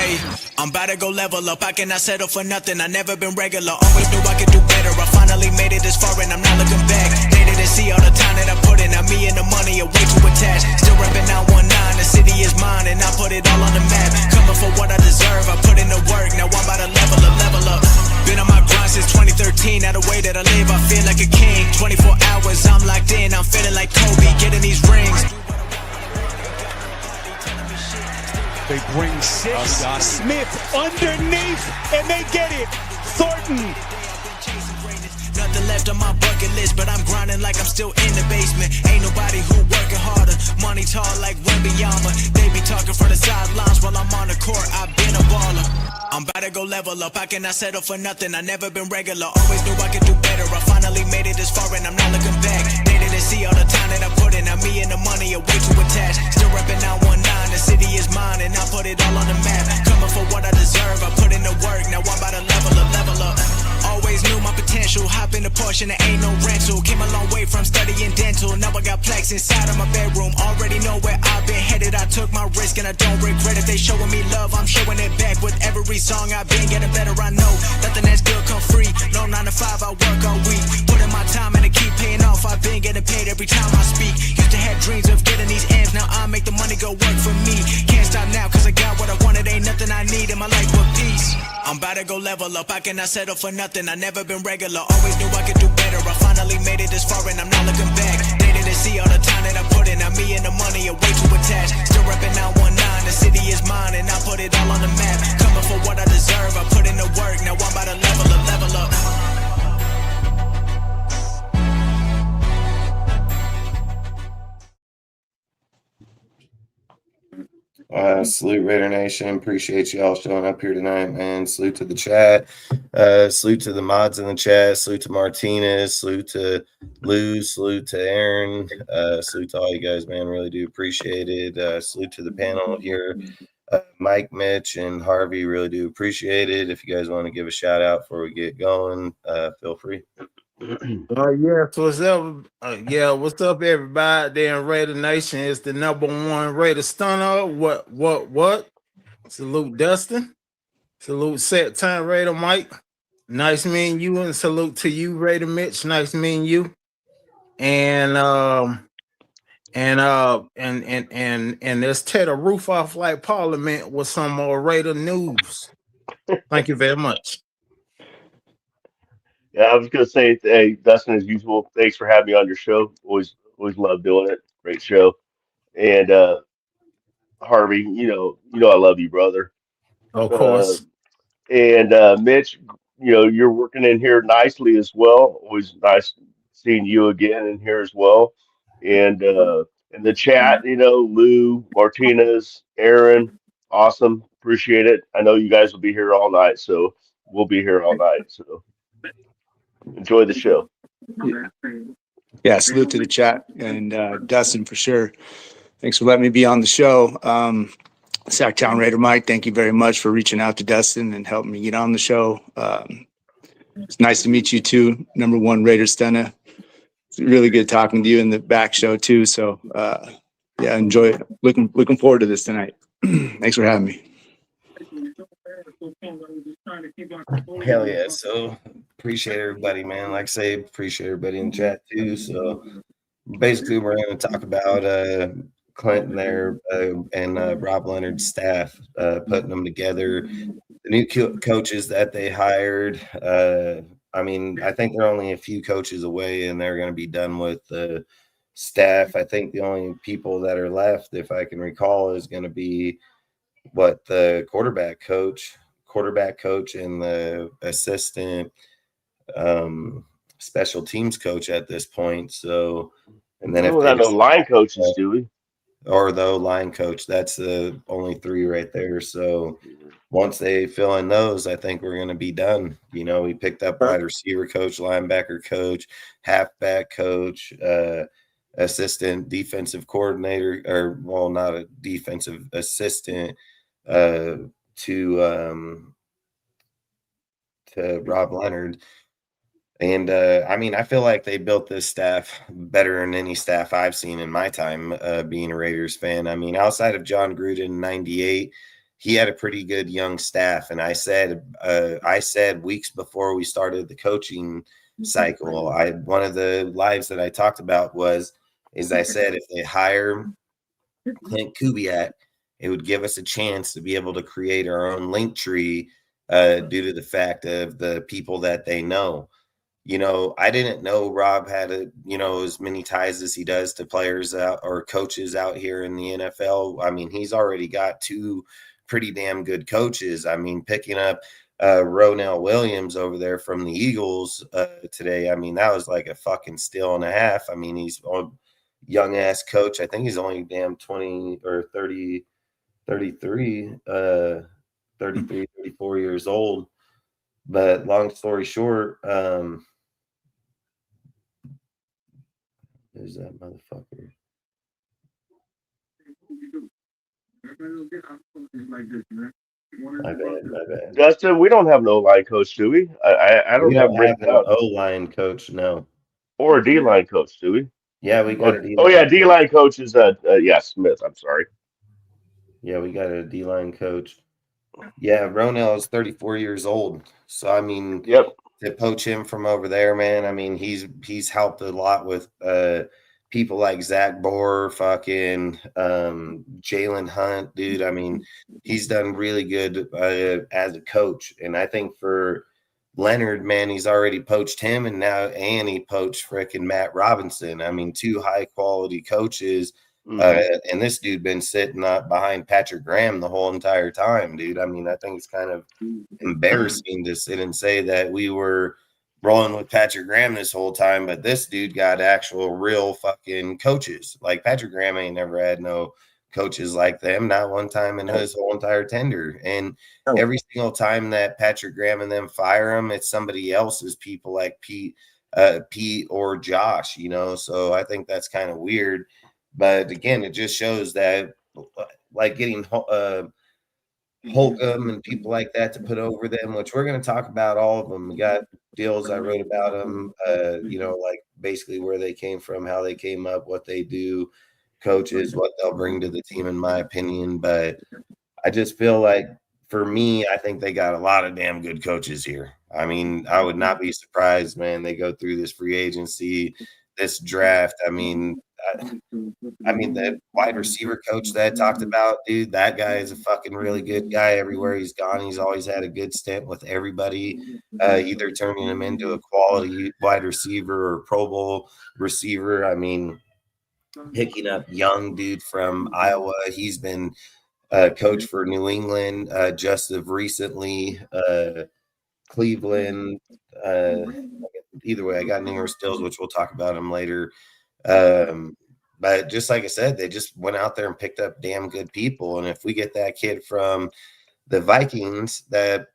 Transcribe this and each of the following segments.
Hey, I'm about to go level up. I cannot settle for nothing. I never been regular. Always knew I could do better. I finally made it this far and I'm not looking back. They didn't see all the time that I put in. Now me and the money are way too attached. Still repping 919. The city is mine and I put it all on the map. Coming for what I deserve. I put in the work. Now I'm about to level up, level up. Been on my grind since 2013. Now the way that I live, I feel like a king. 24 hours, I'm locked in. I'm feeling like Kobe, getting these rings. They bring six. Smith underneath, and they get it. Thornton. Nothing left on my bucket list, but I'm grinding like I'm still in the basement. Ain't nobody who working harder. Money tall like Wembanyama. They be talking for the sidelines while I'm on the court. I've been a baller. I'm about to go level up. I cannot settle for nothing. I never been regular. Always knew I could do better. I finally made it this far and I'm not looking back. They didn't see all the time that I put in. Now me and the money are way too attached. Still repping 919. The city is mine and I put it all on the map. Coming for what I deserve. I put in the work. Now I'm about to level up, level up. Always knew my potential. Hop in the Porsche and there ain't no rental. Came a long way from studying dental. Now I got plaques inside of my bedroom. Already know where I've been headed. I took my risk and I don't regret it. They showing me love, I'm showing it back. With every song I've been getting better. I know nothing that's good come free. No 9 to 5, I work all week. Put in my time and it keep paying off. I've been getting paid every time I speak. Used to have dreams of getting these ends. Now I make the money go work for me. Can't stop now cause I got what I wanted. Ain't nothing I need in my life but peace. I'm about to go level up. I cannot settle for nothing. I never been regular. Always knew I could do better. I finally made it this far and I'm not looking back. They didn't see all the time that I put in. Now me and the money are way too attached. Still repping 919. The city is mine and I put it all on the map. Coming for what I deserve. I put in the work. Now I'm about to level up, level up. Salute Raider Nation. Appreciate y'all showing up here tonight, man. Salute to the chat. Salute to the mods in the chat. Salute to Martinez. Salute to Lou. Salute to Aaron. Salute to all you guys, man. Really do appreciate it. Salute to the panel here. Mike, Mitch, and Harvey. Really do appreciate it. If you guys want to give a shout out before we get going, feel free. What's up? What's up, everybody? There in Raider Nation. It's the #1 Raider stunner. What? Salute Dustin. Salute Set Time Raider Mike. Nice meeting you, and salute to you, Raider Mitch. Nice meeting you. And let's tear the roof off like Parliament with some more Raider news. Thank you very much. Yeah, I was gonna say, hey, Dustin, as usual, thanks for having me on your show. Always love doing it. Great show. And Harvey, you know I love you, brother. Of Uh, course. and Mitch, you're working in here nicely as well. Always nice seeing you again in here as well. And in the chat, Lou, Martinez, Aaron, awesome. Appreciate it. I know you guys will be here all night, so we'll be here all night. So enjoy the show. Yeah, salute to the chat and Dustin for sure. Thanks for letting me be on the show. Sacktown Raider Mike, thank you very much for reaching out to Dustin and helping me get on the show. It's nice to meet you too, #1 Raider stunner. It's really good talking to you in the back show too. So enjoy it. Looking forward to this tonight. Thanks for having me. Hell yeah. So appreciate everybody, man. Like I say, appreciate everybody in the chat too. So basically we're going to talk about Klint there and Rob Leonard's staff, putting them together, the new coaches that they hired. I think they're only a few coaches away and they're going to be done with the staff. I think the only people that are left, if I can recall, is going to be the quarterback coach, and the assistant special teams coach at this point. So, and then We don't have no line coaches, do we? Or the line coach, that's the only 3 right there. So once they fill in those, I think we're going to be done. We picked up wide receiver coach, linebacker coach, halfback coach, assistant defensive coordinator, not a defensive assistant, to Rob Leonard. And I feel like they built this staff better than any staff I've seen in my time being a Raiders fan. Outside of John Gruden in '98, he had a pretty good young staff. And I said weeks before we started the coaching cycle, one of the lives that I talked about is I said, if they hire Klint Kubiak, it would give us a chance to be able to create our own link tree due to the fact of the people that they know. I didn't know Rob had as many ties as he does to players out or coaches out here in the NFL. I mean, he's already got 2 pretty damn good coaches. I mean, picking up Ronell Williams over there from the Eagles today, I mean, that was like a fucking steal and a half. I mean, he's a young ass coach. I think he's only damn 20 or 30, 33, 33, 34 years old. But long story short, there's that motherfucker. My bad. Justin, we don't have no line coach, do we? I don't We have don't have written an down. O-line coach, no. Or a D line coach, do we? Yeah, we got a D-line. Oh yeah, D line coach is Smith. I'm sorry. Yeah, we got a D-line coach. Yeah, Ronell is 34 years old. So I mean, Yep. to poach him from over there, man, I mean, he's helped a lot with people like Zach Bohr, fucking Jalen Hunt, dude. I mean, he's done really good as a coach. And I think for Leonard, man, he's already poached him, and he poached freaking Matt Robinson. I mean, 2 high quality coaches. And this dude been sitting up behind Patrick Graham the whole entire time, dude. I mean, I think it's kind of embarrassing to sit and say that we were rolling with Patrick Graham this whole time, but this dude got actual real fucking coaches. Like Patrick Graham ain't never had no coaches like them, not one time in his whole entire tenure. And every single time that Patrick Graham and them fire him, it's somebody else's people like Pete or Josh, So I think that's kind of weird. But again, it just shows that like getting Holcomb and people like that to put over them, which we're going to talk about all of them. We got deals I wrote about them, like basically where they came from, how they came up, what they do, coaches, what they'll bring to the team, in my opinion. But I just feel like for me, I think they got a lot of damn good coaches here. I mean, I would not be surprised, man. They go through this free agency, this draft. I mean, the wide receiver coach that I talked about, dude, that guy is a fucking really good guy. Everywhere he's gone, he's always had a good stint with everybody, either turning him into a quality wide receiver or Pro Bowl receiver. I mean, picking up young dude from Iowa. He's been coach for New England just of recently, Cleveland. Either way, I got numerous deals, which we'll talk about them later. But just like I said, they just went out there and picked up damn good people. And if we get that kid from the Vikings that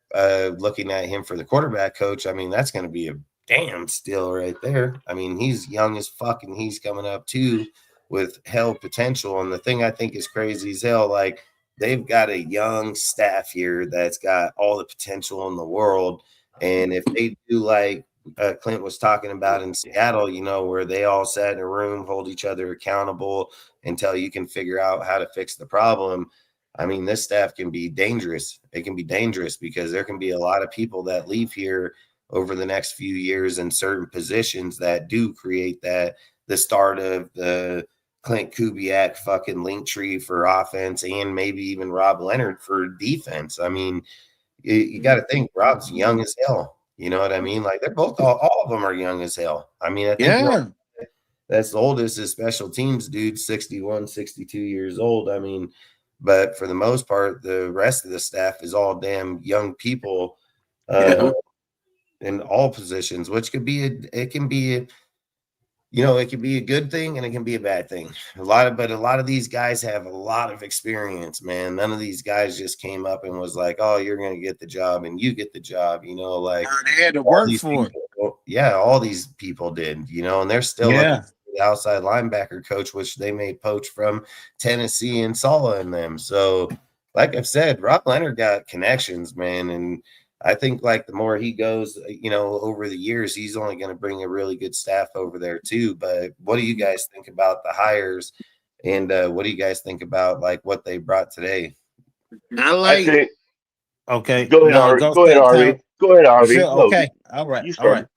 looking at him for the quarterback coach, I mean, that's going to be a damn steal right there. I mean, he's young as fuck, and he's coming up too with hell potential. And the thing I think is crazy as hell, like they've got a young staff here that's got all the potential in the world. And if they do like Klint was talking about in Seattle, where they all sat in a room, hold each other accountable until you can figure out how to fix the problem. I mean, this staff can be dangerous. It can be dangerous because there can be a lot of people that leave here over the next few years in certain positions that do create the start of the Klint Kubiak fucking link tree for offense and maybe even Rob Leonard for defense. I mean, you got to think Rob's young as hell. You know what I mean? Like they're both, all of them are young as hell. I mean, I think that's the oldest is special teams dude, 61, 62 years old. I mean, but for the most part, the rest of the staff is all damn young people in all positions, which could be, it can be a good thing and it can be a bad thing. But a lot of these guys have a lot of experience, man. None of these guys just came up and was like, oh, you're going to get the job and you get the job, like they had to work for it. Yeah, all these people did, and they're still looking for the outside linebacker coach, which they may poach from Tennessee and Sala and them. So like I've said, Rob Leonard got connections, man. And I think like the more he goes, over the years, he's only going to bring a really good staff over there too. But what do you guys think about the hires? And what do you guys think about like what they brought today? I I like. think. Okay, Go ahead, no, Harvey. go Go ahead, Sack Harvey. Town. Go ahead, You Harvey. sure? No, Okay, all right, you all right. started.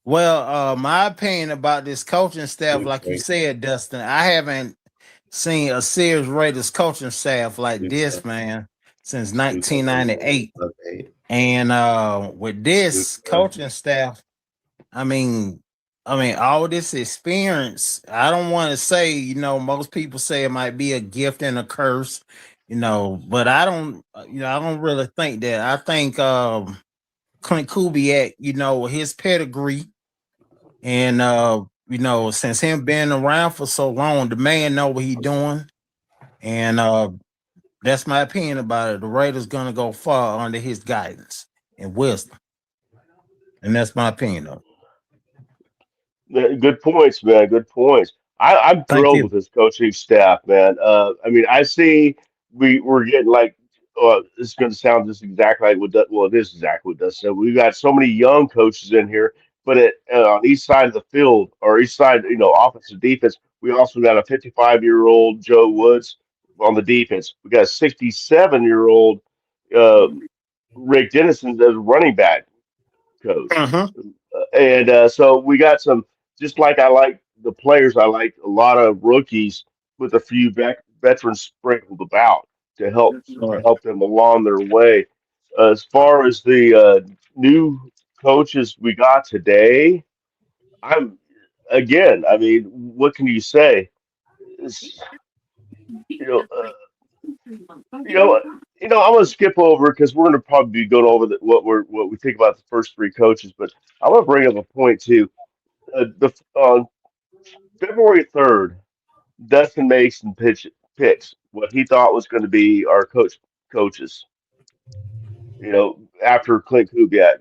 Well, my opinion about this coaching staff, like you said, Dustin, I haven't seen a serious Raiders coaching staff like this, man, since 1998. And with this coaching staff, I mean, all this experience, I don't want to say, most people say it might be a gift and a curse, but I don't really think that. I think Klint Kubiak, his pedigree and since him being around for so long, the man know what he doing. And that's my opinion about it. The Raiders gonna go far under his guidance and wisdom. And that's my opinion though. Good points, man. Good points. I'm Thank thrilled you. with this coaching staff, man. I mean, I see we're getting like, it's going to sound just exactly like well, it is exactly what does. So we've got so many young coaches in here, but on each side of the field or each side, offense and defense, we also got a 55-year-old Joe Woods on the defense. We got a 67-year-old uh, Rick Dennison as a running back coach. Uh-huh. And so we got some, just like I like the players, I like a lot of rookies with a few veterans sprinkled about to help Sure. them along their way. As far as the new coaches we got today, I'm again. I mean, what can you say? It's, you know, uh, you know, I'm gonna skip over because we're gonna probably be going over what we think about the first three coaches, but I want to bring up a point too. The On February 3rd, Dustin Mason picks what he thought was going to be our coaches. After Klint Kubiak,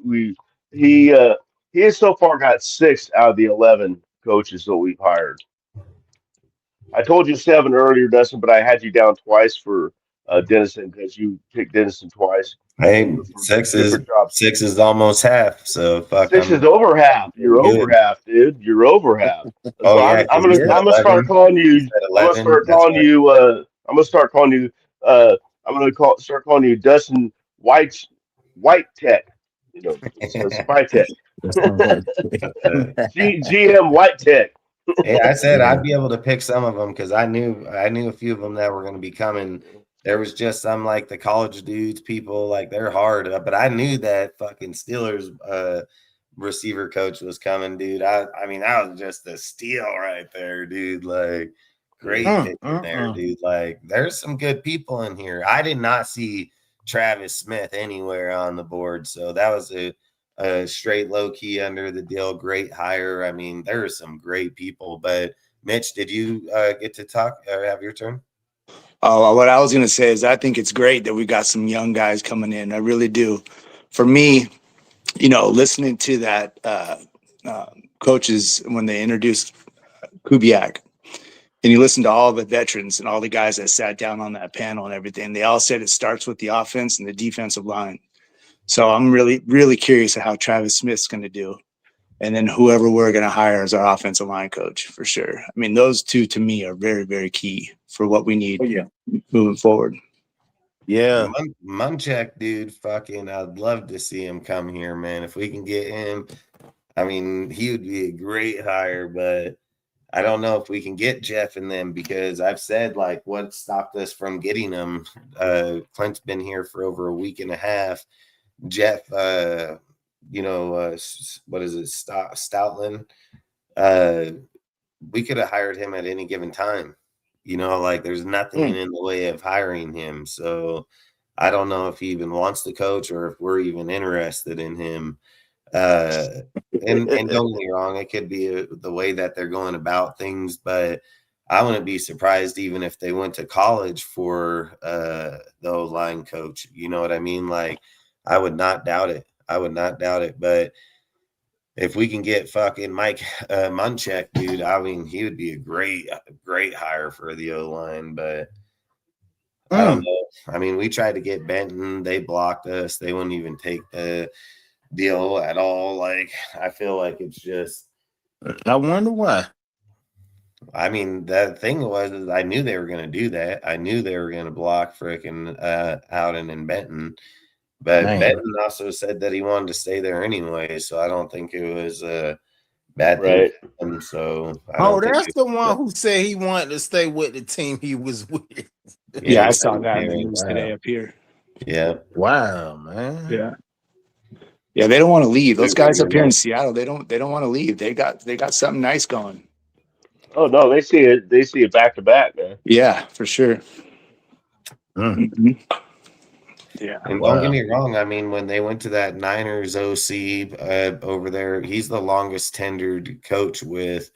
we he uh, he has so far got six out of the 11 coaches that we've hired. I told you seven earlier, Dustin, but I had you down twice for Dennison because you picked Dennison twice Hey, for six is different jobs. six is almost half. So fuck, Six is I'm over half. You're good. over half, dude. You're over half. Oh So yeah, I'm because you gonna said I'm gonna start 11. calling You you. said I'm gonna 11. start That's calling right. you. I'm gonna start calling you. I'm gonna start calling you Dustin White Tech. It's a spy tech. That's my word. GM White Tech. Yeah, I said Yeah. I'd be able to pick some of them because I knew a few of them that were going to be coming. There was just some like the college dudes, people like they're hard, but I knew that fucking Steelers receiver coach was coming, dude. I mean that was just a steal right there, dude. Like great pick in there, dude. Like there's some good people in here. I did not see Travis Smith anywhere on the board, so that was a straight low key under the deal. Great hire. I mean, there are some great people. But Mitch, did you get to talk or have your turn? What I was going to say is I think it's great that we got some young guys coming in. I really do. For me, listening to that coaches when they introduced Kubiak, and you listen to all the veterans and all the guys that sat down on that panel and everything, they all said it starts with the offense and the defensive line. So I'm really, really curious of how Travis Smith's going to do. And then whoever we're going to hire as our offensive line coach for sure. I mean, those two to me are very, very key for what we need moving forward. Yeah. Munchak, dude, fucking, I'd love to see him come here, man. If we can get him, I mean, he would be a great hire, but I don't know if we can get Jeff in them because I've said like what stopped us from getting him. Clint's been here for over a week and a half. Jeff, what is it, Stoutland? We could have hired him at any given time. Like there's nothing in the way of hiring him. So I don't know if he even wants to coach or if we're even interested in him. And don't get me wrong, it could be the way that they're going about things, but I wouldn't be surprised even if they went to college for the O-line coach. You know what I mean? Like I would not doubt it. But if we can get fucking Mike Munchak, dude, I mean, he would be a great hire for the O-line, but I don't know. I mean, we tried to get Benton. They blocked us. They wouldn't even take the deal at all. Like, I feel like it's just. I wonder why. I mean, the thing was, is I knew they were going to do that. I knew they were going to block freaking Howden and Benton. But Man. Benton also said that he wanted to stay there anyway, so I don't think it was a bad thing Right. for him. So I Oh, don't think that's the one who said he wanted to stay with the team he was with. Yeah, I he saw said, that in the yeah, news Wow. today up here. yeah. Wow, man. Yeah. Yeah, they don't want to leave. Those guys up here in Seattle, they don't want to leave. They got something nice going. Oh no, they see it. They see it back to back, man. Yeah, for sure. Mm. Mhm. Yeah. And don't get Wow. me wrong. I mean, when they went to that Niners OC over there, he's the longest tenured coach with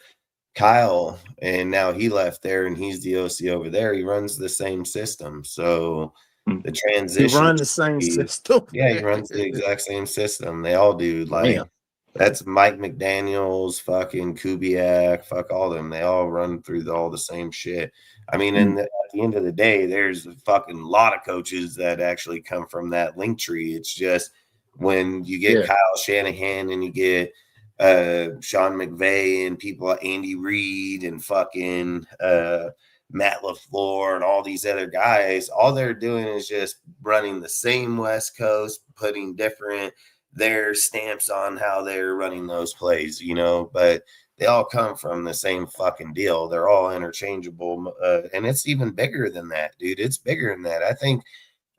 Kyle, and now he left there and he's the OC over there. He runs the same system. So the He transition, run the same system. yeah, he runs the exact same system. They all do. Like, Damn. that's Mike McDaniels, fucking Kubiak, fuck all them. They all run through all the same shit. I mean, and at the end of the day, there's a fucking lot of coaches that actually come from that link tree. It's just when you get Yeah. Kyle Shanahan and you get Sean McVay and people like Andy Reid and fucking Matt LaFleur and all these other guys, all they're doing is just running the same West Coast, putting different their stamps on how they're running those plays, you know, but they all come from the same fucking deal. They're all interchangeable. And it's even bigger than that, dude. It's bigger than that. I think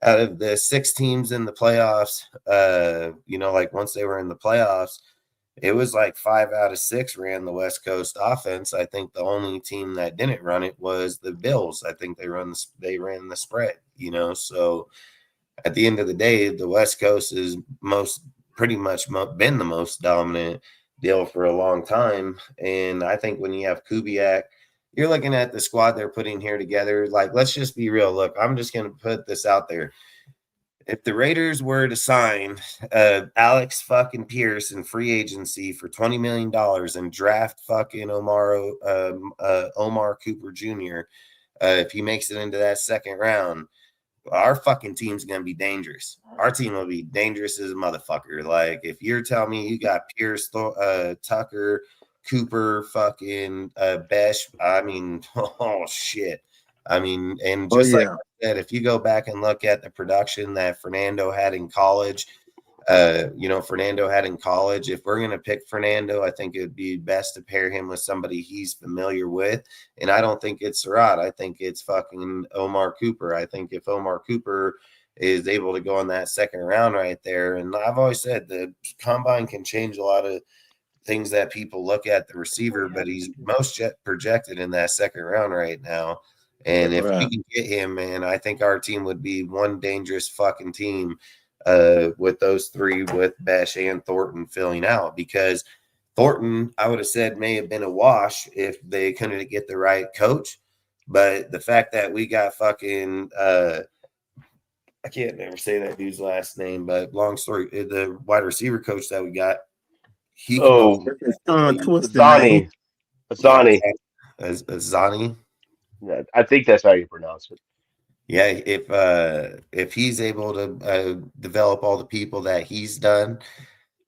out of the 6 teams in the playoffs, you know, like once they were in the playoffs, it was like 5 out of 6 ran the West Coast offense. I think the only team that didn't run it was the Bills. I think they ran the spread, you know. So at the end of the day, the West Coast is pretty much been the most dominant deal for a long time. And I think when you have Kubiak, you're looking at the squad they're putting here together. Like, let's just be real. Look, I'm just going to put this out there. If the Raiders were to sign Alex fucking Pierce in free agency for $20 million and draft fucking Omar Cooper Jr., if he makes it into that second round, our fucking team's gonna be dangerous. Our team will be dangerous as a motherfucker. Like, if you're telling me you got Pierce, Tucker, Cooper, fucking Besh, I mean, oh shit. I mean, and Oh, just like yeah. I said, if you go back and look at the production that Fernando had in college, you know, Fernando had in college. If we're gonna pick Fernando, I think it would be best to pair him with somebody he's familiar with. And I don't think it's Surratt. I think it's fucking Omar Cooper. I think if Omar Cooper is able to go in that second round right there, and I've always said the combine can change a lot of things that people look at the receiver, but he's most projected in that second round right now. And if we can get him, man, I think our team would be one dangerous fucking team with those three, with Besh and Thornton filling out, because Thornton, I would have said, may have been a wash if they couldn't get the right coach. But the fact that we got fucking I can't never say that dude's last name, but long story, the wide receiver coach that we got, he can go. Oh, Twisted, Zani. Yeah, Zani. Zani. Yeah, I think that's how you pronounce it. Yeah, if he's able to develop all the people that he's done,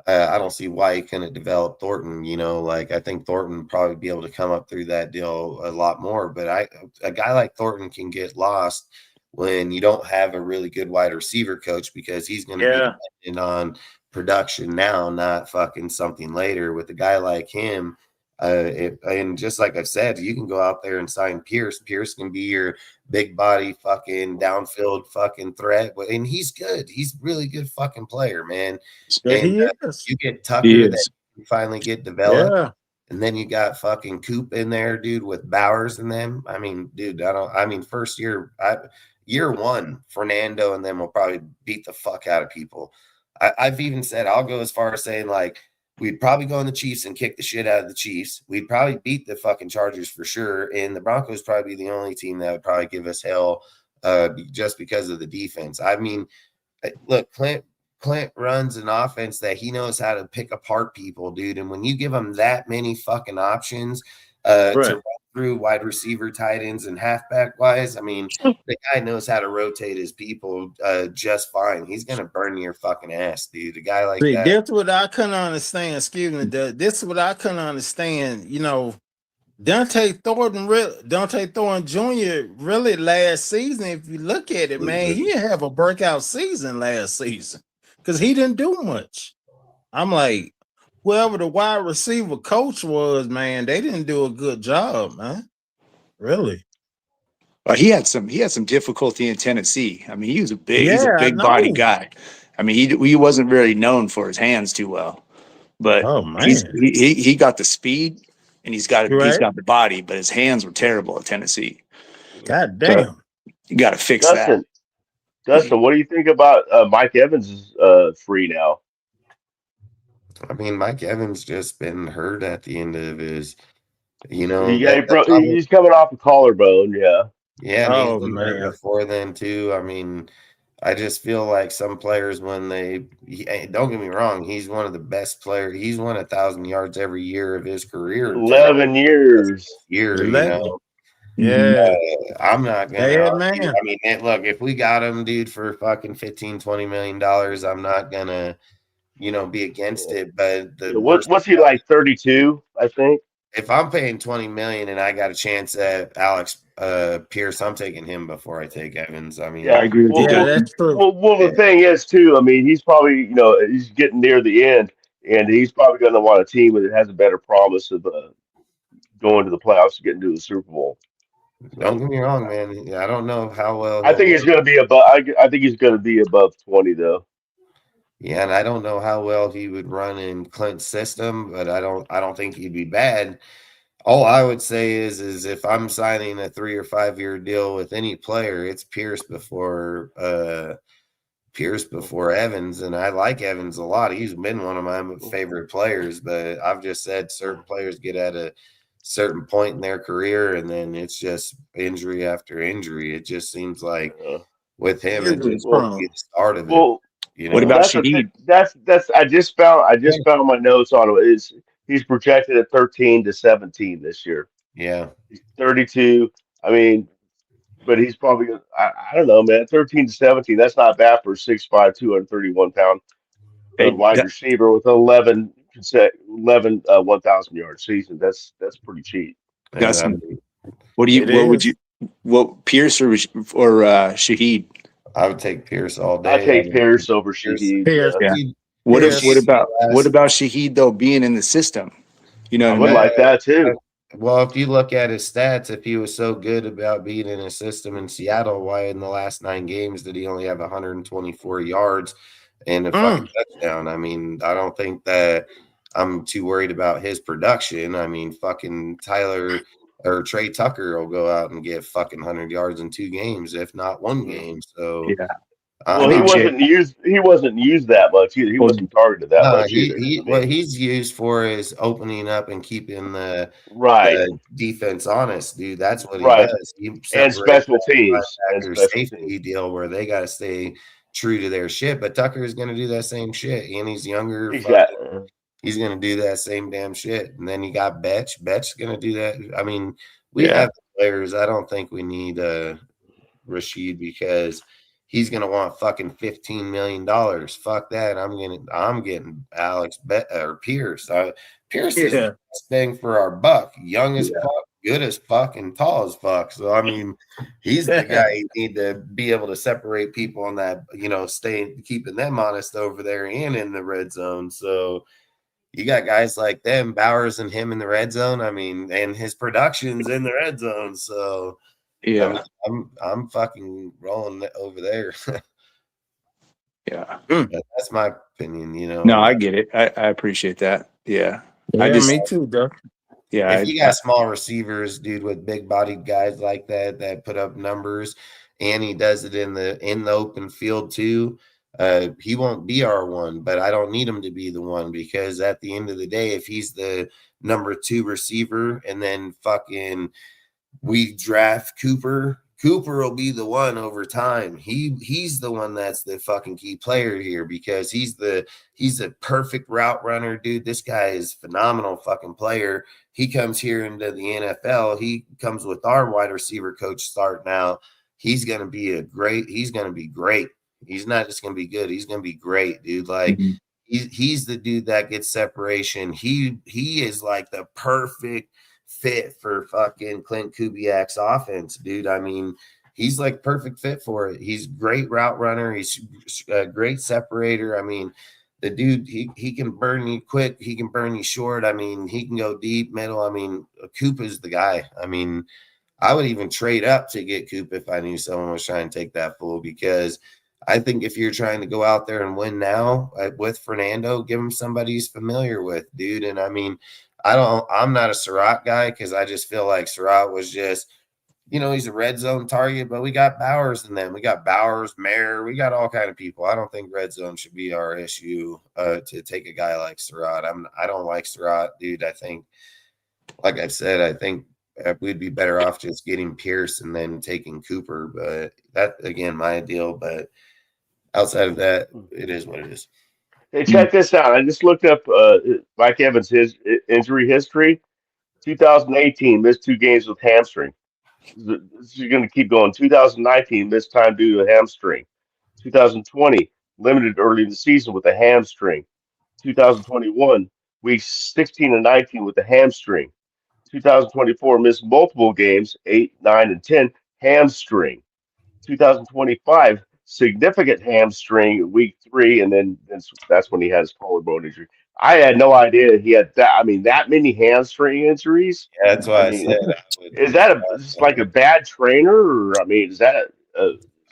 I don't see why he couldn't develop Thornton. You know, like, I think Thornton would probably be able to come up through that deal a lot more. But a guy like Thornton can get lost when you don't have a really good wide receiver coach, because he's going to be dependent on production now, not fucking something later. With a guy like him, and just like I've said, you can go out there and sign Pierce. Pierce can be your big body fucking downfield fucking threat, and he's good. He's really good fucking player, man. Yeah, And he is. you get Tucker that you finally get developed. Yeah. And then you got fucking Coop in there, dude, with Bowers and them. I mean, dude, first year, year one, Fernando and them will probably beat the fuck out of people. I've even said, I'll go as far as saying, like, we'd probably go in the Chiefs and kick the shit out of the Chiefs. We'd probably beat the fucking Chargers for sure. And the Broncos probably be the only team that would probably give us hell just because of the defense. I mean, look, Klint runs an offense that he knows how to pick apart people, dude. And when you give him that many fucking options to run through wide receiver, tight ends, and halfback wise, I mean, the guy knows how to rotate his people just fine. He's gonna burn your fucking ass, dude. A guy like that. That's what I couldn't understand. Excuse me. This is what I couldn't understand. You know, Dante Thornton Jr. really last season, if you look at it, man, he didn't have a breakout season last season because he didn't do much. I'm like, whoever the wide receiver coach was, man, they didn't do a good job, man. Really. He had some difficulty in Tennessee. I mean, he's a Yeah, I big body know. guy. I mean, he wasn't really known for his hands too well, but Oh man, he got the speed and he's got right? the body, but his hands were terrible at Tennessee. God So damn. you got to fix that. Dustin, what do you think about Mike Evans is free now? I mean, Mike Evans just been hurt at the end of his, Yeah, that probably, he's coming off a collarbone. Yeah, yeah, and he's Oh been hurt man. before then too. I mean, I just feel like some players when don't get me wrong, he's one of the best players. He's won 1,000 yards every year of his career. 11 years. Year, 11. Mhm. Yeah. I'm not gonna Bad argue. man. I mean, look, if we got him, dude, for fucking $15-20 million, I'm not gonna, be against it. But the worst, What's he like? 32, I think. if I'm paying 20 million and I got a chance at Alex Pierce, I'm taking him before I take Evans. I mean, Yeah. I agree with you, Yeah, Dustin. that's true. The thing is too. I mean, he's probably he's getting near the end, and he's probably going to want a team that has a better promise of going to the playoffs, and getting to the Super Bowl. don't So get me wrong, man. I don't know how well I he'll think he's work. going to be above. I think he's going to be above 20 though. Yeah, and I don't know how well he would run in Clint's system, but I don't think he'd be bad. All I would say is if I'm signing a 3 or 5 year deal with any player, it's Pierce before Evans, and I like Evans a lot. He's been one of my favorite players, but I've just said certain players get at a certain point in their career, and then it's just injury after injury. It just seems like Uh, with him, it Injury just well, won't be the start of it. well, What well, about that's the thing. Shaheed? That's I just found my notes on him. Is he's projected at 13 to 17 this year. Yeah, He's 32. I mean, but he's probably I don't know, man. 13 to 17. That's not bad for a 6'5", 231 pound Hey, wide receiver with 11 1,000 yard season. That's pretty cheap. and I Dustin, mean, what Pierce or Shaheed? I would take Pierce all I day. I take mean, Pierce over Pierce, Shaheed. Pierce. Yeah, Yeah. Yes. What about Shaheed though being in the system? You know I what I would mean? like that too. well, if you look at his stats, if he was so good about being in a system in Seattle, why in the last 9 games did he only have 124 yards and a fucking touchdown? I mean, I don't think that I'm too worried about his production. I mean, fucking Tyler or Trey Tucker will go out and get fucking 100 yards in 2 games, if not one game. So, Yeah. I Well, he mean, wasn't used. He wasn't used that much either. He Well, wasn't targeted that no, much either. I what mean, he's used for is opening up and keeping right, the defense honest, dude. That's what he right, does. He and separates special teams, and linebacker special teams. safety deal where they got to stay true to their shit. But Tucker is going to do that same shit, and he's younger. He's got. He's going to do that same damn shit. And then you got Betch. Betch's going to do that. I mean, we Yeah. have the players. I don't think we need Rashid because he's gonna want fucking $15 million. Fuck that. I'm getting Alex or Pierce. Pierce is the best bang for our buck. Young as fuck, good as fuck, and tall as fuck. So I mean, he's the guy you need to be able to separate people on that, keeping them honest over there and in the red zone. So you got guys like them, Bowers and him in the red zone. I mean, and his production's in the red zone. So Yeah. I'm fucking rolling over there. Yeah. That's my opinion, No, I get it. I appreciate that. Yeah. Me too, though. Yeah. If you got small receivers, dude, with big bodied guys like that put up numbers, and he does it in the open field too, he won't be our one, but I don't need him to be the one because at the end of the day, if he's the number 2 receiver and then fucking we draft Cooper will be the one over time. He's the one that's the fucking key player here because he's a perfect route runner, dude. This guy is phenomenal fucking player. He comes here into the NFL. He comes with our wide receiver coach start now. He's gonna be great. He's not just gonna be good. He's gonna be great, dude. Like he's the dude that gets separation. He is like the perfect fit for fucking Klint Kubiak's offense, dude. I mean, he's like perfect fit for it. He's great route runner. He's a great separator. I mean, the dude, he can burn you quick. He can burn you short. I mean, he can go deep, middle. I mean, Coop is the guy. I mean, I would even trade up to get Coop if I knew someone was trying to take that fool, because I think if you're trying to go out there and win now with Fernando, give him somebody he's familiar with, dude. And I mean, I'm not a Surratt guy, because I just feel like Surratt was just, he's a red zone target, but we got Bowers in them. We got Bowers, Mayer. We got all kind of people. I don't think red zone should be our issue to take a guy like Surratt. I don't like Surratt, dude. I think, like I said, I think we'd be better off just getting Pierce and then taking Cooper. But that, again, my deal. But outside of that, it is what it is. Hey, check this out. I just looked up Mike Evans' his injury history. 2018, missed 2 games with hamstring. This is going to keep going. 2019, missed time due to a hamstring. 2020, limited early in the season with a hamstring. 2021, weeks 16 and 19 with a hamstring. 2024, missed multiple games, 8, 9, and 10, hamstring. 2025, significant hamstring week 3, and then that's when he had his collarbone injury. I had no idea he had that. I mean, that many hamstring injuries. Yeah, that's why I mean, said is that just like a bad trainer, or I mean, is that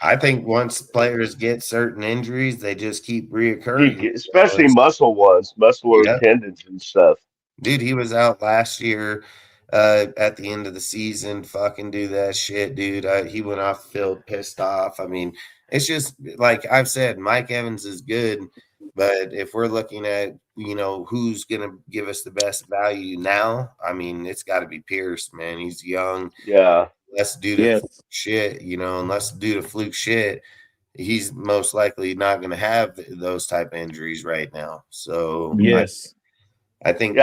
I think once players get certain injuries, they just keep reoccurring. especially muscle ones, muscular tendons and stuff. Dude, he was out last year at the end of the season. Fucking do that shit, dude. He went off the field pissed off. I mean, it's just like I've said, Mike Evans is good, but if we're looking at, who's going to give us the best value now, I mean, it's got to be Pierce, man. He's young. Yeah. Unless due to shit, unless due to fluke shit, he's most likely not going to have those type of injuries right now. So yes, I think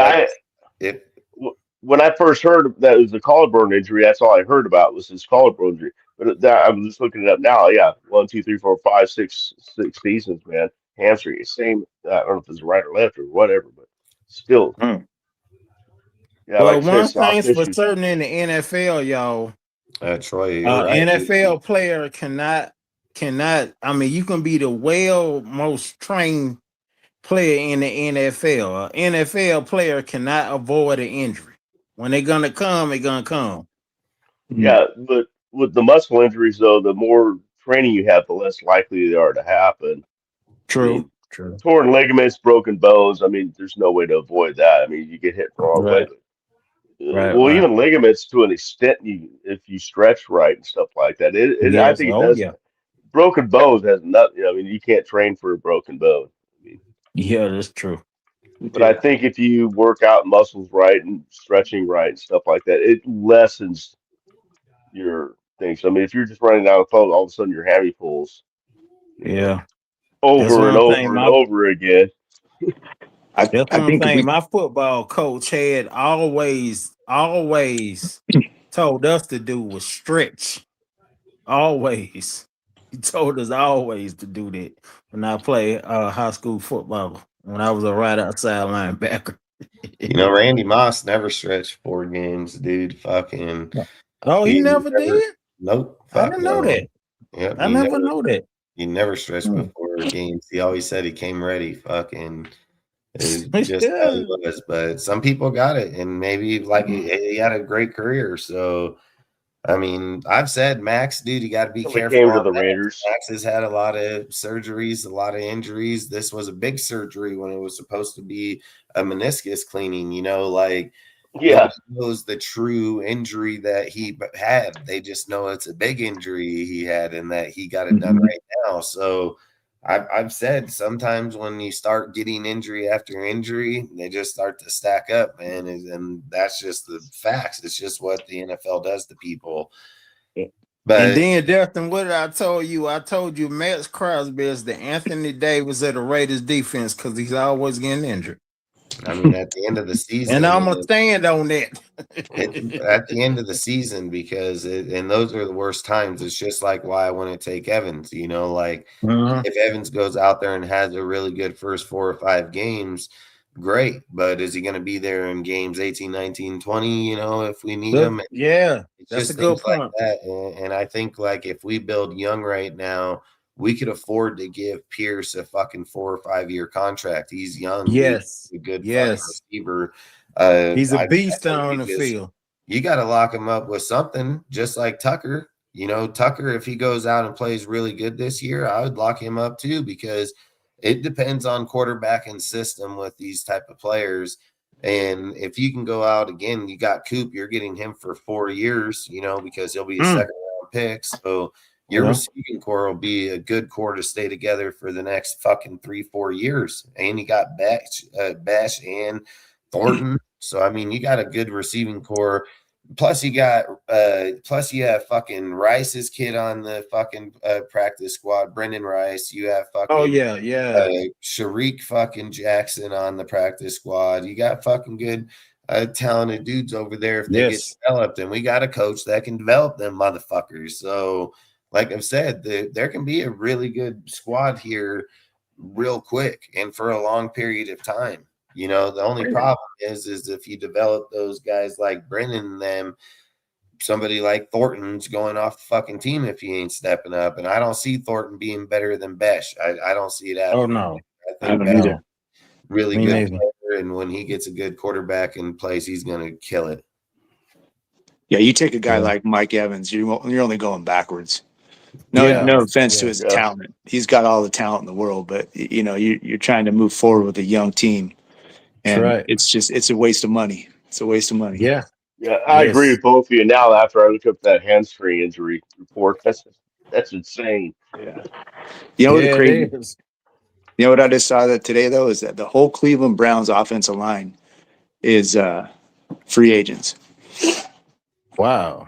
when I first heard that it was a collarbone injury, that's all I heard about was his collarbone injury. But I'm just looking it up now. Yeah, 1, 2, 3, 4, 5, 6 seasons, man. Hamstring, same. I don't know if it's right or left or whatever, but still. Yeah. Well, like one said, thing's for certain in the NFL, y'all. Troy, right. NFL player cannot. I mean, you can be the most trained player in the NFL. An NFL player cannot avoid an injury. When they're gonna come, they're gonna come. Yeah, but with the muscle injuries, though, the more training you have, the less likely they are to happen. True. I mean, true. Torn ligaments, broken bones. I mean, there's no way to avoid that. I mean, you get hit the wrong way. Even ligaments to an extent, if you stretch right and stuff like that. I think it does. Yeah. Broken bones has nothing. I mean, you can't train for a broken bone. I mean, yeah, that's true. But I think if you work out muscles right and stretching right and stuff like that, it lessens your things. I mean, if you're just running down the phone, all of a sudden your hammy pulls. Yeah. Over and over and over again. I think my football coach had always told us to do was stretch. Always. He told us always to do that when I played high school football, when I was a right outside linebacker. Randy Moss never stretched 4 games, dude. Fucking. Oh, he never did? Nope. I didn't know that. Yep, I never know that. He never stretched before games. He always said he came ready. Fucking. Just how he was. But some people got it, and maybe he had a great career. So, I mean, I've said Max, dude, you got to be careful. Came to the Raiders. Max has had a lot of surgeries, a lot of injuries. This was a big surgery when it was supposed to be a meniscus cleaning. Nobody knows the true injury that he had. They just know it's a big injury he had, and that he got it done right now. So. I've said sometimes when you start getting injury after injury, they just start to stack up, man. And that's just the facts. It's just what the NFL does to people. But and then, Justin, what did I tell you? I told you Max Crosby is the Anthony Davis of the Raiders defense because he's always getting injured. I mean, at the end of the season, and I'm gonna stand on that. At the end of the season, because and those are the worst times. It's just like why I want to take Evans. If Evans goes out there and has a really good first 4 or 5 games, great. But is he going to be there in games 18, 19, 20, you know, if we need him? Yeah, It's that's a just good things like point. that. And I think, like, if we build young right now, we could afford to give Pierce a fucking 4 or 5 year contract. He's young, dude. Yes, He's a good fucking yes. receiver. He's a I beast think on the because field. you got to lock him up with something, just like Tucker. You know, Tucker, if he goes out and plays really good this year, I would lock him up too, because it depends on quarterback and system with these type of players. And if you can go out again, you got Coop, you're getting him for 4 years, you know, because he'll be a second round pick. So your receiving core will be a good core to stay together for the next fucking 3-4 years. And you got Bash and Thornton. So I mean, you got a good receiving core. Plus you have fucking Rice's kid on the fucking practice squad, Brendan Rice. You have fucking Sharik fucking Jackson on the practice squad. You got fucking good talented dudes over there if they get developed, and we got a coach that can develop them motherfuckers. So like I've said, there can be a really good squad here real quick and for a long period of time. You know, the only problem is if you develop those guys like Brennan and them, somebody like Thornton's going off the fucking team if he ain't stepping up. And I don't see Thornton being better than Besh. I don't see it happening. Oh no, I think don't either. really good player, and when he gets a good quarterback in place, he's going to kill it. Yeah, you take a guy like Mike Evans, you're only going backwards. No offense to his talent. He's got all the talent in the world, but you know, you're trying to move forward with a young team. And it's a waste of money. It's a waste of money. Yeah. Yeah, I agree with both of you. Now, after I look up that hamstring injury report, that's insane. Yeah. You know what the crazy is? You know what I just saw that today though is that the whole Cleveland Browns offensive line is free agents. Wow.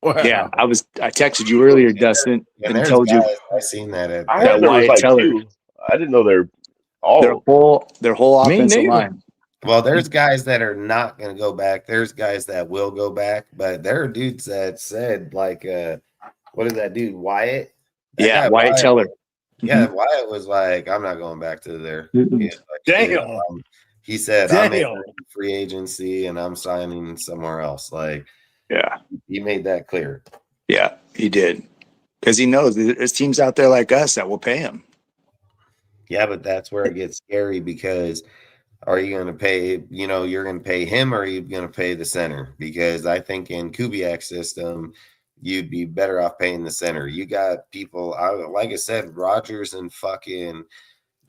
Yeah, I texted you earlier, Dustin, and told you. I seen that. I heard there was like two. I didn't know they're all their whole offensive line. Well, there's guys that are not going to go back. There's guys that will go back, but there are dudes that said, like, what is that dude, Wyatt? Wyatt Teller. Yeah, Wyatt was like, I'm not going back to there. Like, damn. He said, I'm in free agency and I'm signing somewhere else. Like, yeah, he made that clear. Yeah, he did. Because he knows there's teams out there like us that will pay him. Yeah, but that's where it gets scary, because are you going to pay, you're going to pay him, or are you going to pay the center? Because I think in Kubiak's system, you'd be better off paying the center. You got people, like I said, Rodgers and fucking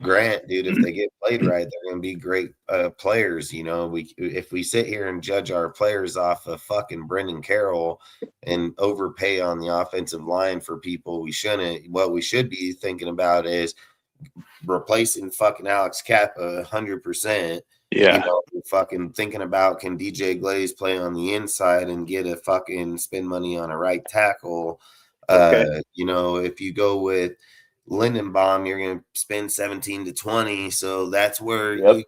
Grant, dude, if they get played right, they're going to be great players. If we sit here and judge our players off of fucking Brendan Carroll and overpay on the offensive line for people we shouldn't, what we should be thinking about is replacing fucking Alex Kappa 100%. Yeah. Fucking thinking about, can DJ Glaze play on the inside and get a fucking spend money on a right tackle? Okay. If you go with Lindenbaum, you're going to spend 17 to 20. So that's where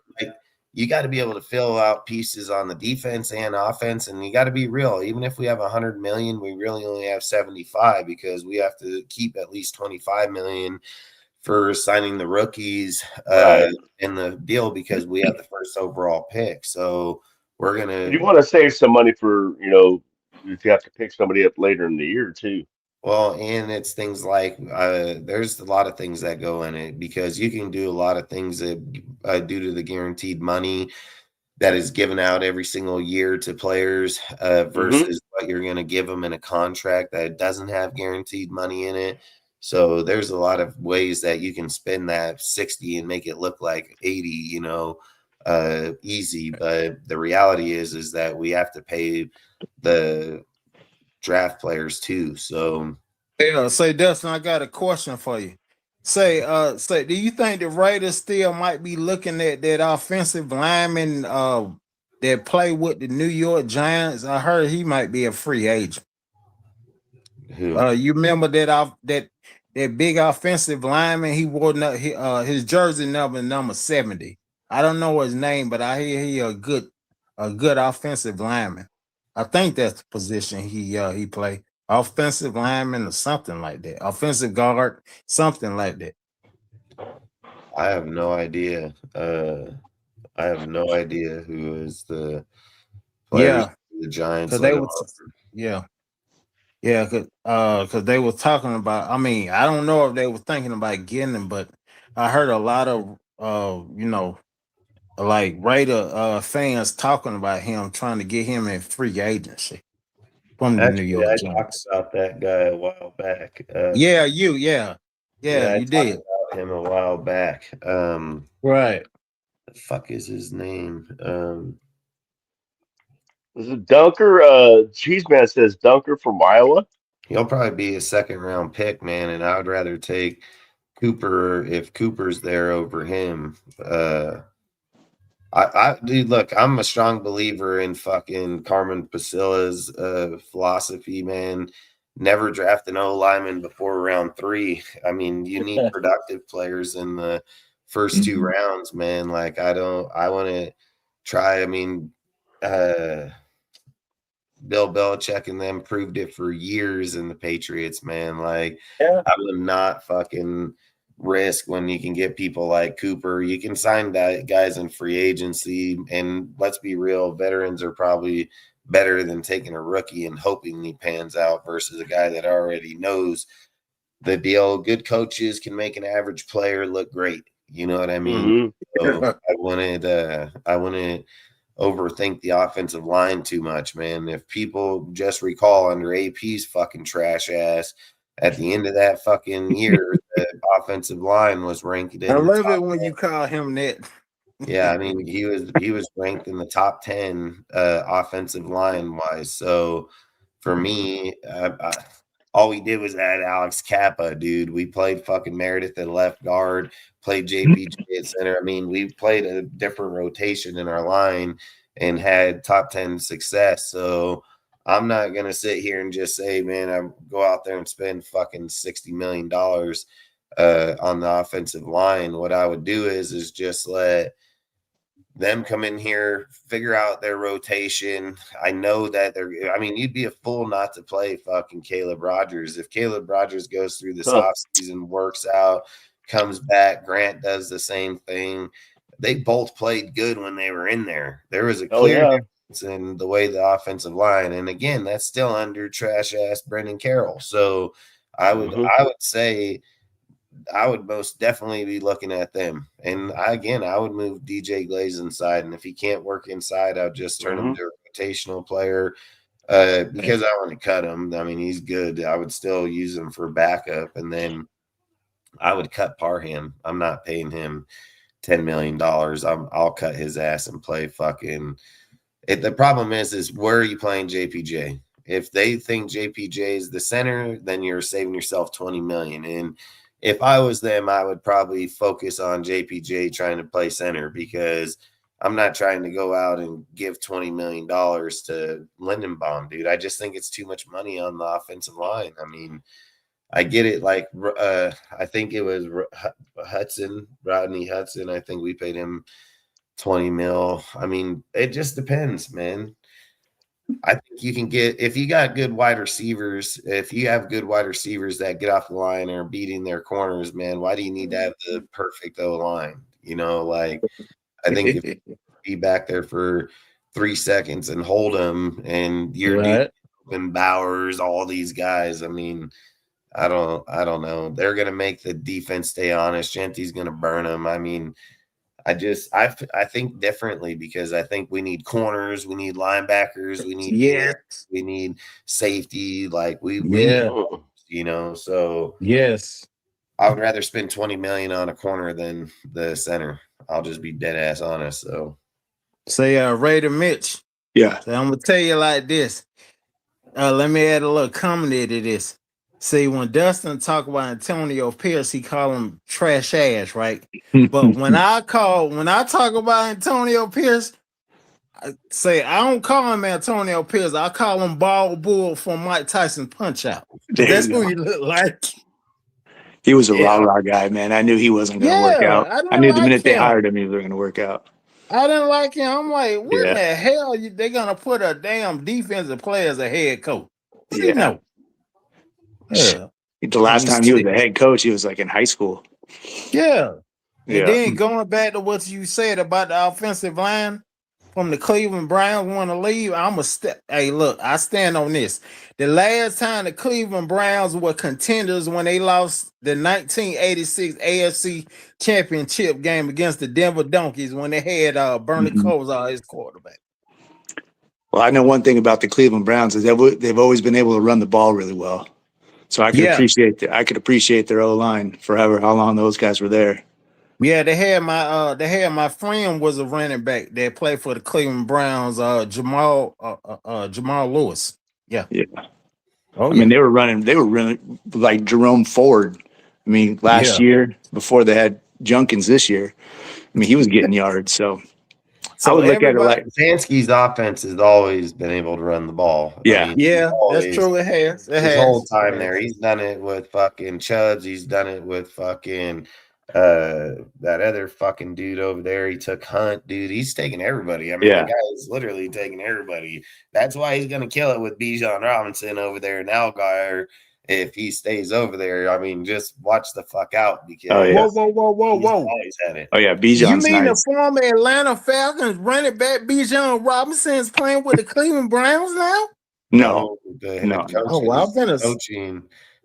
you got to be able to fill out pieces on the defense and offense. And you got to be real. Even if we have 100 million, we really only have 75, because we have to keep at least 25 million for signing the rookies in the deal, because we have the first overall pick. So we're going to. You want to save some money for, if you have to pick somebody up later in the year too. Well, and it's things like there's a lot of things that go in it, because you can do a lot of things that due to the guaranteed money that is given out every single year to players versus what you're going to give them in a contract that doesn't have guaranteed money in it. So there's a lot of ways that you can spend that 60 and make it look like 80, easy. But the reality is that we have to pay the draft players too. So say, Dustin, I got a question for you. Say, do you think the Raiders still might be looking at that offensive lineman that play with the New York Giants? I heard he might be a free agent. Who? You remember that big offensive lineman? He wore his jersey number 70. I don't know his name, but I hear he a good offensive lineman. I think that's the position he play. Offensive lineman or something like that. Offensive guard, something like that. I have no idea. I have no idea who is the players the Giants because let they him was because they was talking about. I mean, I don't know if they were thinking about getting him, but I heard a lot of like Raider fans talking about him, trying to get him in free agency from the New Actually, York I talked Giants. about that guy a while back. Yeah, Yeah, I you talked did. about him a while back. Right. The fuck is his name? Is it Dunker? Cheeseman says Dunker from Iowa. He'll probably be a second round pick, man, and I would rather take Cooper if Cooper's there over him. Dude, look, I'm a strong believer in fucking Carmen Pasila's philosophy, man. Never draft an O lineman before round 3. I mean, you need productive players in the first 2 rounds, man. Like, I want to try. I mean, Bill Belichick and them proved it for years in the Patriots, man. Like, I would not fucking risk when you can get people like Cooper. You can sign guys in free agency, and let's be real, veterans are probably better than taking a rookie and hoping he pans out versus a guy that already knows the deal. Good coaches can make an average player look great. You know what I mean? So I wouldn't overthink the offensive line too much, man. If people just recall under AP's fucking trash ass, at the end of that fucking year, the offensive line was ranked in I the love top it when 10. you call him that. Yeah, I mean, he was ranked in the top 10 offensive line wise. So for me, all we did was add Alex Kappa, dude. We played fucking Meredith at left guard, played JPJ at center. I mean, we played a different rotation in our line and had top 10 success. So I'm not going to sit here and just say, man, I go out there and spend fucking $60 million on the offensive line. What I would do is just let them come in here, figure out their rotation. I know that you'd be a fool not to play fucking Caleb Rogers. If Caleb Rogers goes through this offseason, works out, comes back, Grant does the same thing. They both played good when they were in there. There was a clear difference in the way the offensive line, and again, that's still under trash ass Brendan Carroll. So I would say I would most definitely be looking at them. And I would move DJ Glaze inside. And if he can't work inside, I'll just turn him to a rotational player because I want to cut him. I mean, he's good. I would still use him for backup. And then I would cut Parham. I'm not paying him $10 million. I'll cut his ass and play fucking the problem is where are you playing JPJ? If they think JPJ is the center, then you're saving yourself $20 million. And if I was them, I would probably focus on JPJ trying to play center because I'm not trying to go out and give $20 million to Lindenbaum, dude. I just think it's too much money on the offensive line. I mean, I get it. Like, I think it was Rodney Hudson. I think we paid him 20 mil. I mean, it just depends, man. I think you can get, if you got good wide receivers, if you have good wide receivers that get off the line and are beating their corners, man, why do you need to have the perfect O line? You know, like, I think if you be back there for 3 seconds and hold them and you're doing Bowers, all these guys, I mean, I don't know. They're going to make the defense stay honest. Genty's going to burn them. I mean, I think differently because I think we need corners, we need linebackers, we need we need safety, like we need, you know. So I would rather spend 20 million on a corner than the center. I'll just be dead ass honest. So say Raider Mitch. Yeah. So I'm gonna tell you like this. Let me add a little comedy to this. See, when Dustin talk about Antonio Pierce, he call him trash ass, right? But when I talk about Antonio Pierce, I don't call him Antonio Pierce. I call him Bald Bull from Mike Tyson Punch Out. That's who he look like. He was a rah-rah guy, man. I knew he wasn't going to work out. I knew the minute they hired him, he was going to work out. I didn't like him. I'm like, what the hell? They're going to put a damn defensive player as a head coach. What do you know? Yeah. The last time he was the head coach, he was like in high school. Yeah. And Yeah. then going back to what you said about the offensive line from the Cleveland Browns want to leave, I'm a hey, look, I stand on this. The last time the Cleveland Browns were contenders when they lost the 1986 AFC Championship game against the Denver Donkeys when they had Bernie Mhm. Kosar as quarterback. Well, I know one thing about the Cleveland Browns is they've always been able to run the ball really well. So I could Yeah. appreciate their O line for how long those guys were there. Yeah, they had my friend was a running back that played for the Cleveland Browns, Jamal Lewis. Yeah. Yeah. Oh I mean, they were running like Jerome Ford. I mean, last Yeah. year before they had Junkins this year. I mean, he was getting yards. So I So would look at it like, Stefanski's offense has always been able to run the ball. Yeah. I mean, yeah, that's always, true. It has. his whole time there. He's done it with fucking Chubbs. He's done it with fucking that other fucking dude over there. He took Hunt, dude. He's taking everybody. I mean, Yeah. the guy is literally taking everybody. That's why he's gonna kill it with Bijan Robinson over there and Algar. If he stays over there, I mean, just watch the fuck out because Oh, yeah. Whoa. he's always had it. Oh yeah, You Bijan's mean nice. the former Atlanta Falcons running back Bijan Robinson is playing with the Cleveland Browns now? No, The head no. coach Oh, well, is coaching.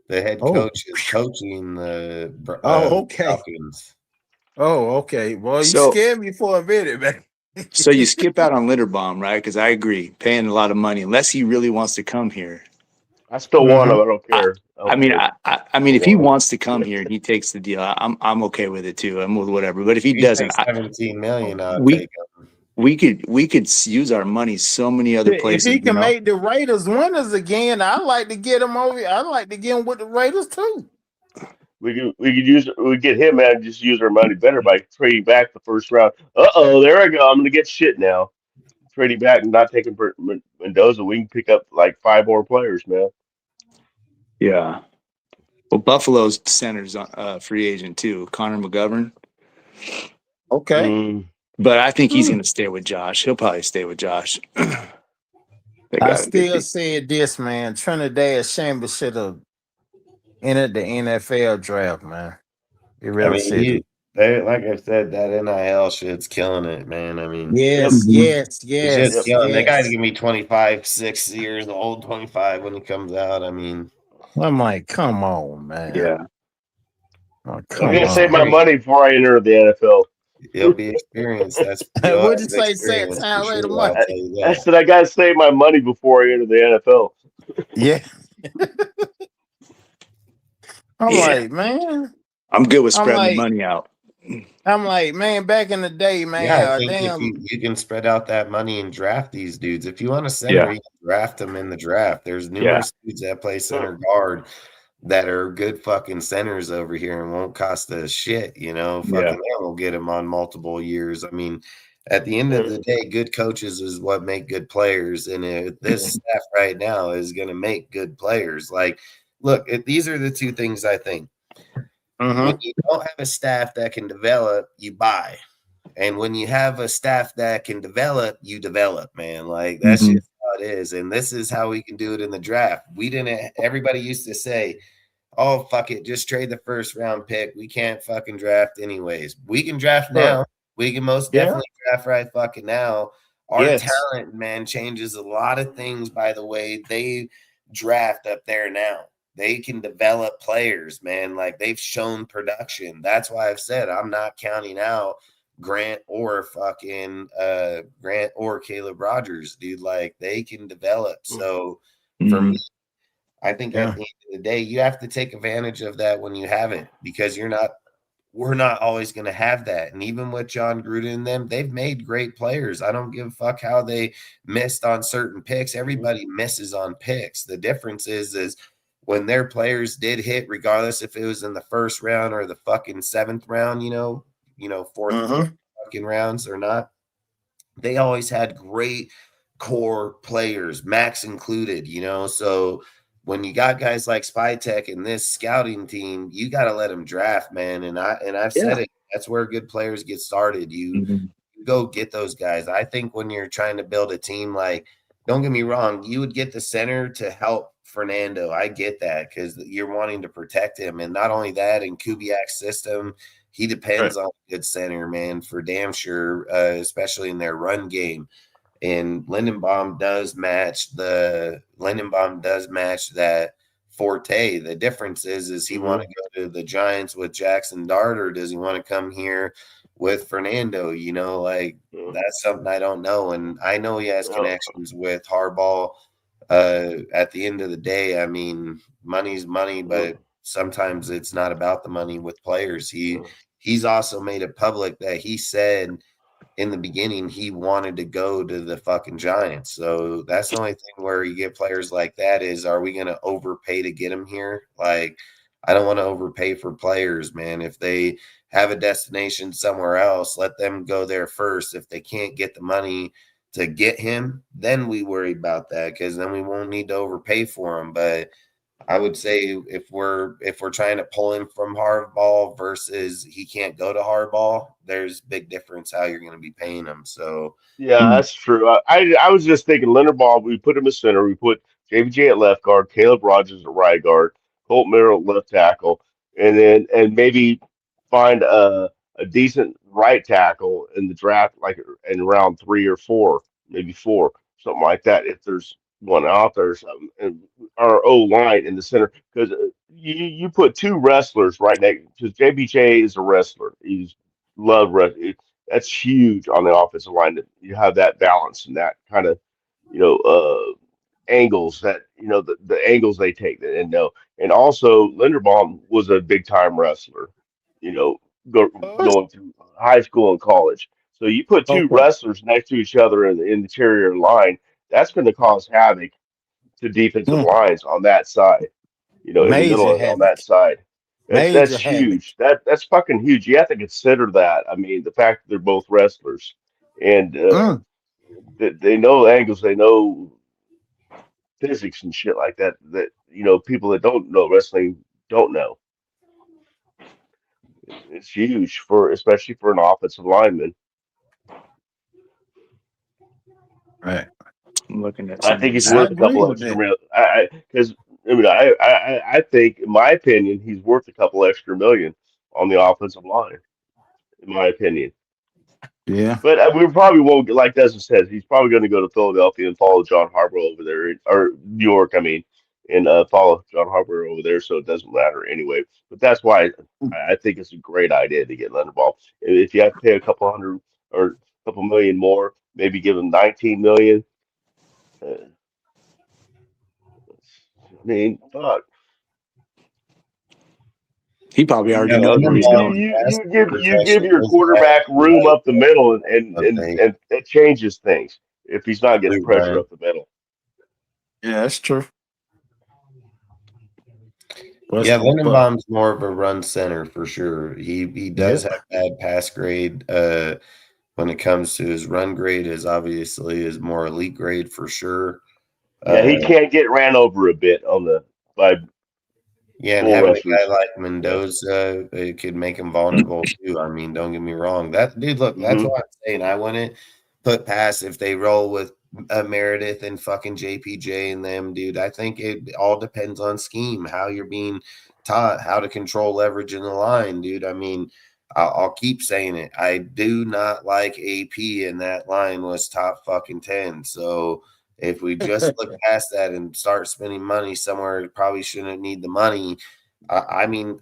The head coach is coaching the okay. Falcons. Oh, okay. Well, you So- scared me for a minute, man. So you skip out on Linderbaum, right? Because I agree, paying a lot of money unless he really wants to come here. I still want him. I don't care. I mean, if he wants to come here and he takes the deal, I'm okay with it too. I'm with whatever. But if he He's doesn't, like 17 million. I'll we- take him. we could use our money so many other If places. he can you know? make the Raiders winners again, I'd like to get him over. I'd like to get him with the Raiders too. We get him and just use our money better by trading back the first round. There I go. I'm gonna get shit now. Trading back and not taking Mendoza, we can pick up like 5 more players, man. Yeah. Well, Buffalo's center's free agent too, Connor McGovern. Okay. But I think he's going to stay with Josh. He'll probably stay with Josh. I still said this, man. Trinidad Chambers should have entered the NFL draft, man. It really should. Like I said, that NIL shit's killing it, man. I mean, Yes. it's just killing. That guy's gonna be 25, 6 years old, 25 when he comes out. I mean, I'm like, come on, man. Yeah. Oh, I'm come gonna on. save my money before I enter the NFL. he'll be experienced. That's What'd you say, experience Sam? for Wait a sure, minute. I'll tell you I that. said I gotta save my money before I enter the NFL. Yeah. I'm Yeah. like, man. I'm good with I'm spreading like- the money out. I'm like, man, back in the day, man, Yeah, I think damn. if you can spread out that money and draft these dudes. If you want a center, you can draft them in the draft. There's numerous dudes that play center guard that are good fucking centers over here and won't cost us shit, you know. Fucking them will get them on multiple years. I mean, at the end of the day, good coaches is what make good players. And this staff right now is going to make good players. Like, look, these are the two things I think. When you don't have a staff that can develop, you buy. And when you have a staff that can develop, you develop, man. Like, that's just how it is. And this is how we can do it in the draft. Everybody used to say, oh, fuck it, just trade the first round pick. We can't fucking draft anyways. We can draft now. We can most definitely draft right fucking now. Our talent, man, changes a lot of things by the way they draft up there now. They can develop players, man. Like, they've shown production. That's why I've said I'm not counting out Grant or Caleb Rogers, dude. Like, they can develop. So for me, I think at the end of the day, you have to take advantage of that when you have it, because we're not always going to have that. And even with John Gruden and them, they've made great players. I don't give a fuck how they missed on certain picks. Everybody misses on picks. The difference is when their players did hit, regardless if it was in the first round or the fucking 7th round, fourth fucking rounds or not, they always had great core players, Max included, so when you got guys like Spytech and this scouting team, you got to let them draft, man. And I've said it, that's where good players get started. You go get those guys. I think when you're trying to build a team, like, don't get me wrong, you would get the center to help Fernando. I get that because you're wanting to protect him. And not only that, in Kubiak's system, he depends on a good center, man, for damn sure, especially in their run game. And Lindenbaum does match that forte. The difference is he want to go to the Giants with Jackson Dart, or does he want to come here with Fernando? You know, like that's something I don't know. And I know he has connections with Harbaugh. At the end of the day, I mean, money's money, but sometimes it's not about the money with players. He's also made it public that he said in the beginning he wanted to go to the fucking Giants. So that's the only thing where you get players like that is, are we going to overpay to get them here? Like, I don't want to overpay for players, man. If they have a destination somewhere else, let them go there first. If they can't get the money to get him, then we worry about that, because then we won't need to overpay for him. But I would say if we're trying to pull him from hardball versus he can't go to hardball, there's big difference how you're going to be paying him. So Yeah, that's true. I was just thinking Leonard Ball, we put him at center. We put JBJ at left guard, Caleb Rogers at right guard, Colt Merrill at left tackle, and maybe find a decent right tackle in the draft, like in round 3 or 4, maybe 4, something like that. If there's one out there or something, and our O line in the center, because you put two wrestlers right next, because JBJ is a wrestler. He's love wrestling. That's huge on the offensive line, that you have that balance and that kind of, you know, angles that, the angles they take, and and also Linderbaum was a big time wrestler, you know, going through high school and college. So you put two Okay. wrestlers next to each other in the interior line, that's going to cause havoc to defensive Mm. lines on that side, in the middle Major and on that havoc. side. That's Major havoc. huge. That's fucking huge. You have to consider that. I mean, the fact that they're both wrestlers, and Mm. they know angles, they know physics and shit like that. That people that don't know wrestling don't know. It's huge for, especially for an offensive lineman. Right. I'm looking at I some of think he's this I worth stuff. a agree couple with extra that. million. Because I think, in my opinion, he's worth a couple extra million on the offensive line. In my opinion. Yeah. But we probably won't, like Desmond says, he's probably going to go to Philadelphia and follow John Harbaugh over there, or New York, I mean, and follow John Harbaugh over there, so it doesn't matter anyway. But that's why I think it's a great idea to get Leonard Ball. If you have to pay a couple hundred or a couple million more, maybe give him 19 million. I mean, fuck. He probably already yeah, knows where You, he's you, Lindenbaum going. you, has you some give you give your professionals that quarterback room like up the middle, and what and they and it changes things if he's not getting do, pressure Ryan. up the middle. Yeah, that's true. But, Yeah, but Lindenbaum's more of a run center for sure. He yeah. does have bad pass grade. When it comes to his run grade, is obviously his more elite grade for sure. Yeah, Uh, he can't get ran over a bit on the by yeah, and bull having a guy rushers. like Yeah. Mendoza, it could make him vulnerable too. I mean, don't get me wrong. That dude, look, that's Hmm. what I'm saying. I wouldn't put past if they roll with Meredith and fucking JPJ and them, dude. I think it all depends on scheme, how you're being taught how to control leverage in the line, dude. I mean, I'll keep saying it. I do not like AP, and that line was top fucking 10. So if we just look past that and start spending money somewhere, it probably shouldn't need the money. I mean,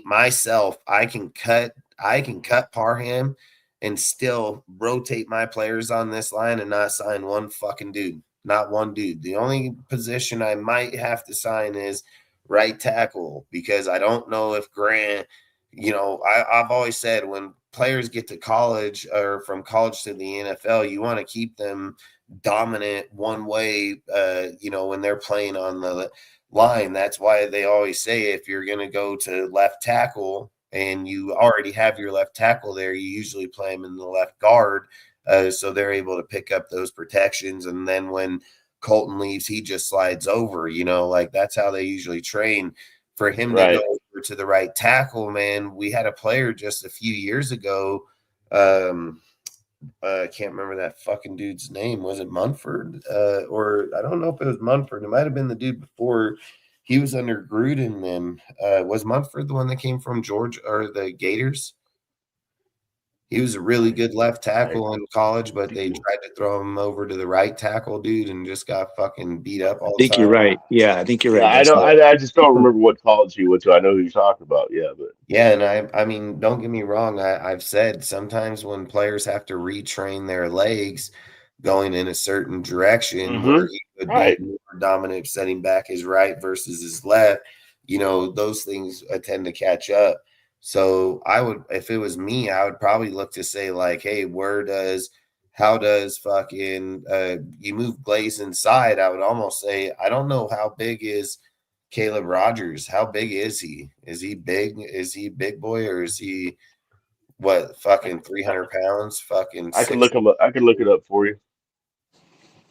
myself, I can cut Parham and still rotate my players on this line and not sign one fucking dude, not one dude. The only position I might have to sign is right tackle, because I don't know if Grant, I've always said when players get to college or from college to the NFL, you want to keep them dominant one way, when they're playing on the line. That's why they always say if you're going to go to left tackle and you already have your left tackle there, you usually play him in the left guard, so they're able to pick up those protections. And then when Colton leaves, he just slides over, like that's how they usually train. For him to go Right. over to the right tackle, man, we had a player just a few years ago. I can't remember that fucking dude's name. Was it Munford? Or I don't know if it was Munford. It might have been the dude before he was under Gruden. Then was Munford the one that came from Georgia or the Gators? He was a really good left tackle in college, but they tried to throw him over to the right tackle, dude, and just got fucking beat up all I the think you're time. right. Yeah, I think you're Yeah, right. I Dustin. don't. I just don't remember what college he went to. I know who you're talking about. Yeah, but Yeah, and I mean, don't get me wrong. I've said sometimes when players have to retrain their legs going in a certain direction where he would Right. be more dominant setting back his right versus his left, those things tend to catch up. So I would, if it was me, I would probably look to say like, hey, how does fucking you move Glaze inside? I would almost say, I don't know how big is Caleb Rogers. How big is he? Is he big? Is he big boy or is he what fucking 300 pounds? Fucking I can six. look him up. I can look it up for you.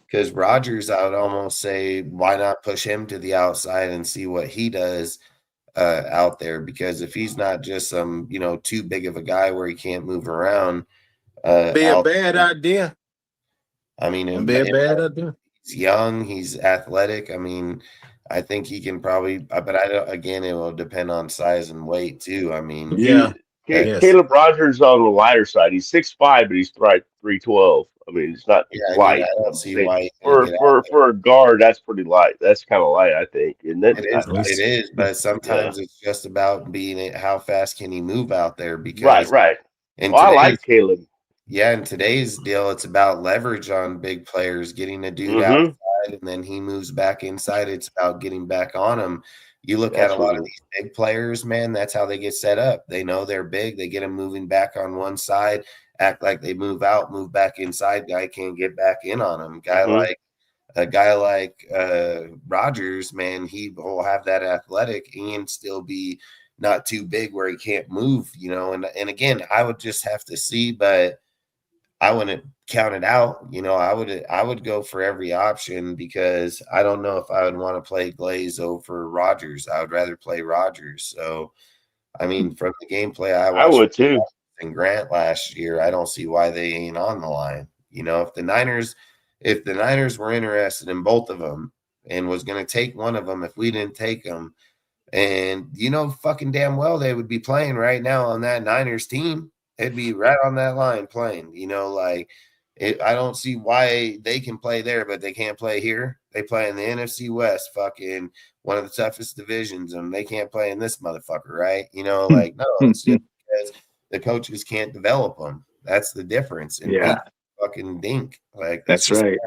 Because Rogers, I would almost say, why not push him to the outside and see what he does out there? Because if he's not just some, too big of a guy where he can't move around, Be a bad idea. I mean, Be a bad idea. he's young, he's athletic. I mean, I think he can probably, but I don't. Again, it will depend on size and weight too. I mean, Yeah. Caleb Yes. Rogers on the lighter side. He's 6'5", but he's 312. I mean, it's not yeah, I light. don't see why he for can't get out for a guard, that's pretty light. That's kind of light, I think. And then It is, but sometimes it's just about how fast can he move out there? Because right. in Well, I like Caleb. Yeah, in today's deal, it's about leverage on big players, getting a dude Mm-hmm. outside, and then he moves back inside. It's about getting back on him. You look at a lot of these big players, man, that's how they get set up. They know they're big. They get them moving back on one side, act like they move out, move back inside. Guy can't get back in on him. A guy like Rogers, man, he will have that athletic and still be not too big where he can't move, and again, I would just have to see, but I wouldn't count it out. I would go for every option because I don't know if I would want to play Glaze over Rogers. I would rather play Rogers. So, I mean, from the gameplay I watched, I would too. And Grant last year, I don't see why they ain't on the line. If the Niners were interested in both of them and was going to take one of them, if we didn't take them, and fucking damn well they would be playing right now on that Niners team. It'd be right on that line playing, I don't see why they can play there, but they can't play here. They play in the NFC West, fucking one of the toughest divisions, and they can't play in this motherfucker, right? No, it's just because the coaches can't develop them. That's the difference. And we fucking dink. That's right.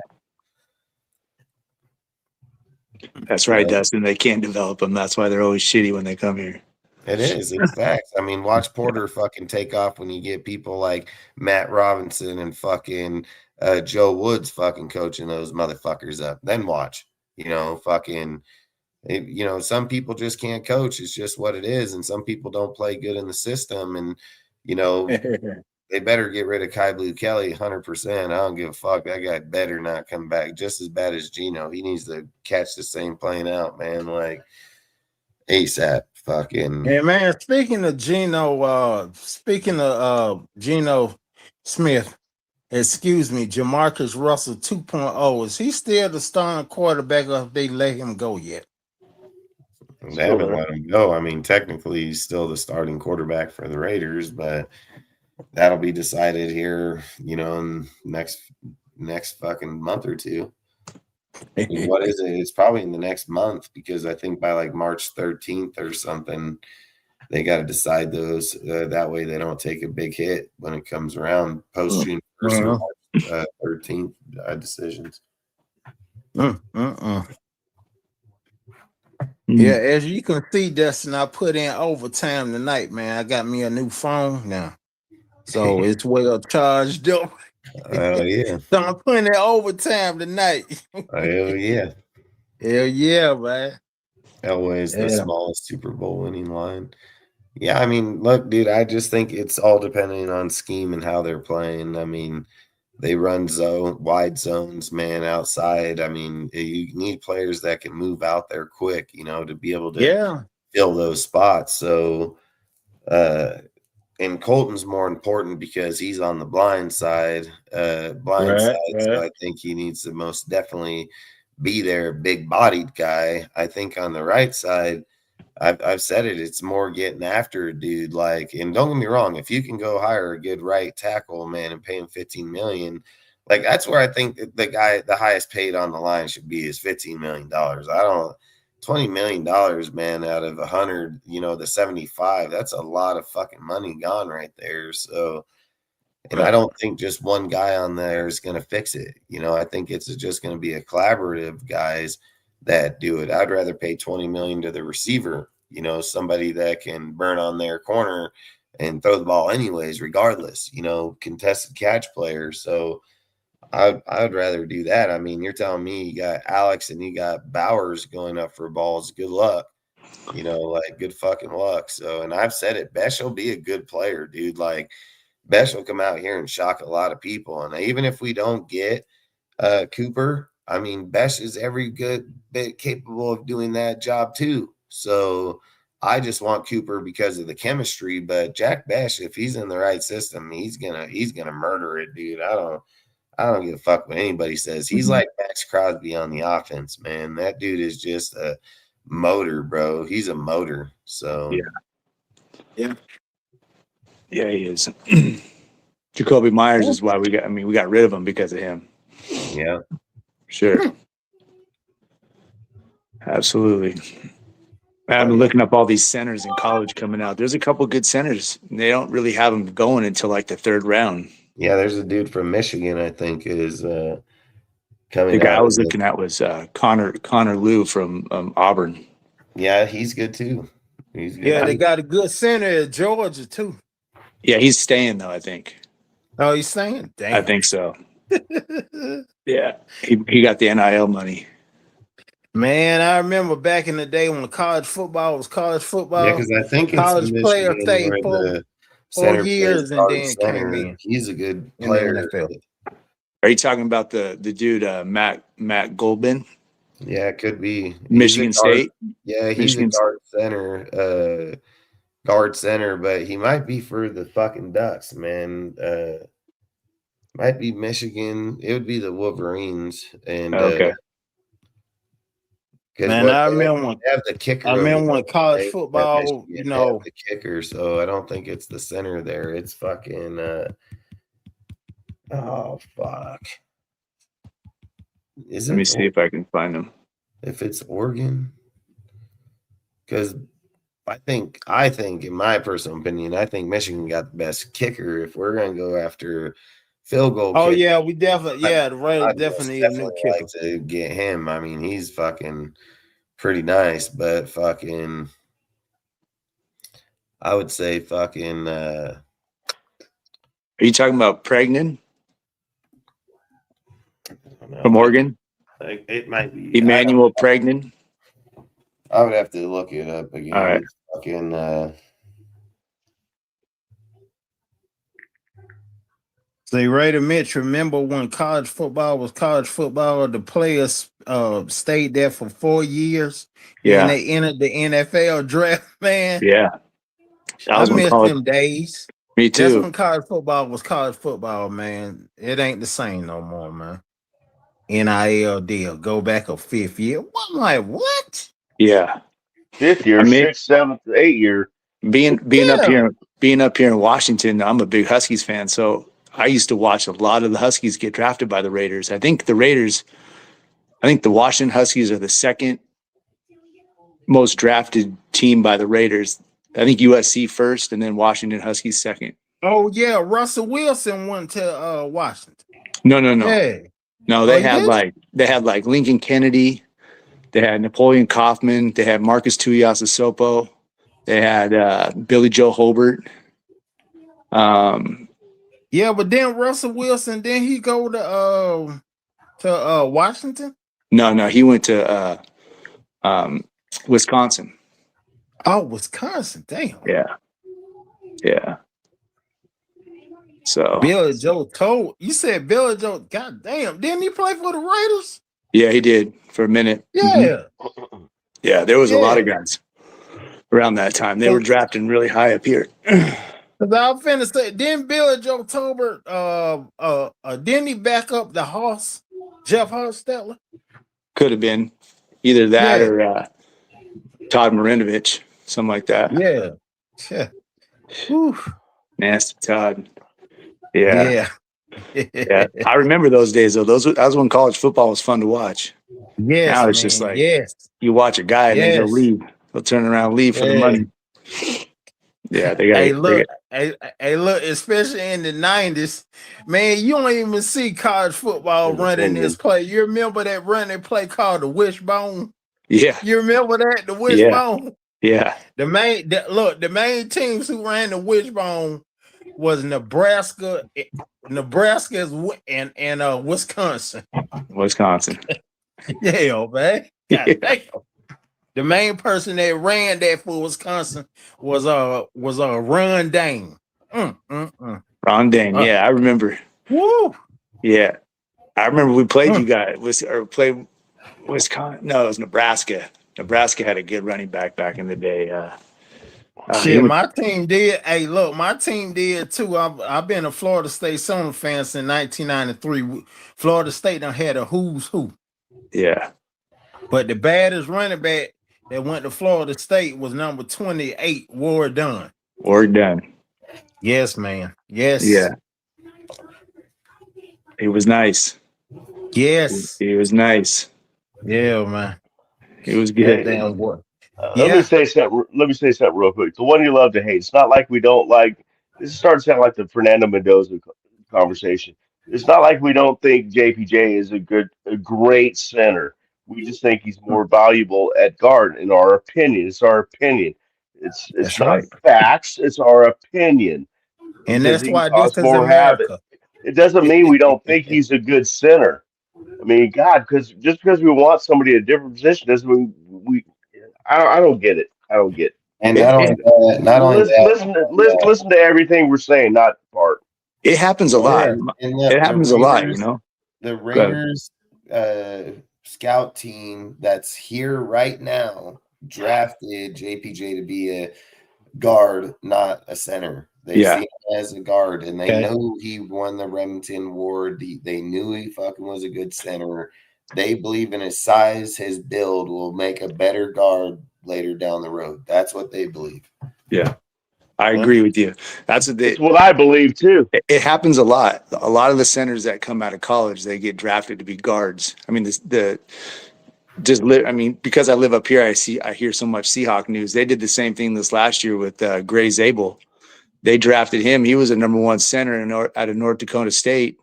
That's right, Dustin. They can't develop them. That's why they're always shitty when they come here. It is. It's facts. I mean, watch Porter fucking take off when you get people like Matt Robinson and fucking Joe Woods fucking coaching those motherfuckers up. Then watch, some people just can't coach. It's just what it is. And some people don't play good in the system. And, they better get rid of Kai Blue Kelly 100%. I don't give a fuck. That guy better not come back just as bad as Geno. He needs to catch the same plane out, man. Like ASAP. Fucking. Hey, man, speaking of Geno Smith, excuse me, Jamarcus Russell 2.0, is he still the starting quarterback or have they let him go yet? They haven't let him go. I mean, technically, he's still the starting quarterback for the Raiders, but that'll be decided here, in next fucking month or two. I mean, what is it? It's probably in the next month because I think by like March 13th or something, they got to decide those. That way they don't take a big hit when it comes around post June 1st or March 13th decisions. Yeah, as you can see, Dustin, I put in overtime tonight, man. I got me a new phone now. So it's well charged up. Oh, yeah. So I'm putting in overtime tonight. Hell yeah. Hell yeah, man. Elway's the smallest Super Bowl winning line. Yeah, I mean, look, dude, I just think it's all depending on scheme and how they're playing. I mean, they run wide zones, man, outside. I mean, you need players that can move out there quick, to be able to fill those spots. So, and Colton's more important because he's on the blind side. So I think he needs to most definitely be their big-bodied guy. I think on the right side, I've said it. It's more getting after a dude. Like, and don't get me wrong, if you can go hire a good right tackle, man, and pay him $15 million, like that's where I think the guy, the highest paid on the line should be is $15 million. I don't. $20 million, man, out of 100, the 75, that's a lot of fucking money gone right there. So, and I don't think just one guy on there is going to fix it. I think it's just going to be a collaborative guys that do it. I'd rather pay 20 million to the receiver, somebody that can burn on their corner and throw the ball anyways, regardless, contested catch player. So I'd rather do that. I mean, you're telling me you got Alex and you got Bowers going up for balls. Good luck, like good fucking luck. So, and I've said it, Besh will be a good player, dude. Like Besh will come out here and shock a lot of people. And even if we don't get Cooper, I mean, Besh is every good bit capable of doing that job too. So I just want Cooper because of the chemistry. But Jack Besh, if he's in the right system, he's gonna murder it, dude. I don't give a fuck what anybody says. He's like Max Crosby on the offense, man. That dude is just a motor, bro. He's a motor. So yeah, he is. Jacoby Myers is why we got rid of him because of him. Yeah, sure, absolutely. I've been looking up all these centers in college coming out. There's a couple good centers. They don't really have them going until like the third round. Yeah, there's a dude from Michigan, I think, is coming. The guy out I was looking at was Connor Liu from Auburn. Yeah, he's good too. He's good. Yeah, they got a good center at Georgia too. Yeah, he's staying though, I think. Oh, he's staying? Damn. I think so. Yeah, he got the NIL money. Man, I remember back in the day when college football was college football. Yeah, because I think college player stayed for 4 years and then came in. He's a good player. Are you talking about the dude Matt Goldman? Yeah, it could be Michigan State. Yeah, he's a guard center, but he might be for the fucking Ducks, man. Might be Michigan. It would be the Wolverines. And okay. Man, I remember when have the kicker. I remember when college football, the kicker. So I don't think it's the center there. It's fucking. Oh fuck. Let me see if I can find them. If it's Oregon, because I think, in my personal opinion, I think Michigan got the best kicker. If we're gonna go after field goal. Oh yeah, we definitely the Raiders definitely a new kicker. Like to get him. I mean, he's fucking pretty nice, but fucking, I would say fucking. Are you talking about Pregnan from Oregon? It might be Emmanuel Pregnan. I would have to look it up again. All right. Fucking. See, Raider Mitch, remember when college football was college football, the players stayed there for 4 years. Yeah. And they entered the NFL draft, man. Yeah. I miss them days. Me too. That's when college football was college football, man. It ain't the same no more, man. NIL deal. Go back a fifth year. I'm like, what? Yeah. Fifth year, sixth, seventh, 8 year. Being up here in Washington, I'm a big Huskies fan, so I used to watch a lot of the Huskies get drafted by the Raiders. I think the Washington Huskies are the second most drafted team by the Raiders. I think USC first and then Washington Huskies second. Oh, yeah. Russell Wilson went to Washington. No. Yeah. No, they had like Lincoln Kennedy. They had Napoleon Kaufman. They had Marcus Tuiasosopo. They had Billy Joe Hobart. Yeah, but then Russell Wilson, then he go to Washington? No, he went to Wisconsin. Oh, Wisconsin, damn. Yeah. So Billy Joe told you said Billy Joe, god damn, didn't he play for the Raiders? Yeah, he did for a minute. Yeah. Yeah, there was a lot of guys around that time. They were drafting really high up here. Cause I was finna say, didn't Billy Joe Tolbert didn't he back up the Jeff Hostetler? Could have been either that Yeah. or Todd Marinovich, something like that. Yeah. Yeah. Whew. Nasty Todd. Yeah. Yeah. Yeah. I remember those days though. That was when college football was fun to watch. Yes, Now it's man. just like Yes. you watch a guy and then he'll Yes. leave. He'll turn around and leave for the Yeah. money. Yeah, they got. Hey, look, look, especially in the 90s, man, you don't even see college football running this play. You remember that running play called the wishbone? Yeah. You remember that? The wishbone? Yeah. The main teams who ran the wishbone was Nebraska, and Wisconsin. Wisconsin. Yeah, man. God Yeah. damn. The main person that ran that for Wisconsin was Ron Dane. Ron Dane. Yeah, I remember. Woo! Yeah, I remember we played you guys. Played Wisconsin. No, it was Nebraska. Nebraska had a good running back in the day. My team did. Hey, look, my team did too. I've been a Florida State Summer fan since 1993. Florida State done had a who's who. Yeah. But the baddest running back that went to Florida State was number 28, Ward Dunn. Ward Dunn. Yes, man. Yes. Yeah. He was nice. Yes. He was nice. Yeah, man. He was good. Damn boy. Let me say something real quick. The one you love to hate. It's not like we don't like. This is starting to sound like the Fernando Mendoza conversation. It's not like we don't think JPJ is a great center. We just think he's more valuable at guard, in our opinion. It's our opinion. It's That's not right. facts. It's our opinion. And Because that's he why can this cause is more havoc. America. It doesn't mean we don't think he's a good center. I mean, God, because just because we want somebody at a different position doesn't mean we. I don't get it. I don't get it. And not only that, Listen to everything we're saying, not part. It happens a lot. It happens a lot, you know. The Raiders scout team that's here right now drafted JPJ to be a guard, not a center. They see him as a guard, and they know he won the Remington Award. They knew he fucking was a good center. They believe in his size, his build will make a better guard later down the road. That's what they believe. Yeah, I agree with you. That's what I believe too. It happens a lot. A lot of the centers that come out of college, they get drafted to be guards. I mean, because I live up here, I hear so much Seahawk news. They did the same thing this last year with Gray Zabel. They drafted him. He was a number one center out of North Dakota State,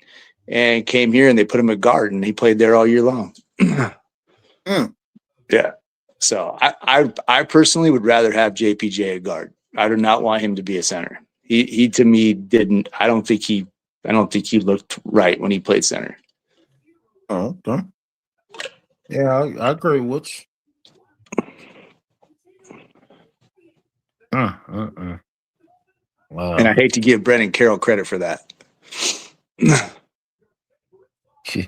and came here and they put him at guard, and he played there all year long. Yeah. So I personally would rather have JPJ a guard. I do not want him to be a center. He to me didn't. I don't think he looked right when he played center. Oh, okay. Yeah, I agree with you. Wow. And I hate to give Brennan Carroll credit for that. Because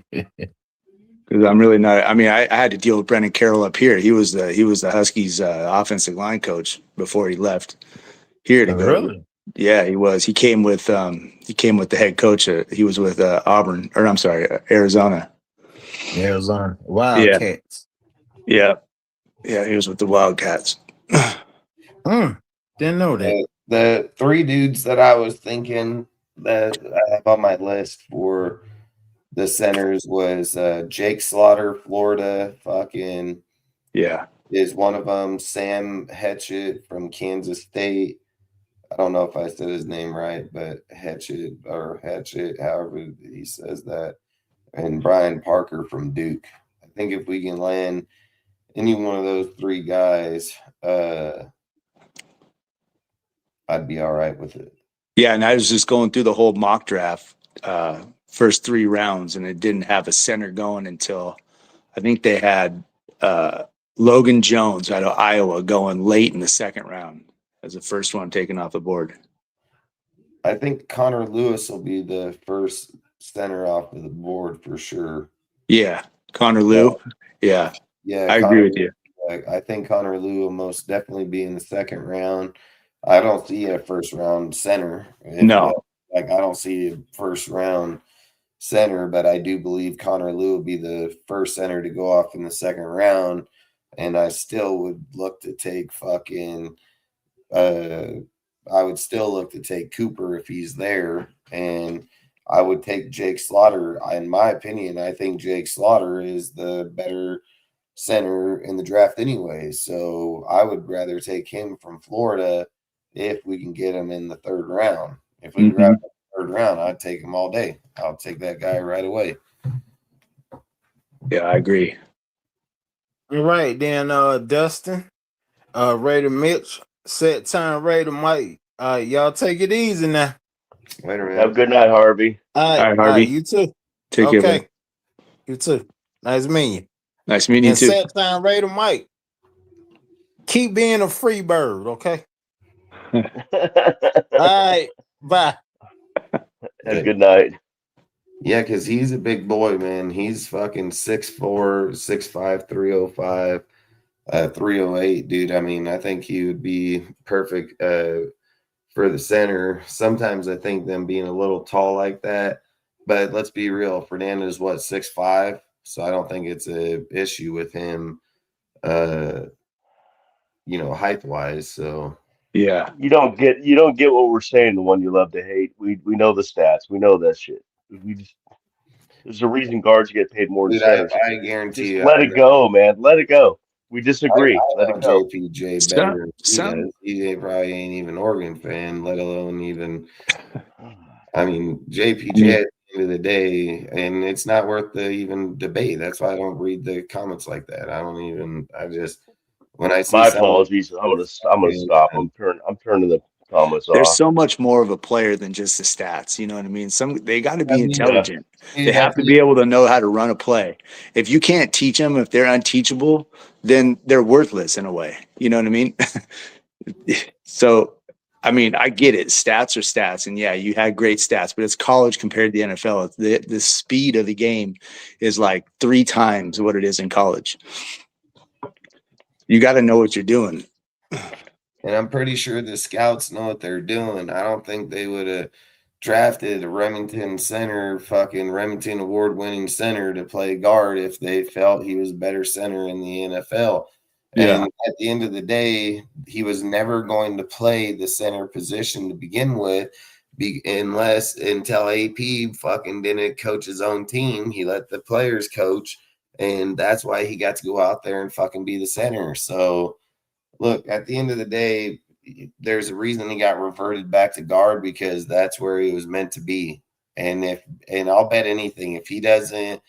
I'm really not. I mean, I had to deal with Brennan Carroll up here. He was the Huskies offensive line coach before he left here to go. Really? Yeah, he was. He came with the head coach. He was with Arizona. Arizona Wildcats. Yeah. Yeah, he was with the Wildcats. Didn't know that. The three dudes that I was thinking that I have on my list for the centers was Jake Slaughter, Florida, is one of them. Sam Hetchett from Kansas State. I don't know if I said his name right, but Hetchett, however he says that. And Brian Parker from Duke. I think if we can land any one of those three guys, I'd be all right with it. Yeah, and I was just going through the whole mock draft, first 3 rounds, and it didn't have a center going until I think they had Logan Jones out of Iowa going late in the 2nd round as the first one taken off the board. I think Connor Lewis will be the first center off of the board for sure. Yeah, Connor Lew. Yeah, I agree with you. I think Connor Lew will most definitely be in the 2nd round. I don't see a first round center. I don't see a first round center, but I do believe Connor Lew will be the first center to go off in the second round. And I still would look to take I would still look to take Cooper if he's there. And I would take Jake Slaughter. In my opinion, I think Jake Slaughter is the better center in the draft anyway. So I would rather take him from Florida if we can get him in the third round. If we grab him in the third round, I'd take him all day. I'll take that guy right away. Yeah, I agree. All right, then Dustin, Raider Mitch, set time Raider Mike. Y'all take it easy now. Later, man. Have a good night, Harvey. All right, Harvey. You too. Take care. Okay. Buddy. You too. Nice meeting you. Nice meeting you And too. set time Raider Mike. Keep being a free bird, okay? All right. Bye. Have a good night. Yeah, because he's a big boy, man. He's fucking 6'4", 6'5", 305, 308, dude. I mean, I think he would be perfect for the center. Sometimes I think them being a little tall like that, but let's be real. Fernando's what, 6'5", so I don't think it's a issue with him, height wise. So Yeah. You don't get what we're saying. The one you love to hate. We know the stats. We know that shit. There's a reason guards get paid more than dude, I centers. guarantee Just you, let it go, man. Let it go. We disagree. Let it go. JPJ better. Some- He probably ain't even Oregon fan, let alone even. I mean, JPJ at the end of the day, and it's not worth the even debate. That's why I don't read the comments like that. When I see My apologies. I'm gonna stop. I'm turning the comments There's off. so much more of a player than just the stats. You know what I mean? They got to be intelligent. Yeah. They have to be able to know how to run a play. If you can't teach them, if they're unteachable, then they're worthless in a way. You know what I mean? So, I mean, I get it. Stats are stats. And yeah, you had great stats, but it's college compared to the NFL. The speed of the game is like 3 times what it is in college. You got to know what you're doing. And I'm pretty sure the scouts know what they're doing. I don't think they would have drafted a Remington award-winning center to play guard if they felt he was a better center in the NFL. Yeah. And at the end of the day, he was never going to play the center position to begin with, until AP fucking didn't coach his own team. He let the players coach, and that's why he got to go out there and fucking be the center. So, look, at the end of the day, there's a reason he got reverted back to guard, because that's where he was meant to be. And I'll bet anything, if he doesn't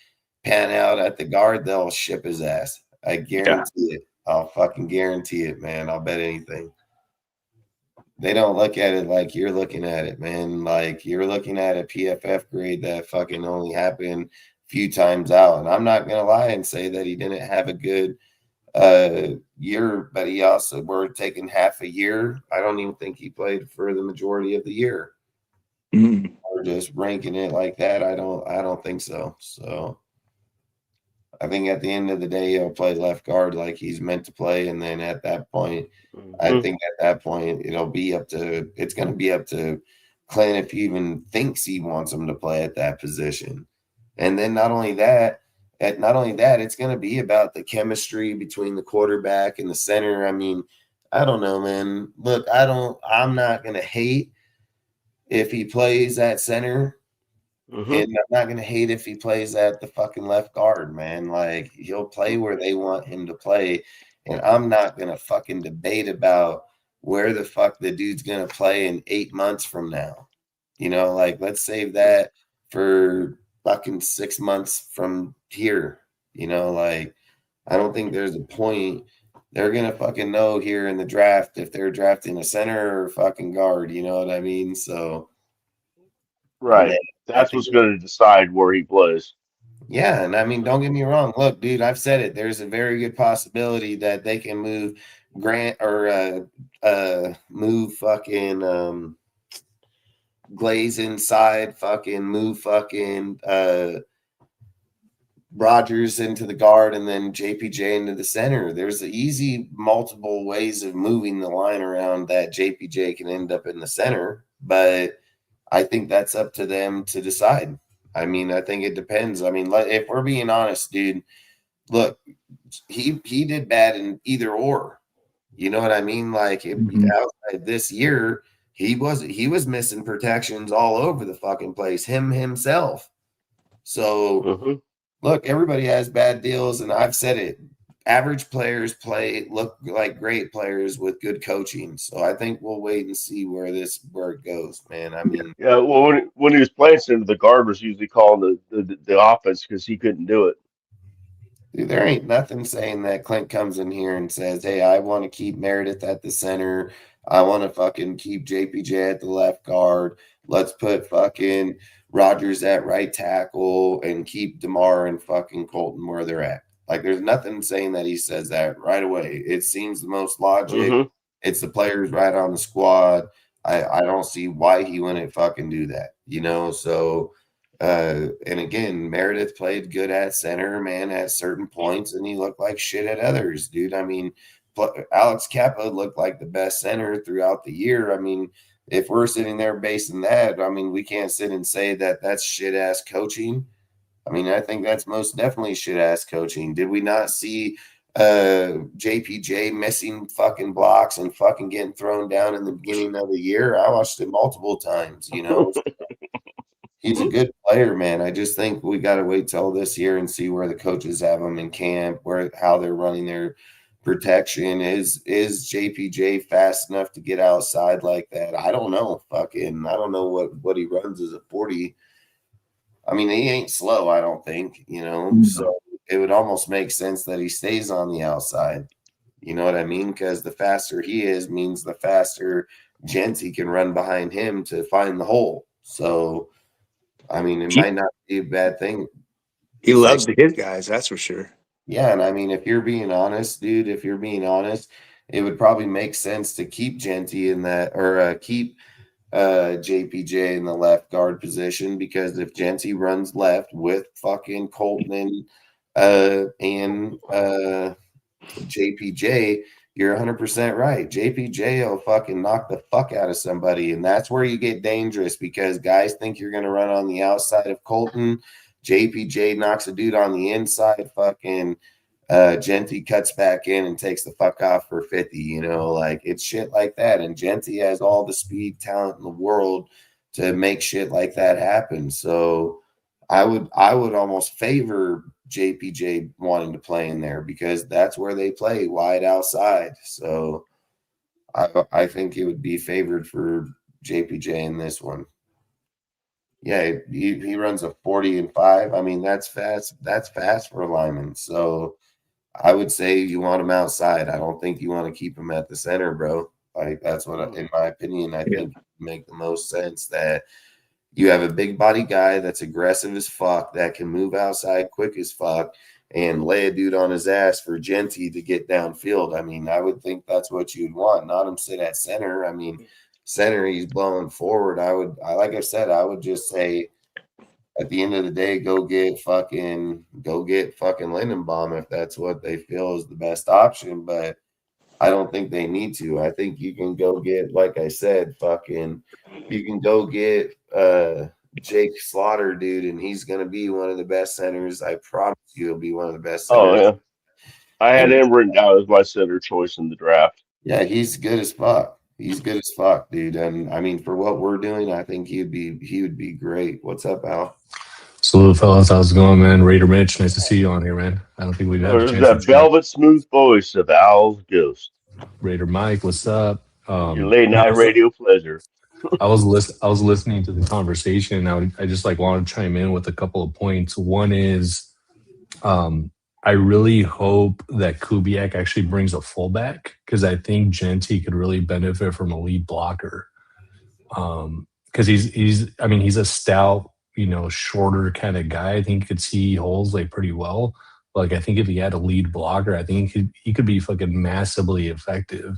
pan out at the guard, they'll ship his ass. I guarantee it. I'll fucking guarantee it, man. I'll bet anything. They don't look at it like you're looking at it, man. Like, you're looking at a PFF grade that fucking only happened a few times out. And I'm not going to lie and say that he didn't have a good year, but he also, we're taking half a year. I don't even think he played for the majority of the year. Or just ranking it like that. I don't think so. So I think at the end of the day, he'll play left guard like he's meant to play. And then at that point, I think at that point, it's going to be up to Klint if he even thinks he wants him to play at that position. And then not only that, it's going to be about the chemistry between the quarterback and the center. I mean, I don't know, man. Look, I'm not going to hate if he plays at center. And I'm not going to hate if he plays at the fucking left guard, man. Like, he'll play where they want him to play. And I'm not going to fucking debate about where the fuck the dude's going to play in 8 months from now. Like, let's save that for fucking 6 months from here. Like, I don't think there's a point. They're going to fucking know here in the draft if they're drafting a center or fucking guard. You know what I mean? So, right. That's what's going to decide where he plays. Yeah, and I mean, don't get me wrong. Look, dude, I've said it. There's a very good possibility that they can move Grant or move fucking Glaze inside, fucking move fucking Rogers into the guard, and then JPJ into the center. There's easy multiple ways of moving the line around that JPJ can end up in the center, but I think that's up to them to decide. I mean, I think it depends. I mean, if we're being honest, dude, look, he did bad in either or. You know what I mean? Like outside this year, he was missing protections all over the fucking place, himself. So look, everybody has bad deals, and I've said it. Average players look like great players with good coaching. So I think we'll wait and see where it goes, man. I mean, Yeah, well, when he was playing center, the guard was usually calling the offense because he couldn't do it. dude, there ain't nothing saying that Klint comes in here and says, hey, I want to keep Meredith at the center. I want to fucking keep JPJ at the left guard. Let's put fucking Rogers at right tackle and keep DeMar and fucking Colton where they're at. Like, there's nothing saying that he says that right away. It seems the most logic. It's the players right on the squad. I don't see why he wouldn't fucking do that, you know? So, and again, Meredith played good at center, man, at certain points, and he looked like shit at others, dude. I mean, Alex Kappa looked like the best center throughout the year. I mean, if we're sitting there basing that, I mean, we can't sit and say that that's shit-ass coaching. I mean, I think that's most definitely shit-ass coaching. Did we not see JPJ missing fucking blocks and fucking getting thrown down in the beginning of the year? I watched it multiple times, you know. He's a good player, man. I just think we got to wait till this year and see where the coaches have him in camp, how they're running their protection. Is JPJ fast enough to get outside like that? I don't know. I don't know what he runs as a 40. I mean, he ain't slow, I don't think, you know. So it would almost make sense that he stays on the outside. You know what I mean? Because the faster he is means the faster Genty can run behind him to find the hole. So, I mean, it might not be a bad thing. He loves to hit guys, that's for sure. Yeah, and I mean, if you're being honest, dude, it would probably make sense to keep Genty in that, or keep JPJ in the left guard position, because if Genty runs left with fucking Colton and JPJ, you're 100% right. JPJ will fucking knock the fuck out of somebody, and that's where you get dangerous, because guys think you're going to run on the outside of Colton. JPJ knocks a dude on the inside, fucking Genty cuts back in and takes the fuck off for 50, you know, like it's shit like that. And Genty has all the speed, talent in the world to make shit like that happen. So I would almost favor JPJ wanting to play in there, because that's where they play, wide outside. So I think it would be favored for JPJ in this one. Yeah, he runs a 40-5. I mean, that's fast. That's fast for a lineman. So I would say you want him outside. I don't think you want to keep him at the center, bro. Like, that's what, in my opinion, I think make the most sense, that you have a big body guy that's aggressive as fuck, that can move outside quick as fuck, and lay a dude on his ass for Genty to get downfield. I mean, I would think that's what you'd want, not him sit at center. I mean, center, he's blowing forward. Like I said, I would just say at the end of the day, go get fucking Lindenbaum if that's what they feel is the best option. But I don't think they need to. I think you can go get, like I said, you can go get Jake Slaughter, dude, and he's gonna be one of the best centers. I promise you, he'll be one of the best centers. Oh yeah, I had him written down as my center choice in the draft. Yeah, he's good as fuck. He's good as fuck, dude. And I mean, for what we're doing, I think he would be great. What's up, Al? Salute, fellas. How's it going, man? Raider Mitch, nice to see you on here, man. I don't think we've had a chance. That velvet smooth voice of Al's Ghost. Raider Mike, what's up? Your late night radio pleasure. I was listening to the conversation. I just want to chime in with a couple of points. One is, I really hope that Kubiak actually brings a fullback, because I think Genty could really benefit from a lead blocker. Because he's a stout, shorter kind of guy. I think he could see holes pretty well. But I think if he had a lead blocker, I think he could be fucking massively effective.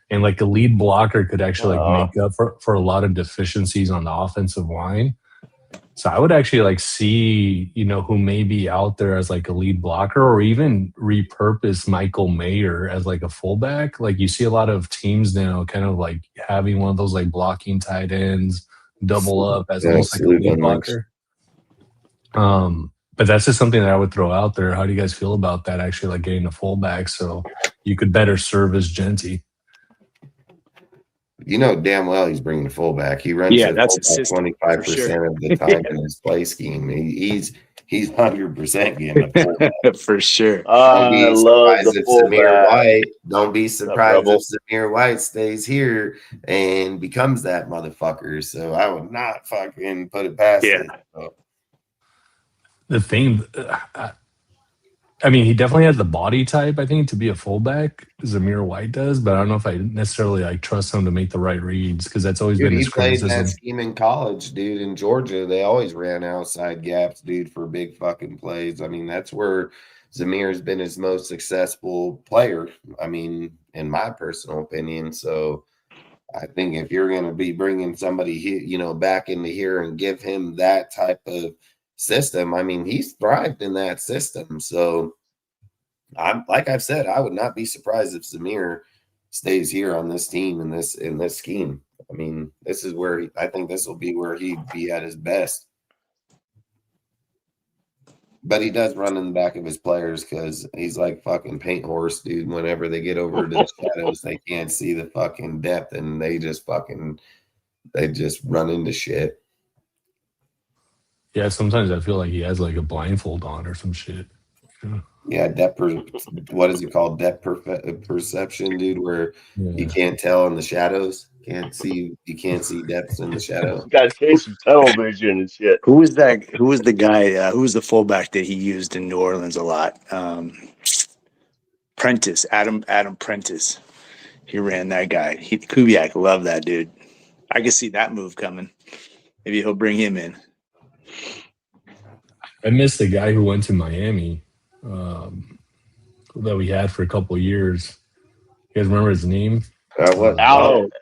And a lead blocker could actually make up for a lot of deficiencies on the offensive line. So I would actually see, who may be out there as a lead blocker, or even repurpose Michael Mayer as a fullback. You see a lot of teams now kind of having one of those blocking tight ends, double up as almost a lead blocker. But that's just something that I would throw out there. How do you guys feel about that? Actually, like getting a fullback so you could better service Genty. You know damn well he's bringing the fullback. He runs the that's a fullback system, 25% of the time in his play scheme. He's 100% getting a fullback. for sure. Don't I be love surprised the if Zamir fullback. White. Don't be surprised Rebel? if Zamir White stays here and becomes that motherfucker. So I would not fucking put it past Yeah. it. So, The thing, I mean, he definitely has the body type, I think, to be a fullback. Zamir White does, but I don't know if I necessarily like trust him to make the right reads because that's always dude, been he his played criticism. that scheme in college, dude. In Georgia, they always ran outside gaps, dude, for big fucking plays. I mean, that's where Zamir's been his most successful player. I mean, in my personal opinion. So I think if you're going to be bringing somebody here, you know, back into here and give him that type of system, I mean, he's thrived in that system. So I'm like I've said, I would not be surprised if Zamir stays here on this team in this scheme. I mean, this is where I think this will be where he'd be at his best. But he does run in the back of his players because he's like fucking paint horse, dude. Whenever they get over to the shadows, they can't see the fucking depth and they just run into shit. Yeah, sometimes I feel like he has like a blindfold on or some shit. Yeah, what is it called? Depth perception, dude, where you can't tell in the shadows. You can't see depths in the shadows. Got to change some tunnel vision and shit. Who was that? Who was the guy? Who was the fullback that he used in New Orleans a lot? Prentice, Adam Prentice. He ran that guy. Kubiak loved that dude. I could see that move coming. Maybe he'll bring him in. I miss the guy who went to Miami that we had for a couple of years. You guys remember his name? What? Alec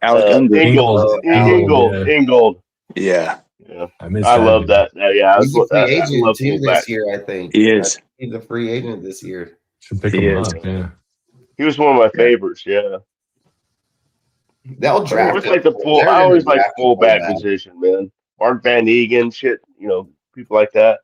Ingold. Ingold. Yeah. I love that. Yeah, he's a free agent too fullback. this year, I think. He is. He's a free agent this year. Should pick him up. Yeah. He was one of my favorites. Yeah. They'll draft. I always like fullback position, man. Mark Van Egan, shit. You know, people like that.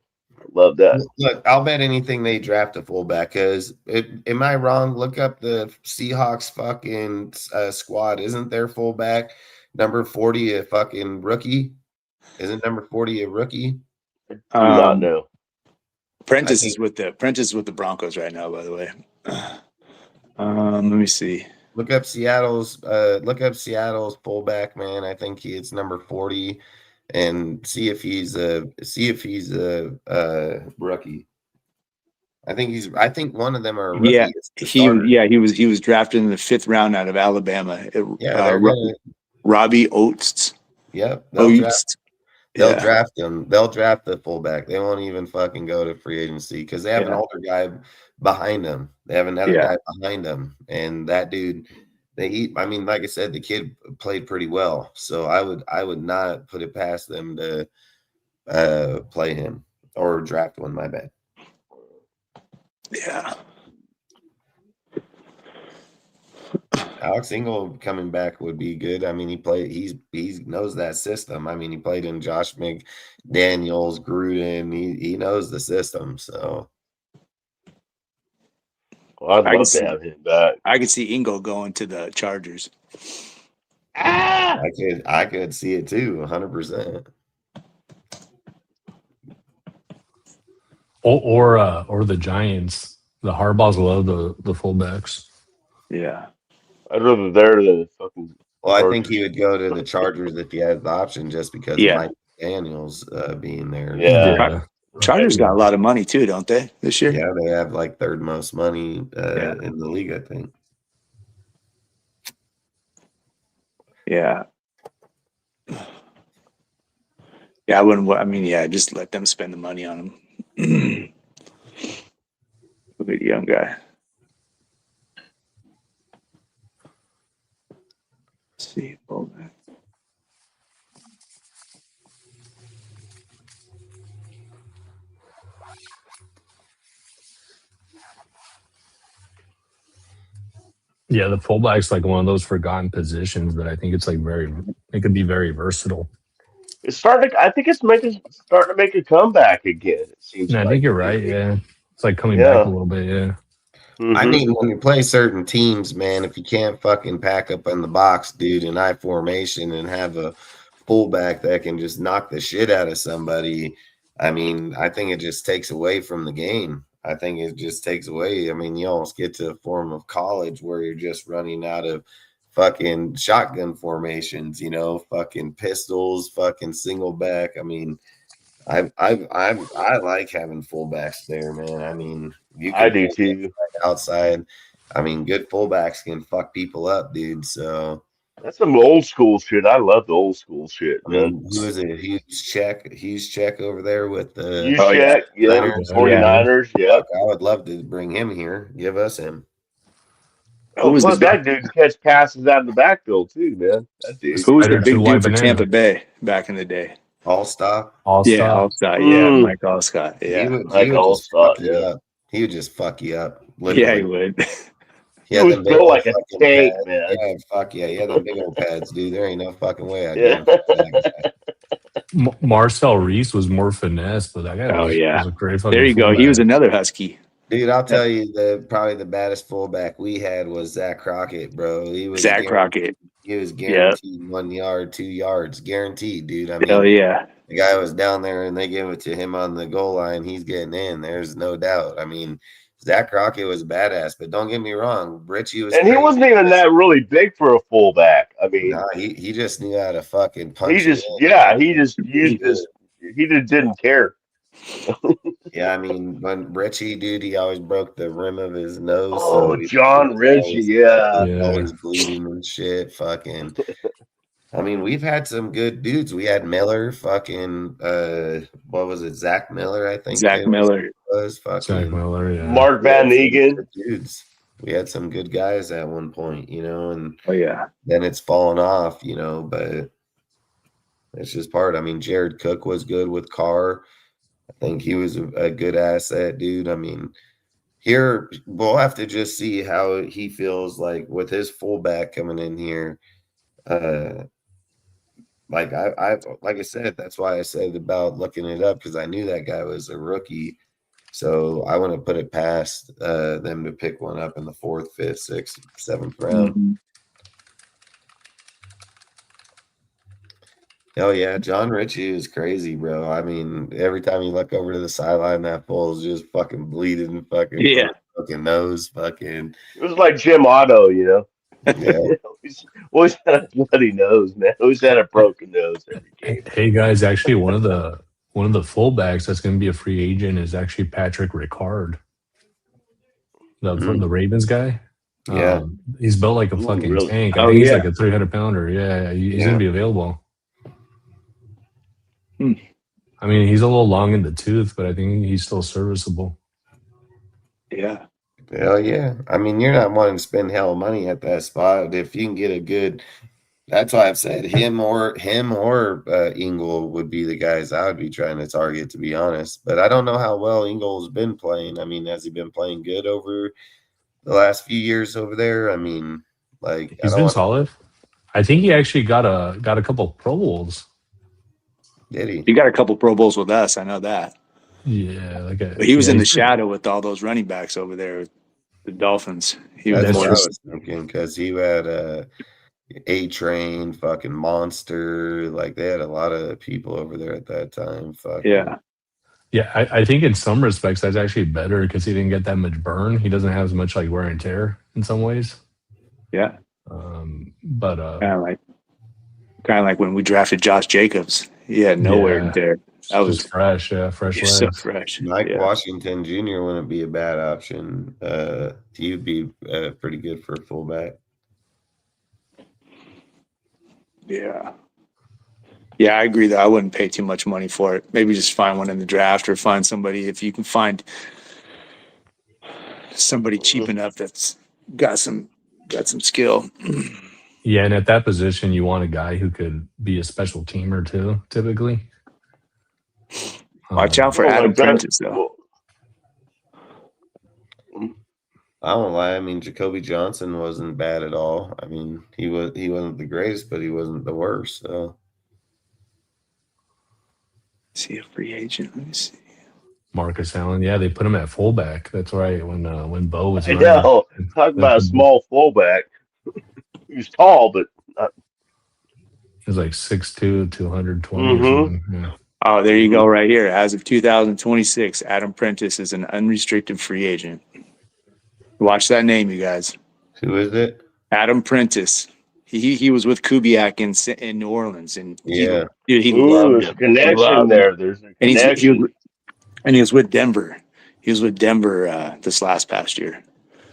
Love that. Look, I'll bet anything they draft a fullback. Because am I wrong? Look up the Seahawks fucking squad. Isn't their fullback number 40 a fucking rookie? Isn't number 40 a rookie? I do not know. Prentice is with the Broncos right now, by the way. Let me see. Look up Seattle's fullback, man. I think it's number 40, and see if he's a rookie. I think one of them are rookies. Yeah, he was drafted in the 5th round out of Alabama. Robbie Oates. Yep. They'll draft him. They'll draft the fullback. They won't even fucking go to free agency because they have an older guy behind him. They have another guy behind him, and that dude, I mean, like I said, the kid played pretty well. So I would not put it past them to play him or draft one. My bad. Yeah. Alex Ingold coming back would be good. I mean, he knows that system. I mean, he played in Josh McDaniels, Gruden. He knows the system. So I'd love to have him back. I could see Ingold going to the Chargers. I could see it too, 100%. Or the Giants. The Harbaughs love the fullbacks. Yeah. I'd rather there than fucking. Well, I think he would go to the Chargers if he has the option, just because of Mike Daniels being there. Yeah. Chargers got a lot of money too, don't they? This year? Yeah, they have like 3rd most money in the league, I think. Yeah. Yeah, I wouldn't. I mean, just let them spend the money on him. Look at the young guy. Let's see. Yeah, the fullback's like one of those forgotten positions, but I think it's like it could be very versatile. It's starting to. I think it's starting to make a comeback again. It seems And I like think you're right. lately. Yeah, it's like coming back a Yeah. little bit. Yeah, I Hmm. mean, when you play certain teams, man, if you can't fucking pack up in the box, dude, in I formation and have a fullback that can just knock the shit out of somebody, I mean, I think it just takes away from the game. I think it just takes away. I mean, you almost get to a form of college where you're just running out of fucking shotgun formations, fucking pistols, fucking single back. I mean, I like having fullbacks there, man. I mean, you I can do play too. outside. I mean, good fullbacks can fuck people up, dude. So, That's some old school shit. I love the old school shit, I man. mean, who is it? Huge check over there with the You Oh yeah, check, yep. Leonard. yeah. 49ers, yep. Fuck, I would love to bring him here. Give us him. Who Oh, was the plus big that dude catch passes out of the backfield too, man. That the dude. Who was the spider big two wide dude for banana, Tampa Bay back in the day? All stop. all Yeah, stop. Allstott. Yeah, Mm, Mike Allstott. He Yeah, would he Mike would just fuck Allstott, you yeah. up. He would just fuck you up, yeah, he literally. would. He He had was them big built old like a fucking tank, pads. man. Yeah, fuck yeah. He had them big old pads, dude. There ain't no fucking way I'd Yeah. go for that guy. Marcel Reese was more finesse, but that guy Oh yeah, was a great there fucking you go. He was fullback. another Husky. Dude, I'll tell you, probably the baddest fullback we had was Zach Crockett, bro. Zach Crockett. He was Yeah, guaranteed 1 yard, 2 yards, guaranteed, dude. I hell mean, yeah. the guy was down there and they give it to him on the goal line. He's getting in. There's no doubt. I mean, Zach Crockett was badass, but don't get me wrong. Richie was And he crazy. wasn't even that really big for a fullback. I mean, Nah, he just knew how to fucking he punch you just, in. yeah, he just He used did. his, he just didn't care. Yeah, I mean, when Richie, dude, he always broke the rim of his nose, so Oh, John Ritchie, yeah. Yeah, always bleeding and shit. Fucking, I mean, we've had some good dudes. We had Miller, fucking, what was it, Zach Miller? I think Zach Miller. was Zach fucking. Miller. Yeah, Mark We had Van some Egan. good dudes. We had some good guys at one point, and Oh yeah. then it's fallen off, but it's just part. I mean, Jared Cook was good with Carr. I think he was a good asset, dude. I mean, here we'll have to just see how he feels like with his fullback coming in here. Like like I said, that's why I said about looking it up because I knew that guy was a rookie. So I want to put it past them to pick one up in the 4th, 5th, 6th, 7th round. Mhm. Oh yeah, John Ritchie is crazy, bro. I mean, every time you look over to the sideline, that fool's just fucking bleeding, fucking from Yeah. his fucking nose, fucking It was like Jim Otto, yeah. always had a bloody nose, man. Always had a broken nose every game. Hey guys, actually one of the fullbacks that's going to be a free agent is actually Patrick Ricard, from the Ravens guy. Yeah. He's built like a Ooh, fucking really? tank. I Oh, think he's yeah. like a 300-pounder. Yeah, he's Yeah. going to be available. Hmm. I mean, he's a little long in the tooth, but I think he's still serviceable. Yeah. Hell yeah. I mean, you're not wanting to spend hell of money at that spot. If you can get a good, that's why I've said him or Ingle would be the guys I would be trying to target, to be honest. But I don't know how well Ingle's been playing. I mean, has he been playing good over the last few years over there? I mean, like He's been solid. I think he actually got a couple Pro Bowls. Did he? He got a couple Pro Bowls with us. I know that. Yeah, But he was in the shadow with all those running backs over there, the Dolphins. He was That's what I more. was thinking because he had A-Train, fucking Monster. Like they had a lot of people over there at that time. Fucking. Yeah. Yeah, I think in some respects that's actually better because he didn't get that much burn. He doesn't have as much like wear and tear in some ways. Yeah. But Kind of like when we drafted Josh Jacobs. He had nowhere in there. That was just fresh, fresh legs. so fresh. Mike Yeah. Washington Jr. wouldn't be a bad option. He would be pretty good for a fullback. Yeah. Yeah, I agree that I wouldn't pay too much money for it. Maybe just find one in the draft or find somebody, if you can find somebody cheap enough that's got some skill. Yeah, and at that position, you want a guy who could be a special teamer too. Typically, Watch out for Well, Adam like that- Prentice, though. I won't lie. I mean, Jacoby Johnson wasn't bad at all. I mean, he wasn't the greatest, but he wasn't the worst. So See a free agent. Let me see. Marcus Allen. Yeah, they put him at fullback. That's right. When Bo was I running, know. Talk about a small fullback. He's tall, but he was like 6'2", 220 or mm-hmm. something. Yeah. Oh, there you go, right here. As of 2026, Adam Prentice is an unrestricted free agent. Watch that name, you guys. Who is it? Adam Prentice. He was with Kubiak in New Orleans, and Yeah. he Ooh, loved there's a him. connection there. There's a connection. And he was with Denver. He was with Denver this past year.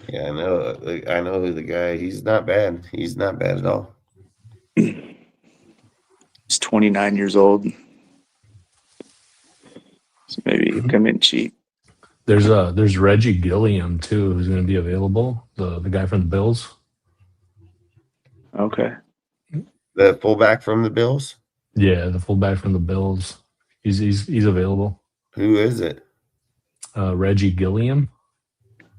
Yeah, I know. I know who the guy. He's not bad. He's not bad at all. He's 29 years old. So maybe he'll come in cheap. There's Reggie Gilliam too, who's going to be available. The guy from the Bills. Okay. The fullback from the Bills. Yeah, the fullback from the Bills. He's available. Who is it? Reggie Gilliam.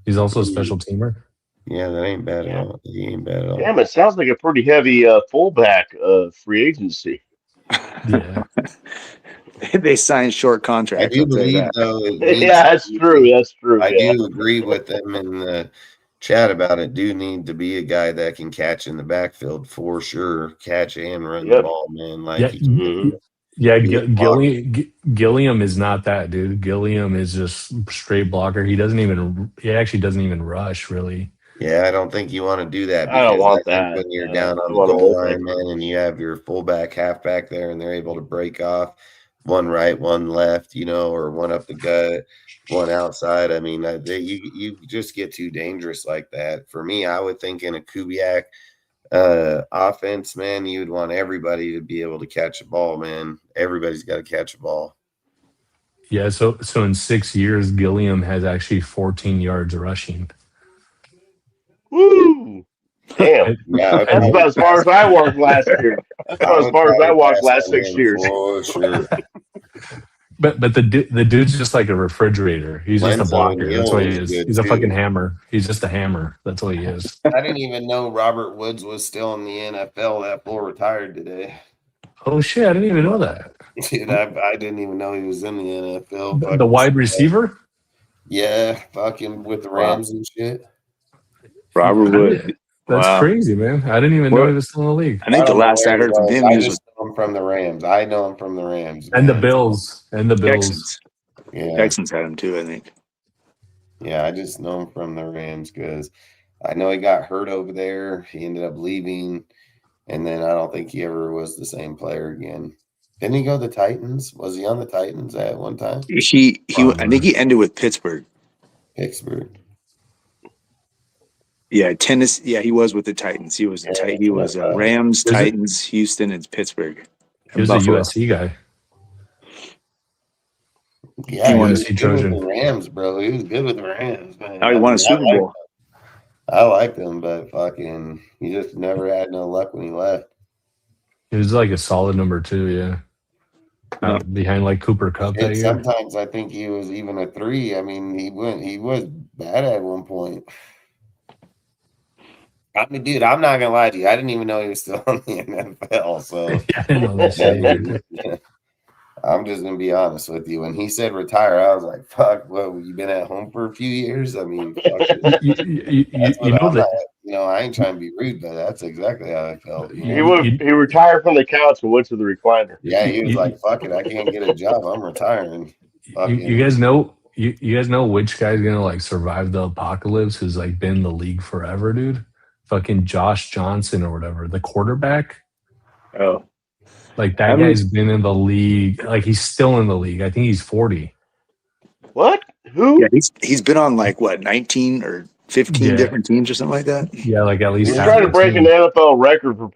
He's also a special teamer. Yeah, that ain't bad at all. He ain't bad at all. Damn, it sounds like a pretty heavy fullback free agency. Yeah. They signed short contracts. I do believe, though. Yeah, that's true. That's true. I do agree with them in the chat about it. Do need to be a guy that can catch in the backfield for sure. Catch and run the ball, man. Like, Gilliam is not that, dude. Gilliam is just straight blocker. He actually doesn't even rush, really. Yeah, I don't think you want to do that. I don't want think that. when you're down on the goal line, man, and you have your fullback, halfback there, and they're able to break off one right, one left, or one up the gut, one outside. I mean, you just get too dangerous like that. For me, I would think in a Kubiak offense, man, you would want everybody to be able to catch a ball, man. Everybody's got to catch a ball. Yeah, so in 6 years, Gilliam has actually 14 yards rushing. Woo! Damn. Yeah, that's about as far as I walked last year. That's about as far as I walked last 6 years. For sure. But the dude's just like a refrigerator. He's just a blocker. That's what he is. He's a fucking hammer. He's just a hammer. That's what he is. I didn't even know Robert Woods was still in the NFL. That fool retired today. Oh shit! I didn't even know that. Dude, I didn't even know he was in the NFL. The wide receiver? Yeah, fucking with the Rams and shit. Robert Wood. That's crazy, man. I didn't even know he was still in the league. I think the last I heard from him, I just know him from the Rams. I know him from the Rams. And the Bills. Texans. Yeah. Texans had him too, I think. Yeah, I just know him from the Rams because I know he got hurt over there. He ended up leaving, and then I don't think he ever was the same player again. Didn't he go to the Titans? Was he on the Titans at one time? I think he ended with Pittsburgh. Pittsburgh. Yeah, tennis. Yeah, he was with the Titans. He was Rams, Titans, Houston, and Pittsburgh. He was a USC guy. Yeah, he was good with the Rams, bro. He was good with the Rams, man. He won a Super Bowl. I liked him, but fucking, he just never had no luck when he left. He was like a solid number 2, yeah. Behind like Cooper Kupp that year. Sometimes I think he was even a 3. I mean, he was bad at one point. I mean, dude, I'm not gonna lie to you. I didn't even know he was still in the NFL. So I didn't know that shit. I'm just gonna be honest with you. When he said retire, I was like, "Fuck! What? You been at home for a few years? I mean, fuck I ain't trying to be rude, but that's exactly how I felt. He retired from the couch and went to the recliner. Yeah, he was like, "Fuck it, I can't get a job. I'm retiring." You guys know. You guys know which guy's gonna like survive the apocalypse? Who's like been in the league forever, dude? Fucking Josh Johnson or whatever, the quarterback. Oh, like that guy's been in the league. Like he's still in the league. I think he's 40. What? Who? Yeah, he's been on like what 19 or 15 different teams or something like that. Yeah, like at least. He's trying to break an NFL record for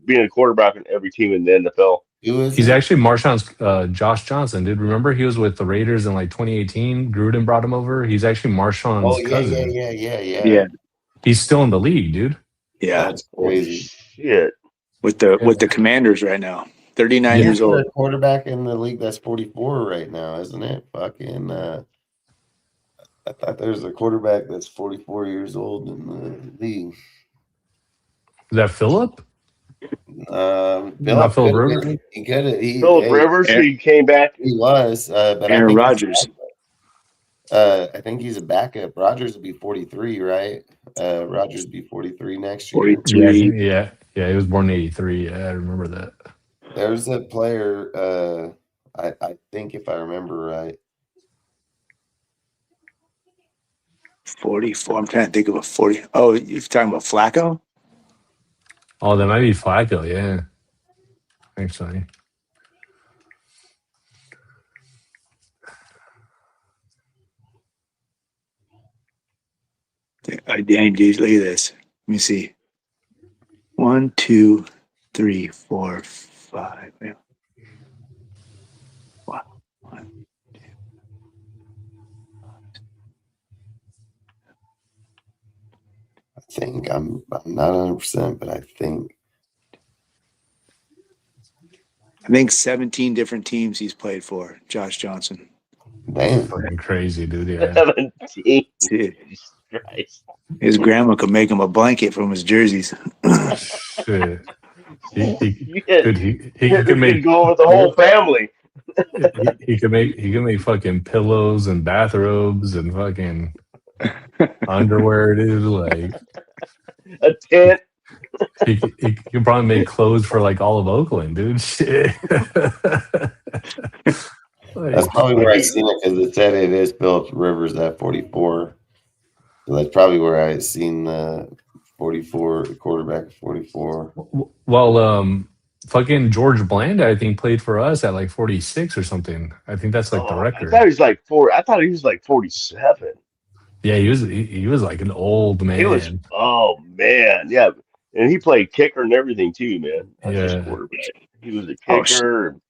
being a quarterback in every team in the NFL. He's actually Marshawn's Josh Johnson, dude. Remember he was with the Raiders in like 2018. Gruden brought him over. He's actually Marshawn's cousin. Yeah. He's still in the league, dude. Yeah, that's crazy. Shit. With the Commanders right now, 39 years old. The quarterback in the league that's 44 right now, isn't it? Fucking. I thought there's a quarterback that's 44 years old in the league. Is that Phillip? Not Philip Rivers? He could have. Philip Rivers, he came back. He was, but Aaron I think Rodgers. I think he's a backup. Rodgers will be 43, right? Rodgers will be 43 next year. 43. Yeah. He was born in '83. Yeah, I remember that. There's a player. I think if I remember right. 44. I'm trying to think of a 40. Oh, you're talking about Flacco? Oh, that might be Flacco. Yeah, actually. I dang, dude, look at this. Let me see. 1, 2, 3, 4, 5. Yeah. Wow. 1, 2. I think I'm not 100%, but I think 17 different teams he's played for, Josh Johnson. damn. Fucking crazy, dude. Yeah. 17. Dude, Jesus Christ. his grandma could make him a blanket from his jerseys. Shit. He He could make go over the whole family. he could make fucking pillows and bathrobes and fucking underwear, dude. Like A tent. he could probably make clothes for like all of Oakland, dude. Shit. That's probably where I seen it because it said it is Philip Rivers at 44. So that's probably where I seen the 44, the quarterback at 44. Well, fucking George Blanda, I think, played for us at like 46 or something. I think that's like the record. I thought he was like 4. I thought he was like 47. Yeah, he was like an old man. He was. Oh man, yeah, and he played kicker and everything too, man. That's Yeah. just quarterback. He was a kicker. And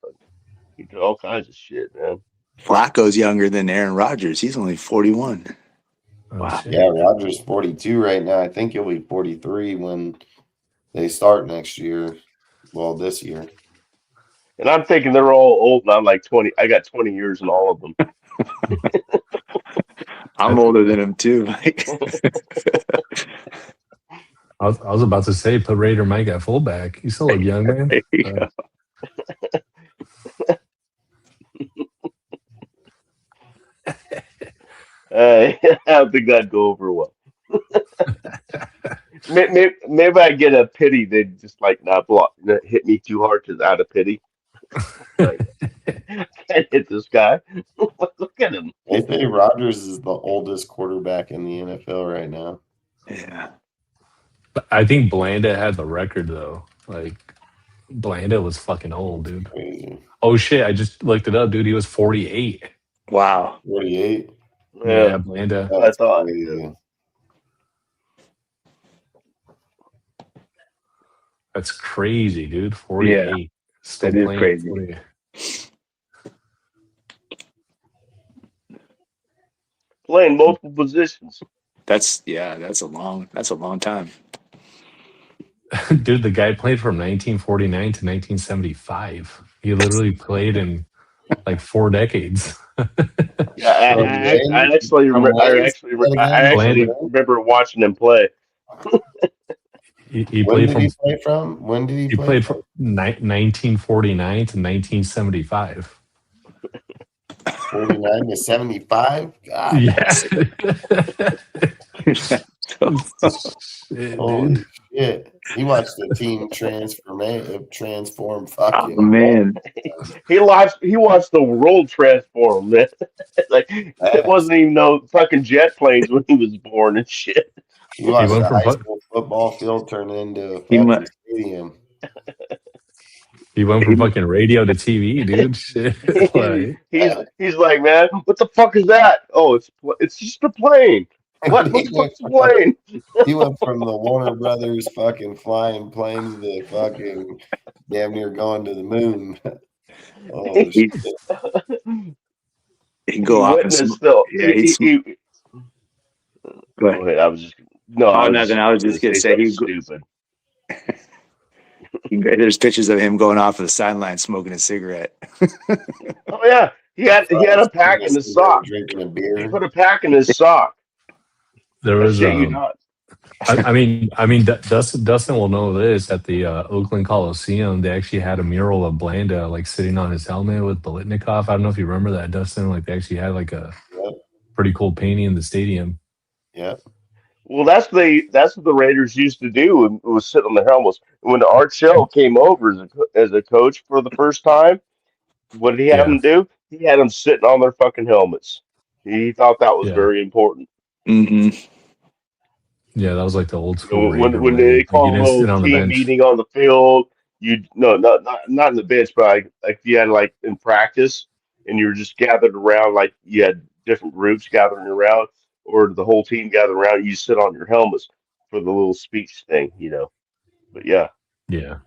he did all kinds of shit, man. Flacco's younger than Aaron Rodgers. He's only 41. Oh, Wow. shit. Yeah, Rodgers 42 right now. I think he'll be 43 when they start next year. Well, this year. And I'm thinking they're all old, and I'm like 20. I got 20 years in all of them. I'm older than him too, Mike. I was about to say put Raider Mike at fullback. You still look young, man. There you go. I don't think that'd go over well. Maybe I get a pity. They'd just like not hit me too hard because out of pity. Like, can't hit this guy. Look at him. They say Rodgers is the oldest quarterback in the NFL right now. Yeah. I think Blanda had the record though. Like Blanda was fucking old, dude. Crazy. Oh shit! I just looked it up, dude. He was 48. Wow. 48. Yeah, Blanda. I thought. Crazy. That's crazy, dude. 48. Yeah, Still that is playing crazy. 48. Playing multiple positions. That's a long time. Dude, the guy played from 1949 to 1975. He literally played in like 4 decades. Yeah, I actually remember watching him play. He When played did from he play from? When did he he play played from 1949 to 1975. 49 to 75? God. Yeah. Holy shit. He watched the team transform fucking. Oh man. He watched the world transform, man. Like it wasn't even no fucking jet planes when he was born and shit. He watched went the from high school football field turn into a He fucking went- stadium. He went from fucking radio to TV, dude. Shit. Like, He's like, man, what the fuck is that? Oh, it's just a plane. What the fuck's a plane? He went from the Warner Brothers fucking flying plane to fucking damn near going to the moon. Oh, shit. He can go off and Still. Yeah, go ahead. Go ahead. I was just gonna say he stupid. There's pictures of him going off of the sideline smoking a cigarette. Oh yeah, he had a pack in his sock. Drinking a He beer. put a pack in his sock. there was Shit, you not. Dustin will know this. At the Oakland Coliseum, they actually had a mural of Blanda like sitting on his helmet with Bolitnikov. I don't know if you remember that, Dustin. Like they actually had like a Yep. pretty cool painting in the stadium. Yep. Well, that's what the Raiders used to do. And was sit on their helmets. When Art Shell came over as a coach for the first time, what did he have Yeah, them do? He had them sitting on their fucking helmets. He thought that was yeah, very important. Mm-hmm. yeah. That was like the old You know, school Raider when way. they Like you called a didn't sit little on the team bench. meeting on the field, you no, not in the bench, but like you had like in practice, and you were just gathered around, like you had different groups gathering around, or the whole team gathered around. You sit on your helmets for the little speech thing, you know. But yeah, Yeah.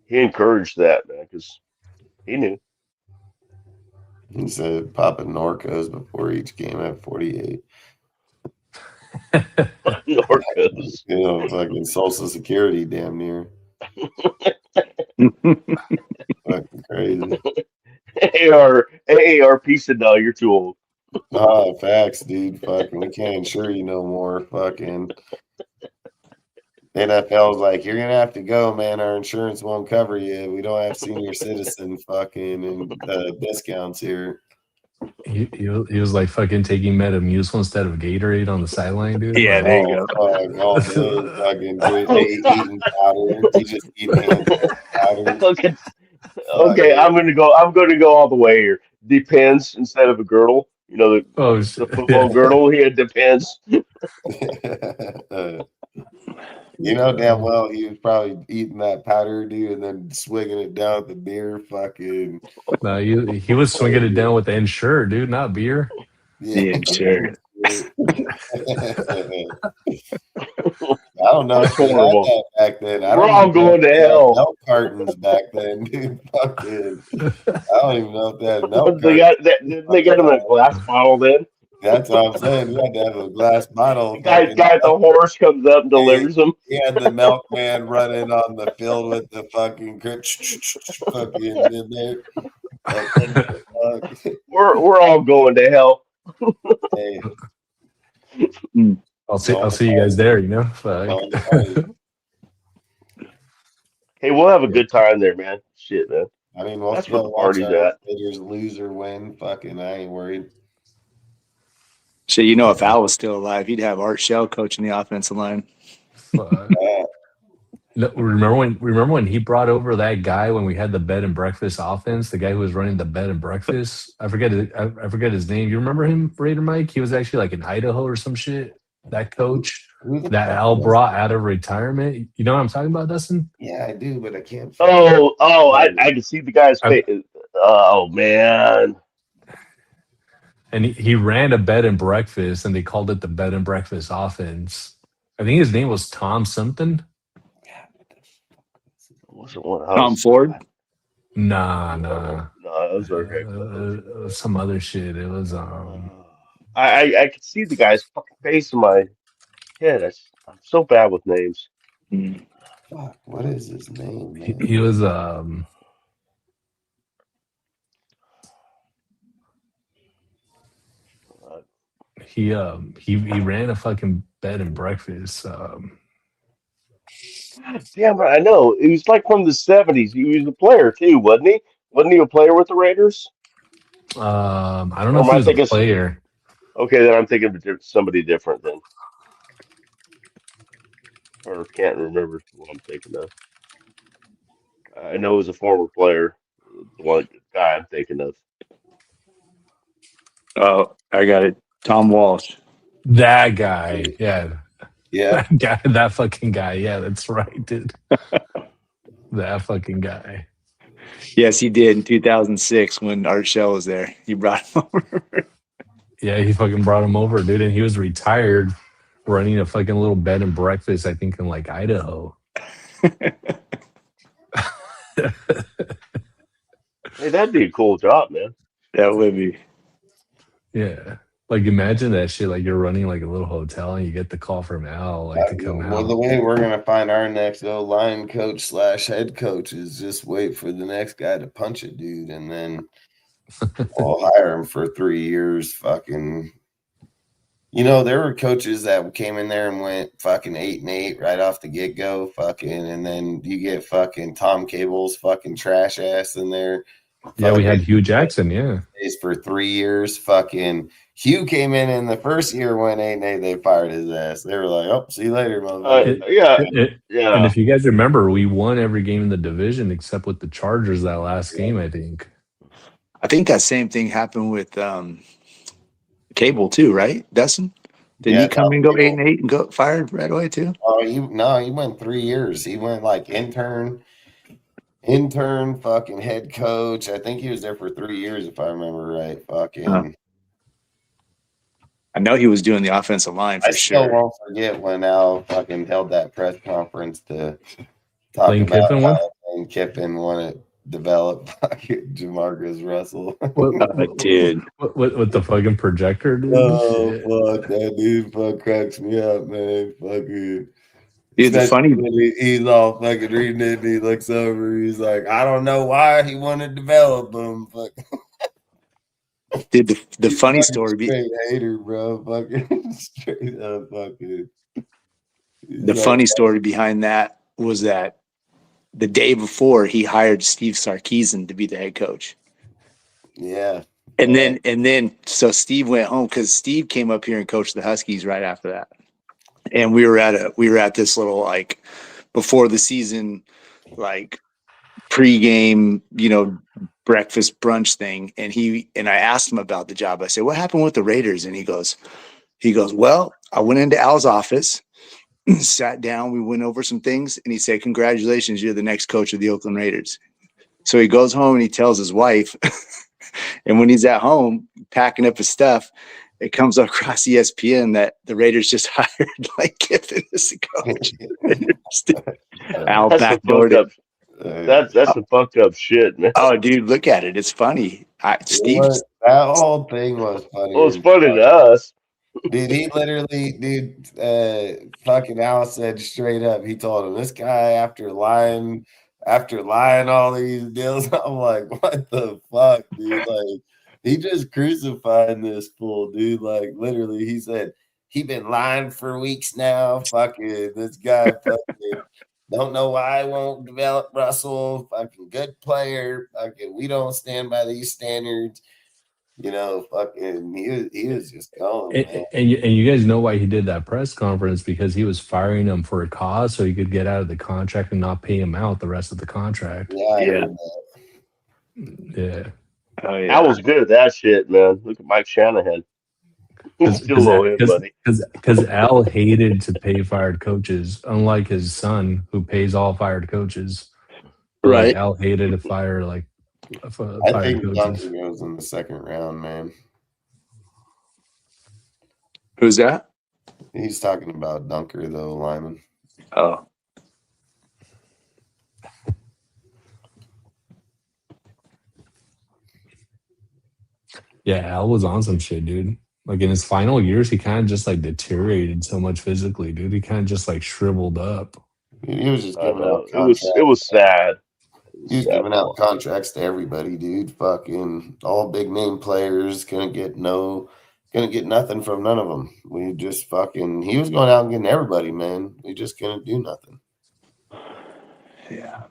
he encouraged that, man, because he knew. He said popping Norcos before each game at 48. Norcos. You know, fucking Social Security damn near. Fucking crazy. AAR pizza. No, you're too old. Oh, facts, dude. Fucking, we can't insure you no more. Fucking NFL's like, you're gonna have to go, man. Our insurance won't cover you. We don't have senior citizen fucking and discounts here. He was like fucking taking Metamucil instead of Gatorade on the sideline, dude. Yeah, Like, there you go. Fuck, all day fucking eating powder. He just eating powder. Okay, okay. I'm gonna go all the way here. Depends instead of a girdle. You know oh the shit. football girdle. He had depends. You know damn well he was probably eating that powder, dude, and then swigging it down with the beer. Fucking No, he was swinging it down with the Ensure, dude, not beer. yeah, sure. I don't know That's if they had horrible. that back then. I We're don't all even know going if to they had hell. milk cartons back then, dude. Fucking, I don't even know if they had milk They cartons. they got him in a glass bottle. Then That's what I'm saying. You had to have a glass bottle. the guy at the horse comes up and delivers them. He had the milkman running on the field with the fucking fucking in there. We're all going to hell. Hey, I'll see you guys there, you know. Fuck. Hey, we'll have a good time there, man. Shit, man. I mean, we'll That's where still the watch party's our at. Raiders lose or win. Fucking, I ain't worried. So you know, if Al was still alive, he'd have Art Shell coaching the offensive line. Fuck. Remember when he brought over that guy when we had the bed and breakfast offense, the guy who was running the bed and breakfast? I forget his name. You remember him, Raider Mike? He was actually like in Idaho or some shit. That coach that Al brought out of retirement. You know what I'm talking about, Dustin? Yeah, I do, but I can't. I can see the guy's face. Oh man. And he ran a bed and breakfast, and they called it the bed and breakfast offense. I think his name was Tom something. Tom Ford? Nah. No, it was okay. Some other shit. It was I can see the guy's fucking face in my head. I'm so bad with names. Fuck, what is his name, man? he was he ran a fucking bed and breakfast. God damn it, I know. He was like from the 70s. He was a player too, wasn't he? Wasn't he a player with the Raiders? I don't know Or if am he I was a thinking player. Okay, then I'm thinking of somebody different then. Or can't remember what I'm thinking of. I know he was a former player. The one guy I'm thinking of. Oh, I got it. Tom Walsh. That guy, yeah. Yeah. That guy, that fucking guy. Yeah, that's right, dude. That fucking guy. Yes, he did in 2006 when Art Shell was there. He brought him over. Yeah, he fucking brought him over, dude, and he was retired running a fucking little bed and breakfast, I think, in like Idaho. Hey, that'd be a cool job, man. That would be. Yeah. Like imagine that shit, like you're running like a little hotel and you get the call from Al like to come Well, out. the way we're gonna find our next line coach / head coach is just wait for the next guy to punch a dude, and then we'll hire him for 3 years. Fucking You know, there were coaches that came in there and went fucking 8-8 right off the get go, fucking, and then you get fucking Tom Cable's fucking trash ass in there. Yeah, we had Hugh Jackson. Yeah, for 3 years. Fucking Hugh came in the first year, went 8-8. They fired his ass. They were like, "Oh, see you later, motherfucker." Yeah. And if you guys remember, we won every game in the division except with the Chargers that last game, I think. I think that same thing happened with Cable too, right, Dustin? Didn't he come and go 8-8 and go fired right away too? Oh, he went 3 years. He went like intern, fucking head coach. I think he was there for 3 years, if I remember right. Fucking. I know he was doing the offensive line for sure. I still won't forget when Al fucking held that press conference to talk Lane about Kiffin how one? Lane Kiffin wanted to develop fucking Jamarcus Russell. Dude. With the fucking projector, dude. Oh, fuck, that dude cracks me up, man. Fucking. Dude, the funny he's all fucking reading it and he looks over. He's like, I don't know why he wanted to develop him. Fuck. Dude, the funny story. Straight hater, bro. Fucking straight up, fucking. The funny story behind that was that the day before he hired Steve Sarkisian to be the head coach. Yeah. And then so Steve went home because Steve came up here and coached the Huskies right after that. And we were at this little like before the season, like pregame, breakfast brunch thing. And I asked him about the job. I said, "What happened with the Raiders?" And he goes, "Well, I went into Al's office, sat down, we went over some things, and he said, 'Congratulations, you're the next coach of the Oakland Raiders.'" So he goes home and he tells his wife, and when he's at home packing up his stuff, it comes across ESPN that the Raiders just hired Lane Kiffin as the coach. Al backdoored it. That's some fucked up shit, man. Oh, dude, look at it. It's funny. Steve. That whole thing was funny. Well, it's funny to us. Dude, he literally, fucking Al said straight up, he told him, this guy after lying all these deals, I'm like, what the fuck, dude? Like, he just crucifying this fool, dude. Like, literally, he said, he been lying for weeks now. Fucking, this guy fucking don't know why I won't develop Russell. Fucking good player. Fucking, we don't stand by these standards. Fucking, he was just going. And you guys know why he did that press conference, because he was firing him for a cause so he could get out of the contract and not pay him out the rest of the contract. Yeah. Yeah. Oh, yeah. I was good at that shit, man. Look at Mike Shanahan. Still owe him money. Because Al hated to pay fired coaches, unlike his son, who pays all fired coaches. Right. Like, Al hated to fire I think Dunker goes in the second round, man. Who's that? He's talking about Dunker, though, Lyman. Oh. Yeah, Al was on some shit, dude. Like in his final years, he kind of just like deteriorated so much physically, dude. He kind of just like shriveled up. He was just giving out contracts. It was sad. He was giving out contracts to everybody, dude. Fucking all big name players gonna get nothing from none of them. We just fucking he was going out and getting everybody, man. We just couldn't do nothing. Yeah.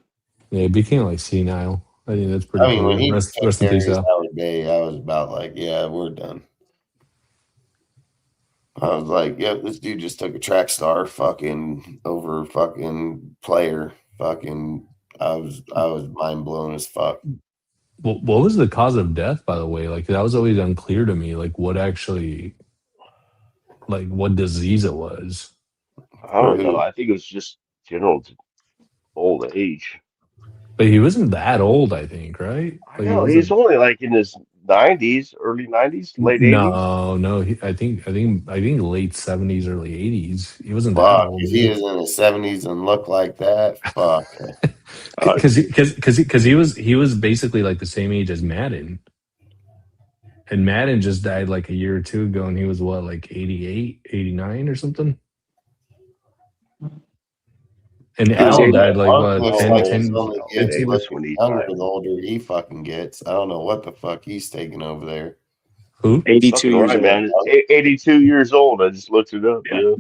Yeah, it became like senile. I think that's pretty cool. When he rest in peace, Al. Day, I was about like, yeah, we're done. I was like, yep, this dude just took a track star fucking over fucking player. Fucking I was mind blown as fuck. What was the cause of death, by the way? Like that was always unclear to me. Like what disease it was. I don't know. I think it was just general old age. But he wasn't that old, I think, right? Like, no, he's only like in his 90s, early 90s, late 80s. No. I think late 70s, early 80s. He wasn't that old. If he was in his 70s and looked like that, fuck. Because he was basically like the same age as Madden. And Madden just died like a year or two ago, and he was what, like 88, 89 or something? And Al died like what, 10 the older he fucking gets. I don't know what the fuck he's taking over there. Who? 82 Fucking years right, old. man. 82 years old. I just looked it up. Yeah.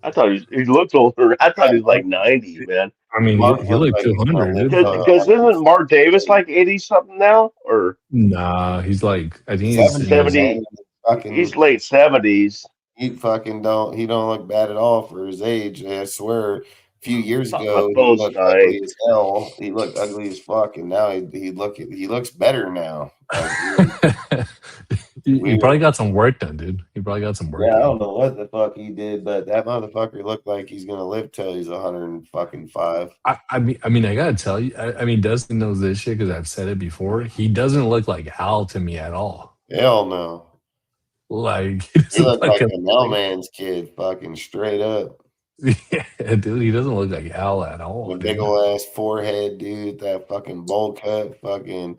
I thought he looked older. I thought he was like 90, man. I mean, Mark he looks like like he's gonna 200, live dude. till Because isn't Mark Davis like 80 something now, or Nah, he's like, I think he's in 70, his, 70? man. Fucking, He's late 70s. he fucking don't. He don't look bad at all for his age. I swear, a few years Thought my ago he phone's looked dying. ugly as hell. He looked ugly as fuck, and now he looks better now. Like, he weird. probably got some work done, dude. He probably got some work Yeah, I done. don't know what the fuck he did, but that motherfucker looked like he's gonna live till he's 105. I mean, I gotta tell you, I mean, Dustin knows this shit because I've said it before. He doesn't look like Al to me at all. Hell no. Like He doesn't looked look like like the mailman's kid, fucking straight up. yeah, dude. He doesn't look like Al at all. The Dude. big ol' ass forehead, dude. That fucking bowl cut, fucking.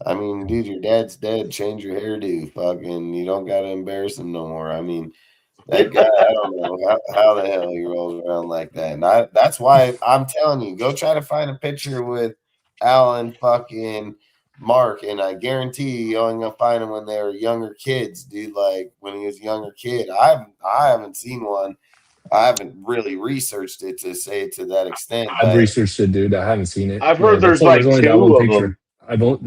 I mean, dude, your dad's dead. Change your hairdo, fucking. You don't gotta embarrass him no more. I mean, that guy. I don't know how the hell he rolls around like that. And that's why I'm telling you, go try to find a picture with Alan fucking Mark, and I guarantee you're only gonna find them when they were younger kids, dude. Like when he was a younger kid. I haven't seen one. I haven't really researched it to say it to that extent, I've but researched it, dude. I haven't seen it. I've heard That's there's all- like only that two one of picture. them.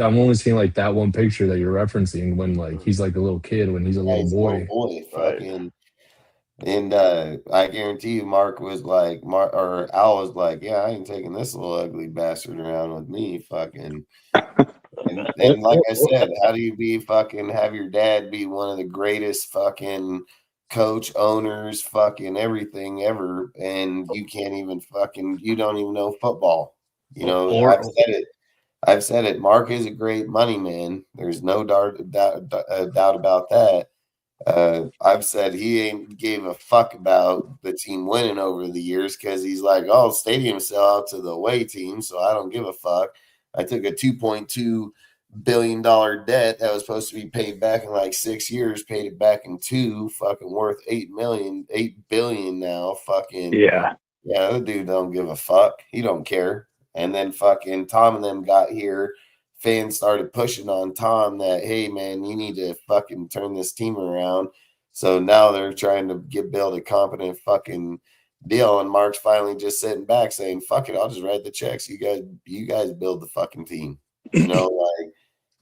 I'm only seeing like that one picture that you're referencing when like he's like a little kid when he's a yeah, little he's a boy. little boy, Right. fucking. And I guarantee you, Mark was like, or Al was like, yeah, I ain't taking this little ugly bastard around with me, fucking. And like I said, how do you be fucking have your dad be one of the greatest fucking coach owners, fucking everything ever, and you can't even fucking you don't even know football. You know, Or I've said it. Mark is a great money man. There's no doubt about that. I've said he ain't gave a fuck about the team winning over the years because he's like, oh, stadium sell out to the away team, so I don't give a fuck. I took a $2.2 billion debt that was supposed to be paid back in like 6 years, paid it back in 2, fucking worth $8 billion now. Fucking Yeah. yeah, the dude don't give a fuck. He don't care. And then fucking Tom and them got here. Fans started pushing on Tom that, hey man, you need to fucking turn this team around. So now they're trying to build a competent fucking deal. And Mark's finally just sitting back saying, fuck it, I'll just write the checks. You guys build the fucking team. You know, like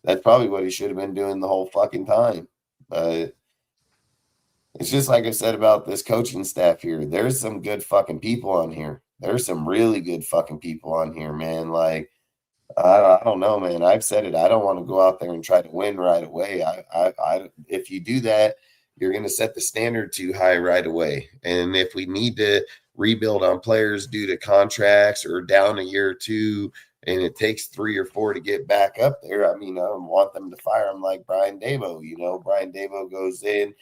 that's probably what he should have been doing the whole fucking time. But it's just like I said about this coaching staff here. There's some good fucking people on here. There's some really good fucking people on here, man. Like, I don't know, man. I've said it. I don't want to go out there and try to win right away. If you do that, you're going to set the standard too high right away. And if we need to rebuild on players due to contracts or down a year or two, and it takes 3 or 4 to get back up there, I mean, I don't want them to fire him like Brian Dabo. You know, Brian Dabo goes to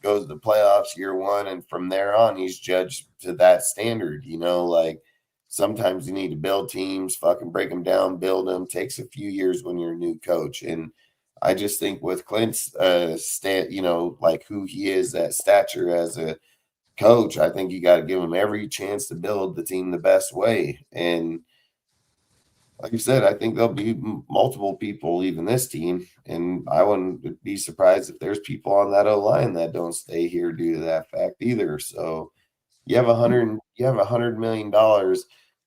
the playoffs year 1, and from there on, he's judged to that standard. You know, like sometimes you need to build teams, fucking break them down, build them. Takes a few years when you're a new coach. And I just think with Klint's you know, like who he is, that stature as a coach, I think you got to give him every chance to build the team the best way. And like you said, I think there'll be multiple people leaving this team, and I wouldn't be surprised if there's people on that O-line that don't stay here due to that fact either. So you have $100 million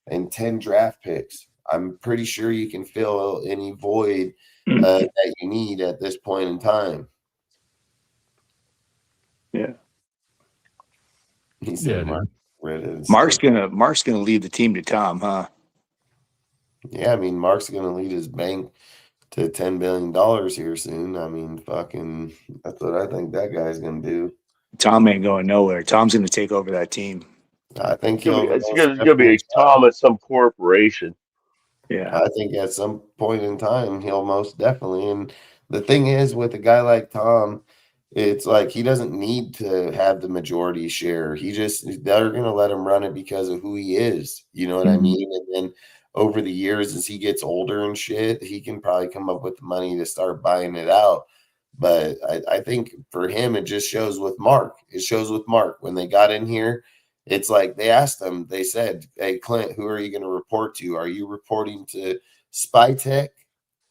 and 10 draft picks. I'm pretty sure you can fill any void that you need at this point in time. Yeah. He said, yeah, Mark's gonna leave the team to Tom, huh? Yeah, I mean, Mark's gonna lead his bank to $10 billion here soon. I mean, fucking, that's what I think that guy's gonna do. Tom ain't going nowhere. Tom's gonna take over that team. I think It's gonna be Tom at some corporation. Yeah. I think at some point in time he'll most definitely. And the thing is, with a guy like Tom, it's like he doesn't need to have the majority share. They're gonna let him run it because of who he is. You know what I mean? And then over the years, as he gets older and shit, he can probably come up with the money to start buying it out. But I think for him, it just shows with Mark. It shows with Mark when they got in here. It's like they asked him, they said, hey, Klint, who are you going to report to? Are you reporting to Spy Tech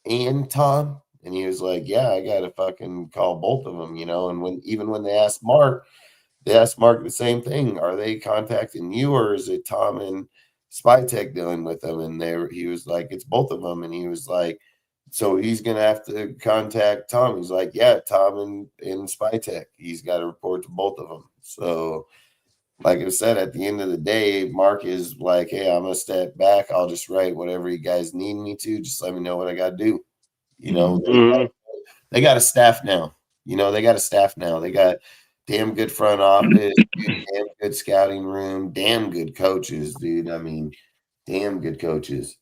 and Tom? And he was like, yeah, I got to fucking call both of them, you know. And when they asked Mark the same thing. Are they contacting you, or is it Tom and Spytech dealing with them? And he was like, it's both of them. And he was like, so he's going to have to contact Tom. He's like, yeah, Tom and Spytech. He's got to report to both of them. So, like I said, at the end of the day, Mark is like, hey, I'm going to step back. I'll just write whatever you guys need me to. Just let me know what I got to do. You know, they got a staff now. You know, they got a staff now. They got damn good front office, damn good scouting room, damn good coaches, dude. I mean, damn good coaches.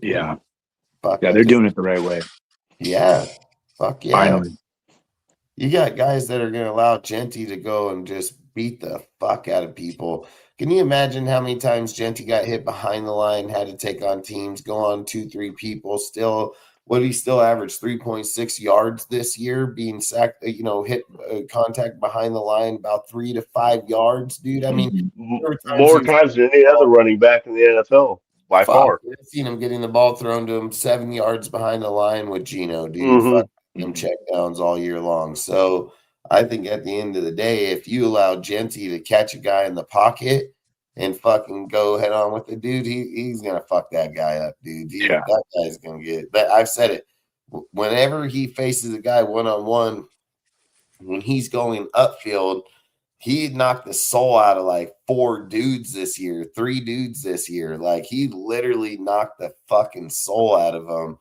Yeah. Fuck, Yeah, they're doing it the right way. Yeah. Fuck yeah. Finally. You got guys that are going to allow Genty to go and just beat the fuck out of people. Can you imagine how many times Genty got hit behind the line, had to take on teams, go on 2-3 people, would he still average 3.6 yards this year, being sacked, you know, hit contact behind the line about 3 to 5 yards, dude? I mean, More times than any other running back in the NFL, by far. I've seen him getting the ball thrown to him 7 yards behind the line with Gino, dude. Fuck them check downs all year long. So I think at the end of the day, if you allow Genty to catch a guy in the pocket and fucking go head on with the dude, he's gonna fuck that guy up, dude. That guy's gonna get. But I've said it. Whenever he faces a guy 1-on-1, when he's going upfield, he knocked the soul out of like 4 dudes this year, 3 dudes this year. Like, he literally knocked the fucking soul out of them.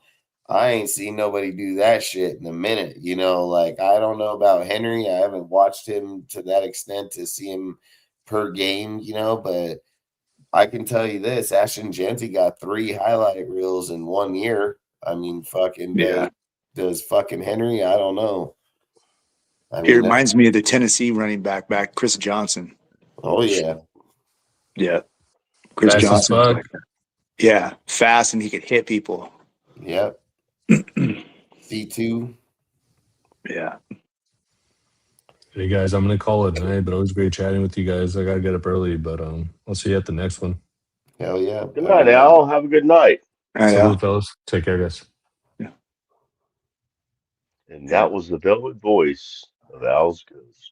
I ain't seen nobody do that shit in a minute. You know, like, I don't know about Henry. I haven't watched him to that extent to see him per game, you know, but I can tell you this, Ashton Genty got 3 highlight reels in 1 year. I mean, fucking does fucking Henry? I don't know. I mean, It reminds me of the Tennessee running back Chris Johnson. Oh yeah. Yeah. Chris Fast Johnson. as fuck. Yeah. Fast, and he could hit people. Yep. C2. Yeah. Hey guys, I'm gonna call it tonight, but always great chatting with you guys. I gotta get up early, but I'll see you at the next one. Hell yeah. Good night, Al. Have a good night. All right, Salute, fellas. Take care, guys. Yeah. And that was the velvet voice of Al's Goes.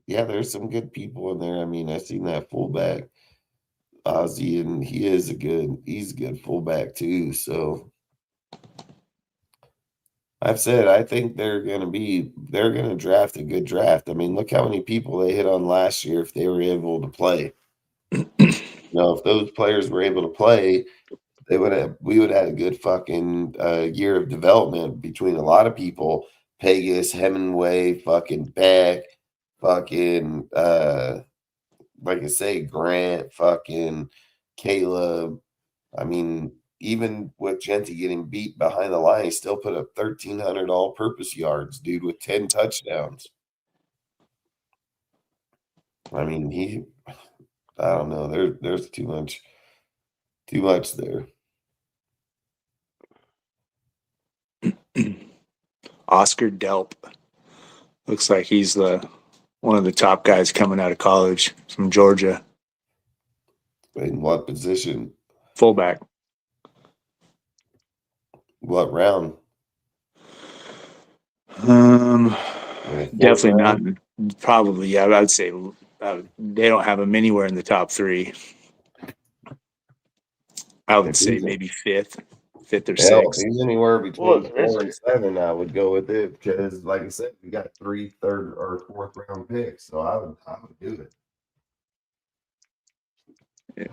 Yeah, there's some good people in there. I mean, I've seen that fullback, Ozzy, and he's a good fullback too. So I've said I think they're gonna draft a good draft. I mean, look how many people they hit on last year if they were able to play. You know, if those players were able to play, we would have had a good fucking year of development between a lot of people. Pegas, Hemingway, fucking Beck, fucking like I say, Grant, fucking Caleb. I mean, even with Genty getting beat behind the line, he still put up 1,300 all-purpose yards, dude, with 10 touchdowns. I mean, I don't know. There's too much there. Oscar Delp. Looks like he's one of the top guys coming out of college from Georgia. In what position? Fullback. What round? Definitely not. Probably, yeah. I'd say they don't have him anywhere in the top 3. I would say maybe fifth or sixth. He's anywhere between 4 and 7. I would go with it because, like I said, we got 3 third or 4th round picks, so I would do it. Yeah.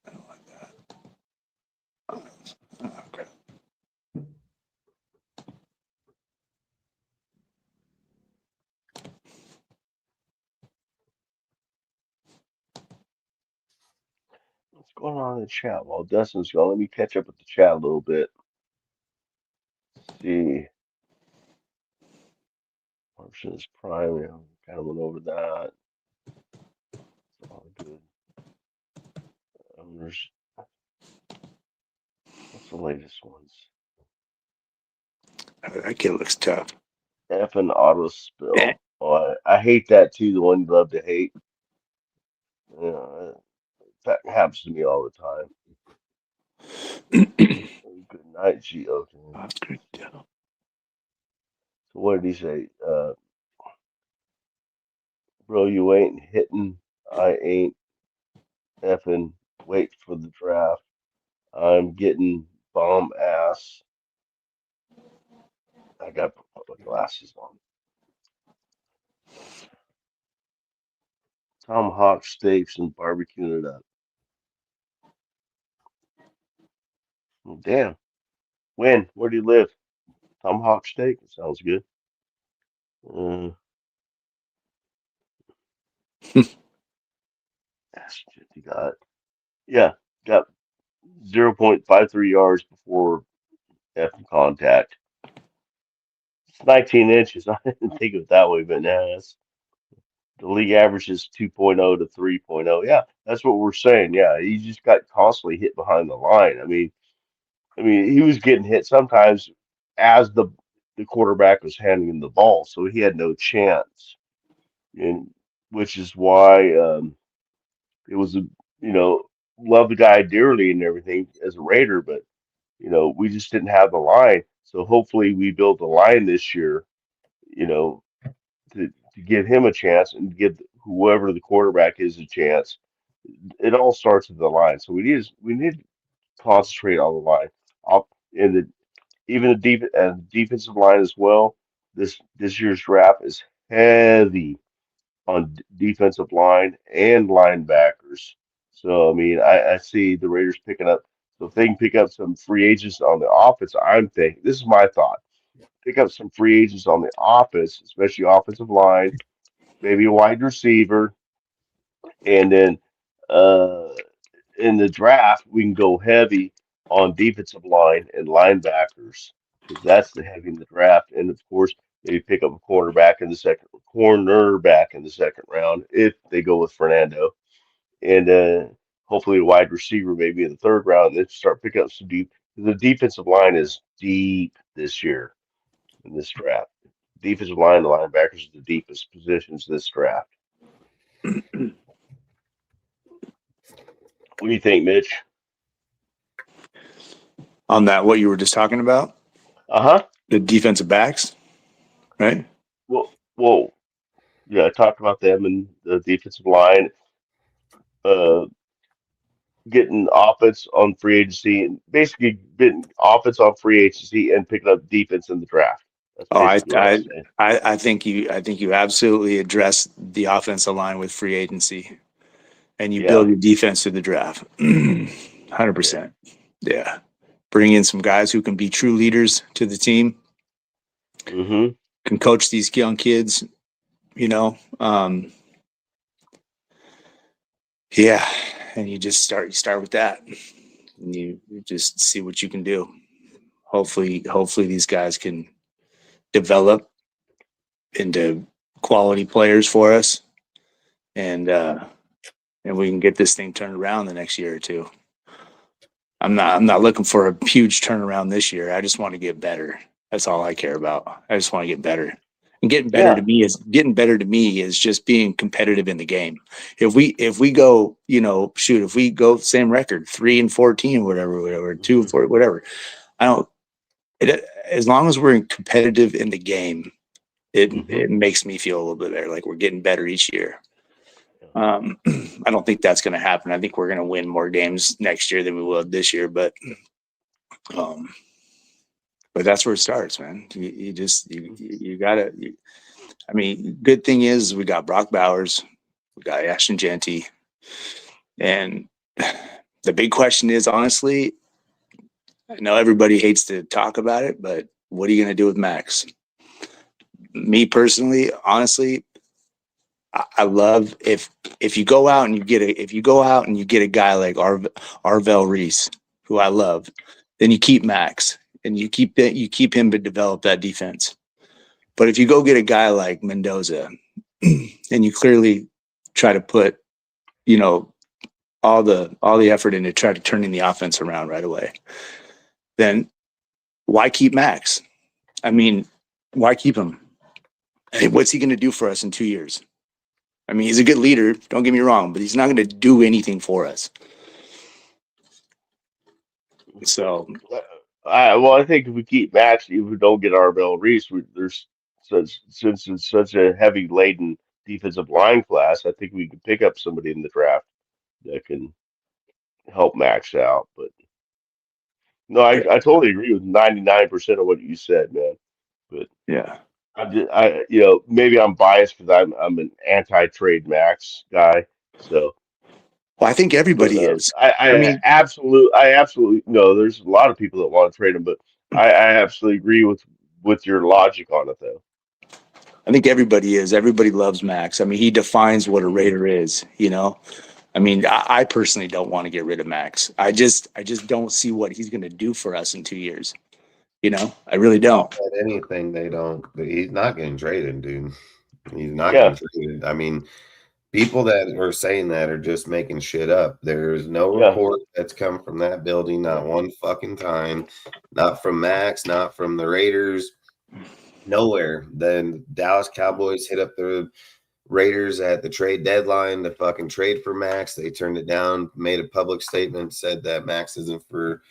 I don't like that. Okay. What's going on in the chat? While Dustin's gone, let me catch up with the chat a little bit. Let's see. Options Prime, yeah, kind of went over that. It's all good. What's the latest ones? That kid looks tough. F and auto spill. Oh, I hate that too. The one you love to hate. That happens to me all the time. Good night, G. Okay. That's good. So what did he say? Bro, you ain't hitting. I ain't effing wait for the draft. I'm getting bomb ass. I got to put my glasses on. Tomahawk steaks and barbecuing it up. Oh, damn. When? Where do you live? Tomahawk steak? Sounds good. Uh, shit, you got, yeah, got 0.53 yards before F contact. It's 19 inches. I didn't think of it that way, but now that's the league average is 2.0 to 3.0. Yeah, that's what we're saying. Yeah, he just got constantly hit behind the line. I mean, he was getting hit sometimes as the quarterback was handing him the ball, so he had no chance. And which is why it was a love the guy dearly and everything as a Raider, but we just didn't have the line. So hopefully we build the line this year, you know, to give him a chance and give whoever the quarterback is a chance. It all starts with the line. So we need to concentrate on the line. Up in the even the defensive line as well. This year's draft is heavy on defensive line and linebackers. So I mean, I see the Raiders picking up. So if they can pick up some free agents on the offense, I'm thinking this is my thought. Pick up some free agents on the offense, especially offensive line, maybe a wide receiver, and then uh, in the draft we can go heavy on defensive line and linebackers because that's the heavy in the draft. And of course, maybe pick up a cornerback in the second round if they go with Fernando, and hopefully a wide receiver maybe in the third round. And then start picking up some deep. The defensive line is deep this year in this draft. Defensive line, the linebackers are the deepest positions this draft. What do you think, Mitch? On that, what you were just talking about, Uh-huh. the defensive backs, right? Well, yeah, I talked about them and the defensive line, uh, getting offense on free agency and basically getting offense on free agency and picking up defense in the draft. That's Oh, basically what I was saying. I think you absolutely address the offensive line with free agency, and you Yeah, build your defense through the draft. 100%. Yeah, bring in some guys who can be true leaders to the team, mm-hmm. can coach these young kids. Yeah, and you start with that, and you just see what you can do. Hopefully these guys can develop into quality players for us, and we can get this thing turned around the next year or two. I'm not looking for a huge turnaround this year. I just want to get better. That's all I care about. I just want to get better. And getting better to me is just being competitive in the game. If we go, if we go same record, 3-14, whatever, 2-4, whatever. As long as we're competitive in the game, it makes me feel a little bit better. Like we're getting better each year. I don't think that's going to happen. I think we're going to win more games next year than we will this year, but that's where it starts, man. You gotta. I mean, good thing is we got Brock Bowers, we got Ashton Genty, and the big question is, honestly, I know everybody hates to talk about it, but what are you going to do with Max? Me personally, honestly, I love if you go out and you get a guy like Arvell Reese, who I love, then you keep Max and you keep him to develop that defense. But if you go get a guy like Mendoza and you clearly try to put, all the effort into try to turning the offense around right away, then why keep Max? I mean, why keep him? And what's he going to do for us in 2 years? I mean, he's a good leader. Don't get me wrong, but he's not going to do anything for us. So, I think if we keep Max, if we don't get Arbel Reese, there's since it's such a heavy laden defensive line class, I think we can pick up somebody in the draft that can help Max out. But no, I totally agree with 99% of what you said, man. But yeah. maybe I'm biased because I'm an anti-trade Max guy. So, Well, I think but everybody is. I I mean, absolutely no. There's a lot of people that want to trade him, but I absolutely agree with your logic on it, though. I think everybody is. Everybody loves Max. I mean, he defines what a Raider is, you know? I mean, I personally don't want to get rid of Max. I just don't see what he's going to do for us in 2 years. You know, I really don't. Anything they don't, but he's not getting traded, dude. He's not Yeah, getting traded. I mean, people that are saying that are just making shit up. There's no yeah, report that's come from that building, not one fucking time. Not from Max, not from the Raiders, nowhere. Then Dallas Cowboys hit up the Raiders at the trade deadline to fucking trade for Max. They turned it down, made a public statement, said that Max isn't for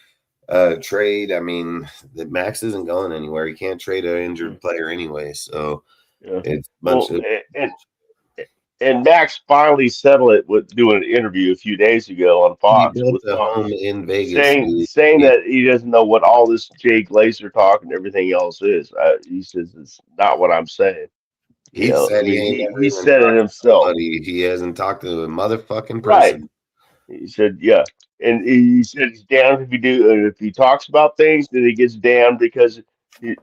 trade. I mean, the Max isn't going anywhere. You can't trade an injured player anyway. So yeah. it's a bunch Well, of and Max finally settled it with doing an interview a few days ago on he Fox built with a Fox, home in Vegas, saying dude. saying that he doesn't know what all this Jay Glazer talk and everything else is. He says it's not what I'm saying. He I said he mean, ain't never he even said it talked to himself. somebody. He hasn't talked to a motherfucking Right. person. He said, yeah. And he said he's damned if he do, and if he talks about things, then he gets damned because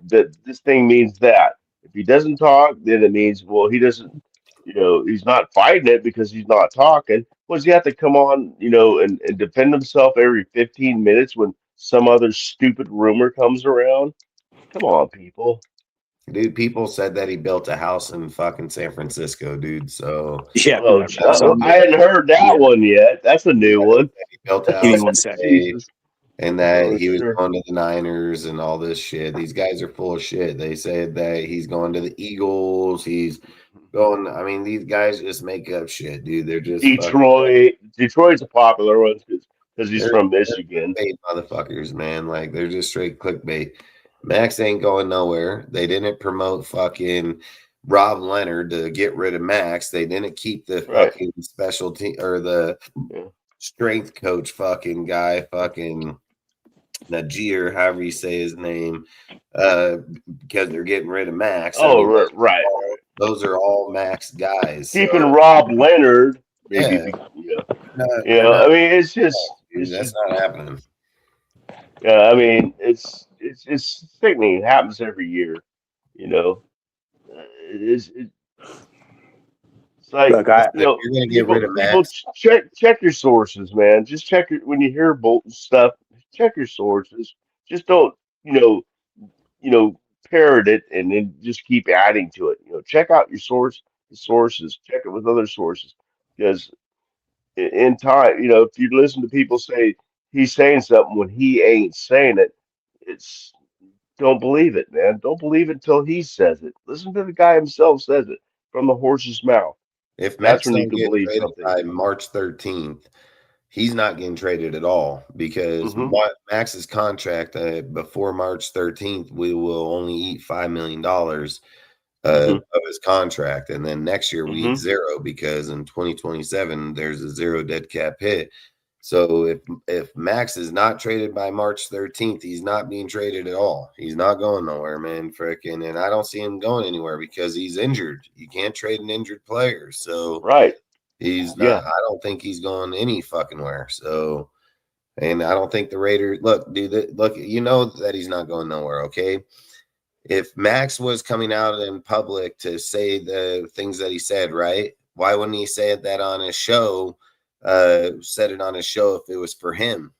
that this thing means that. If he doesn't talk, then it means, well, he doesn't, he's not fighting it because he's not talking. Well, does he have to come on, and defend himself every 15 minutes when some other stupid rumor comes around? Come on, people. Dude, people said that he built a house in fucking San Francisco, dude. So Yeah, Oh, I saw him. I hadn't heard that Yeah, one yet. That's a new one. he built a give me house one sec. Jesus. and that Oh, he was sure. going to the Niners and all this shit. These guys are full of shit. They said that he's going to the Eagles. He's going. I mean, these guys just make up shit, dude. They're just fucking. Detroit's a popular one because he's They're, from they're Michigan. clickbait motherfuckers, man. Like they're just straight clickbait. Max ain't going nowhere. They didn't promote fucking Rob Leonard to get rid of Max. They didn't keep the Right. fucking specialty or the Yeah. strength coach fucking guy, fucking Najir, however you say his name, because they're getting rid of Max. I Oh, mean, right. those are all Max guys. Keeping So Rob Leonard, maybe, yeah, they're I not. mean, Dude, it's that's just, not happening. yeah, I mean, it's sickening. It happens every year, you know. It's like, Look, Listen, if you're gonna get rid of people Max, check your sources, man. Just check your when you hear Bolton stuff. Check your sources. Just don't, you know, you know, parrot it and then just keep adding to it. Check out your sources. Check it with other sources because in time, if you listen to people say he's saying something when he ain't saying it, it's don't believe it, man. Don't believe it until he says it. Listen to the guy himself says it from the horse's mouth. if That's Max when you don't can get believe traded something. by March 13th, he's not getting traded at all because Hmm. Max's contract before March 13th, we will only eat $5 million Hmm. of his contract, and then next year we eat Hmm. zero because in 2027 there's a zero dead cap hit. So if Max is not traded by March 13th, he's not being traded at all. He's not going nowhere, man. Frickin', and I don't see him going anywhere because he's injured. You can't trade an injured player. So Right. he's not. Yeah. I don't think he's going any fucking where. So, and I don't think the Raiders look, dude. Look, you know that he's not going nowhere. Okay. If Max was coming out in public to say the things that he said, right? Why wouldn't he say that on his show? Said it on his show if it was for him.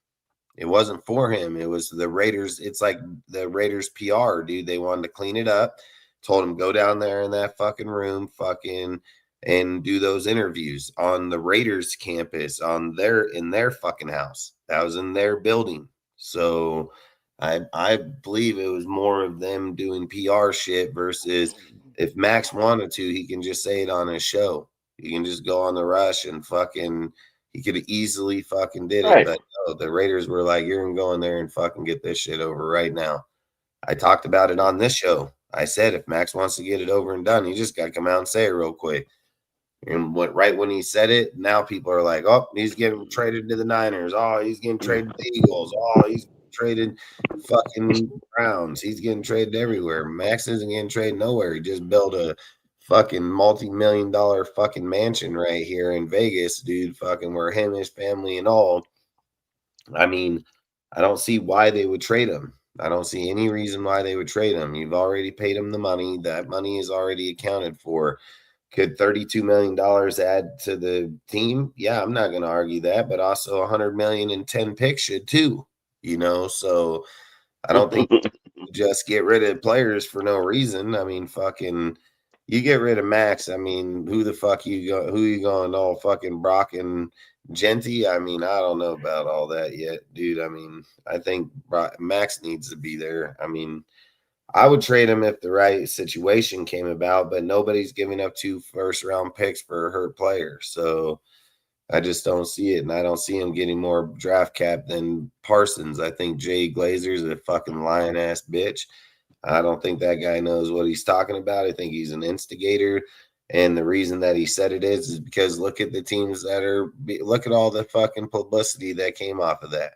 It wasn't for him. It was the Raiders. It's like the Raiders PR, dude. They wanted to clean it up. Told him go down there in that fucking room, fucking, and do those interviews on the Raiders campus in their fucking house. That was in their building. So I believe it was more of them doing PR shit versus if Max wanted to, he can just say it on his show. He can just go on the rush and fucking he could have easily fucking did it. Right. But no, the Raiders were like, you're gonna go in there and fucking get this shit over right now. I talked about it on this show. I said if Max wants to get it over and done, he just gotta come out and say it real quick. And right when he said it, now people are like, oh, he's getting traded to the Niners. Oh, he's getting traded to the Eagles. Oh, he's traded fucking Browns. He's getting traded everywhere. Max isn't getting traded nowhere. He just built a fucking multi-million-dollar fucking mansion right here in Vegas, dude. Fucking where him, his family, and all. I mean, I don't see why they would trade him. I don't see any reason why they would trade him. You've already paid him the money. That money is already accounted for. Could $32 million add to the team? Yeah, I'm not going to argue that, but also $100 million and 10 picks should too, you know? So I don't think just get rid of players for no reason. I mean, fucking, you get rid of Max. I mean, who the fuck who you going all fucking Brock and Genty? I mean, I don't know about all that yet, dude. I mean, I think Max needs to be there. I mean, I would trade him if the right situation came about, but nobody's giving up 2 first-round picks for a hurt player. So I just don't see it, and I don't see him getting more draft cap than Parsons. I think Jay Glazer's a fucking lion-ass bitch. I don't think that guy knows what he's talking about. I think he's an instigator, and the reason that he said it is because look at the teams look at all the fucking publicity that came off of that.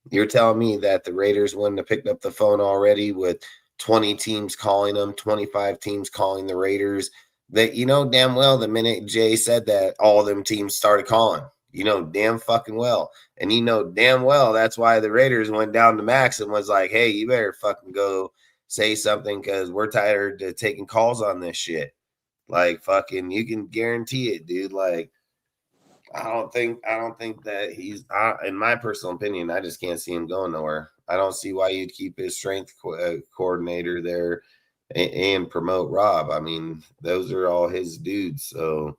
You're telling me that the Raiders wouldn't have picked up the phone already with 20 teams calling them, 25 teams calling the Raiders? That you know damn well the minute Jay said that, all them teams started calling. You know damn fucking well. And you know damn well that's why the Raiders went down to Max and was like, hey, you better fucking go say something because we're tired of taking calls on this shit. Like fucking you can guarantee it, dude. Like I don't think that he's in my personal opinion, I just can't see him going nowhere. I don't see why you'd keep his strength coordinator there and promote Rob. I mean, those are all his dudes. So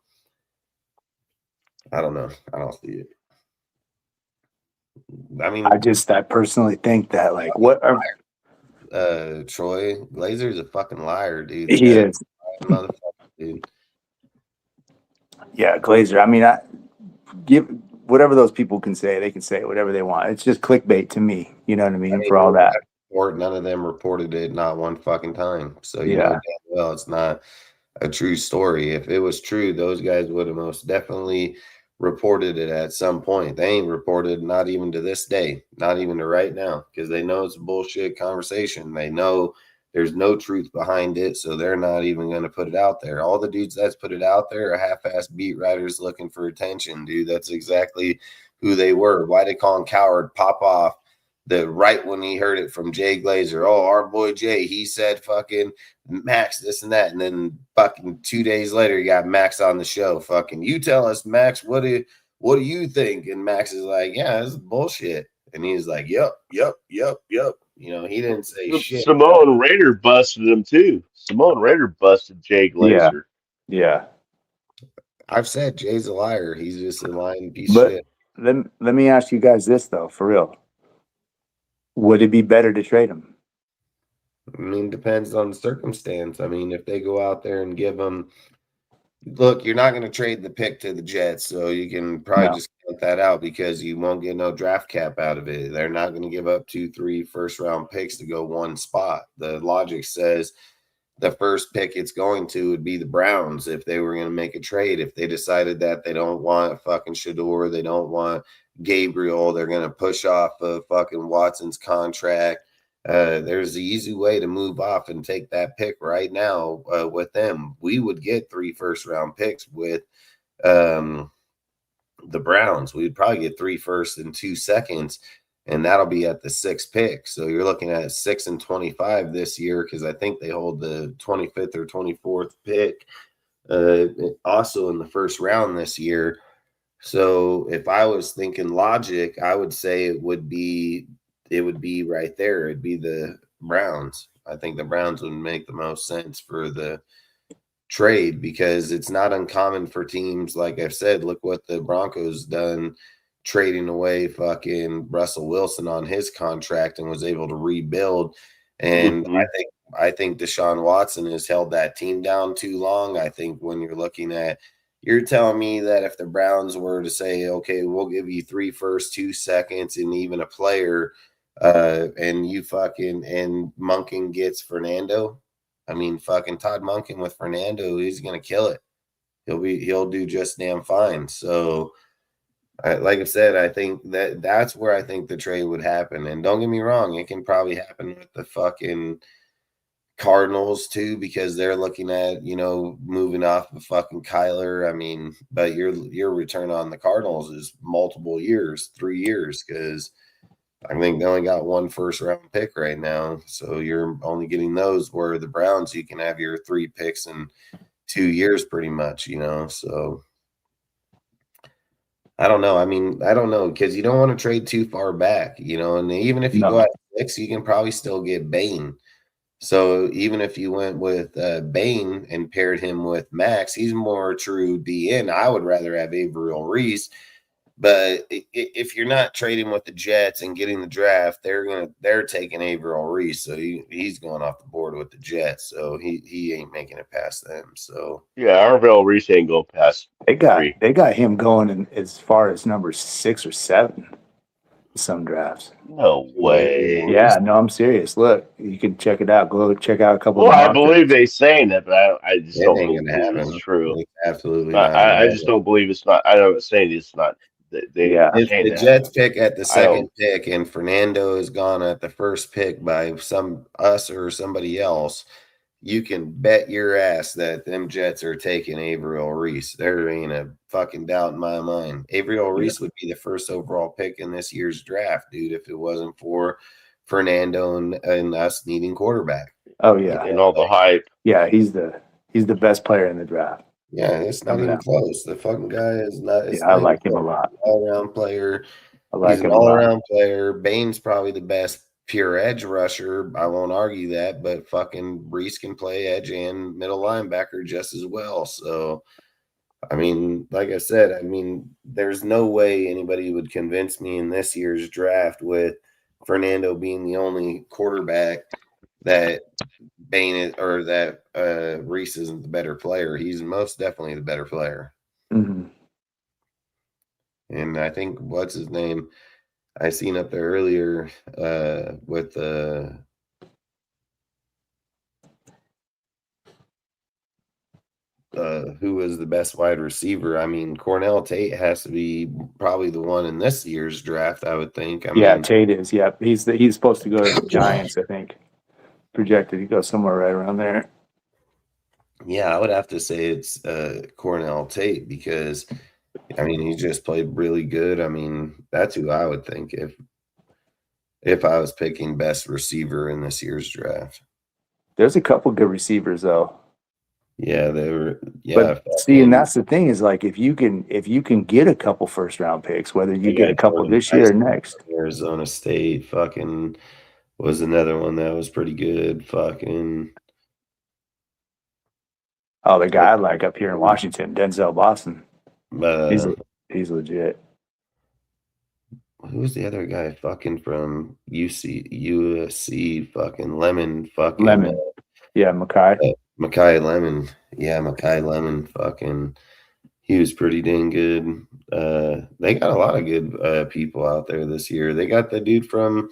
I don't know. I don't see it. I mean, I personally think that like what are Troy Glazer's a fucking liar, dude. he is, Motherfucker, dude. yeah, Glazer. I mean, I give whatever those people can say, they can say whatever they want. It's just clickbait to me. You know what I mean? For all that. None of them reported it, not one fucking time. So you know damn well it's not a true story. If it was true, those guys would have most definitely reported it at some point. They ain't reported, not even to this day, not even to right now, because they know it's a bullshit conversation. They know there's no truth behind it, so they're not even going to put it out there. All the dudes that's put it out there are half-ass beat writers looking for attention, dude. That's exactly who they were. Why they call him Coward pop off right when he heard it from Jay Glazer? Oh, our boy Jay, he said fucking Max this and that, and then fucking 2 days later you got Max on the show. Fucking you tell us, Max, what do you think? And Max is like, yeah, this is bullshit. And he's like, yep. You know, he didn't say shit. Samoan Raider busted him too. Samoan Raider busted Jay Glazer. Yeah. I've said Jay's a liar. He's just a lying piece of shit. Let me ask you guys this though, for real. Would it be better to trade him? I mean, depends on the circumstance. I mean, if they go out there and give him, look, you're not going to trade the pick to the Jets, so you can probably just count that out because you won't get no draft cap out of it. They're not going to give up 2-3 first-round picks to go one spot. The logic says the first pick it's going to would be the Browns if they were going to make a trade. If they decided that they don't want fucking Shador, they don't want Gabriel, they're going to push off of fucking Watson's contract. There's the easy way to move off and take that pick right now with them. We would get 3 first-round picks with the Browns. We'd probably get 3 firsts and 2 seconds, and that'll be at the 6th pick. So you're looking at 6 and 25 this year because I think they hold the 25th or 24th pick also in the first round this year. So if I was thinking logic, I would say it would be right there. It'd be the Browns. I think the Browns would make the most sense for the trade because it's not uncommon for teams. Like I've said, look what the Broncos done trading away fucking Russell Wilson on his contract and was able to rebuild. And I think I think Deshaun Watson has held that team down too long. I think when you're looking at, you're telling me that if the Browns were to say, okay, we'll give you 3 firsts, 2 seconds, and even a player, and you fucking, and Monken gets Fernando. I mean, fucking Todd Monken with Fernando, he's going to kill it. He'll do just damn fine. So, like I said, I think that's where I think the trade would happen. And don't get me wrong, it can probably happen with the fucking Cardinals too, because they're looking at, moving off of fucking Kyler. I mean, but your return on the Cardinals is multiple years, 3 years, because I think they only got 1 first-round pick right now. So you're only getting those, where the Browns, you can have your 3 picks in 2 years pretty much, so I don't know. I mean, I don't know, because you don't want to trade too far back, and even if you go at 6, you can probably still get Bain. So even if you went with Bain and paired him with Max, he's more true DN. I would rather have Averill Reese. But if you're not trading with the Jets and getting the draft, they're taking Averill Reese, so he's going off the board with the Jets. So he ain't making it past them. So Yeah, Arvell Reese ain't go past They got 3. him going in as far as number 6 or 7 in some drafts. No way. Yeah, no, I'm serious. Look, you can check it out. Go check out a couple Well, of I mock believe drafts. they saying that, but I just it don't ain't believe gonna happen. it's true. It's absolutely not. I just don't believe it's not. I don't saying it's not. They If saying the that. Jets pick at the I don't. second pick and Fernando is gone at the first pick by us or somebody else, you can bet your ass that them Jets are taking Averill Reese. There ain't a fucking doubt in my mind. Averill Reese would be the first overall pick in this year's draft, dude, if it wasn't for Fernando and us needing quarterback. Oh yeah, And all the hype. yeah. He's the best player in the draft. Yeah, it's not even close. The fucking guy is not. It's Yeah, I not like even him a close. lot. All-around player. I like He's an him a lot. all-around player. Bain's probably the best pure edge rusher. I won't argue that, but fucking Reese can play edge and middle linebacker just as well. So, I mean, like I said, there's no way anybody would convince me in this year's draft with Fernando being the only quarterback that Bain is, or that Reese isn't the better player. He's most definitely the better player. Mm-hmm. And I think what's his name? I seen up there earlier with who was the best wide receiver. I mean, Cornell Tate has to be probably the one in this year's draft, I would think. I mean, Tate is. Yeah, he's supposed to go to the Giants, I think. Projected to go somewhere right around there. Yeah, I would have to say it's Cornell Tate, because he just played really good. I mean, that's who I would think if I was picking best receiver in this year's draft. There's a couple good receivers though. Yeah, they were. Yeah, but see, and that's the thing is, like, if you can get a couple first round picks, whether you get a couple this year or next. Arizona State fucking was another one that was pretty good. Fucking. Oh, the guy like up here in Washington, Denzel Boston. He's legit. Who's the other guy fucking from USC fucking Lemon fucking Lemon? Yeah, Makai. Makai Lemon. Yeah, Makai Lemon fucking. He was pretty dang good. They got a lot of good people out there this year. They got the dude from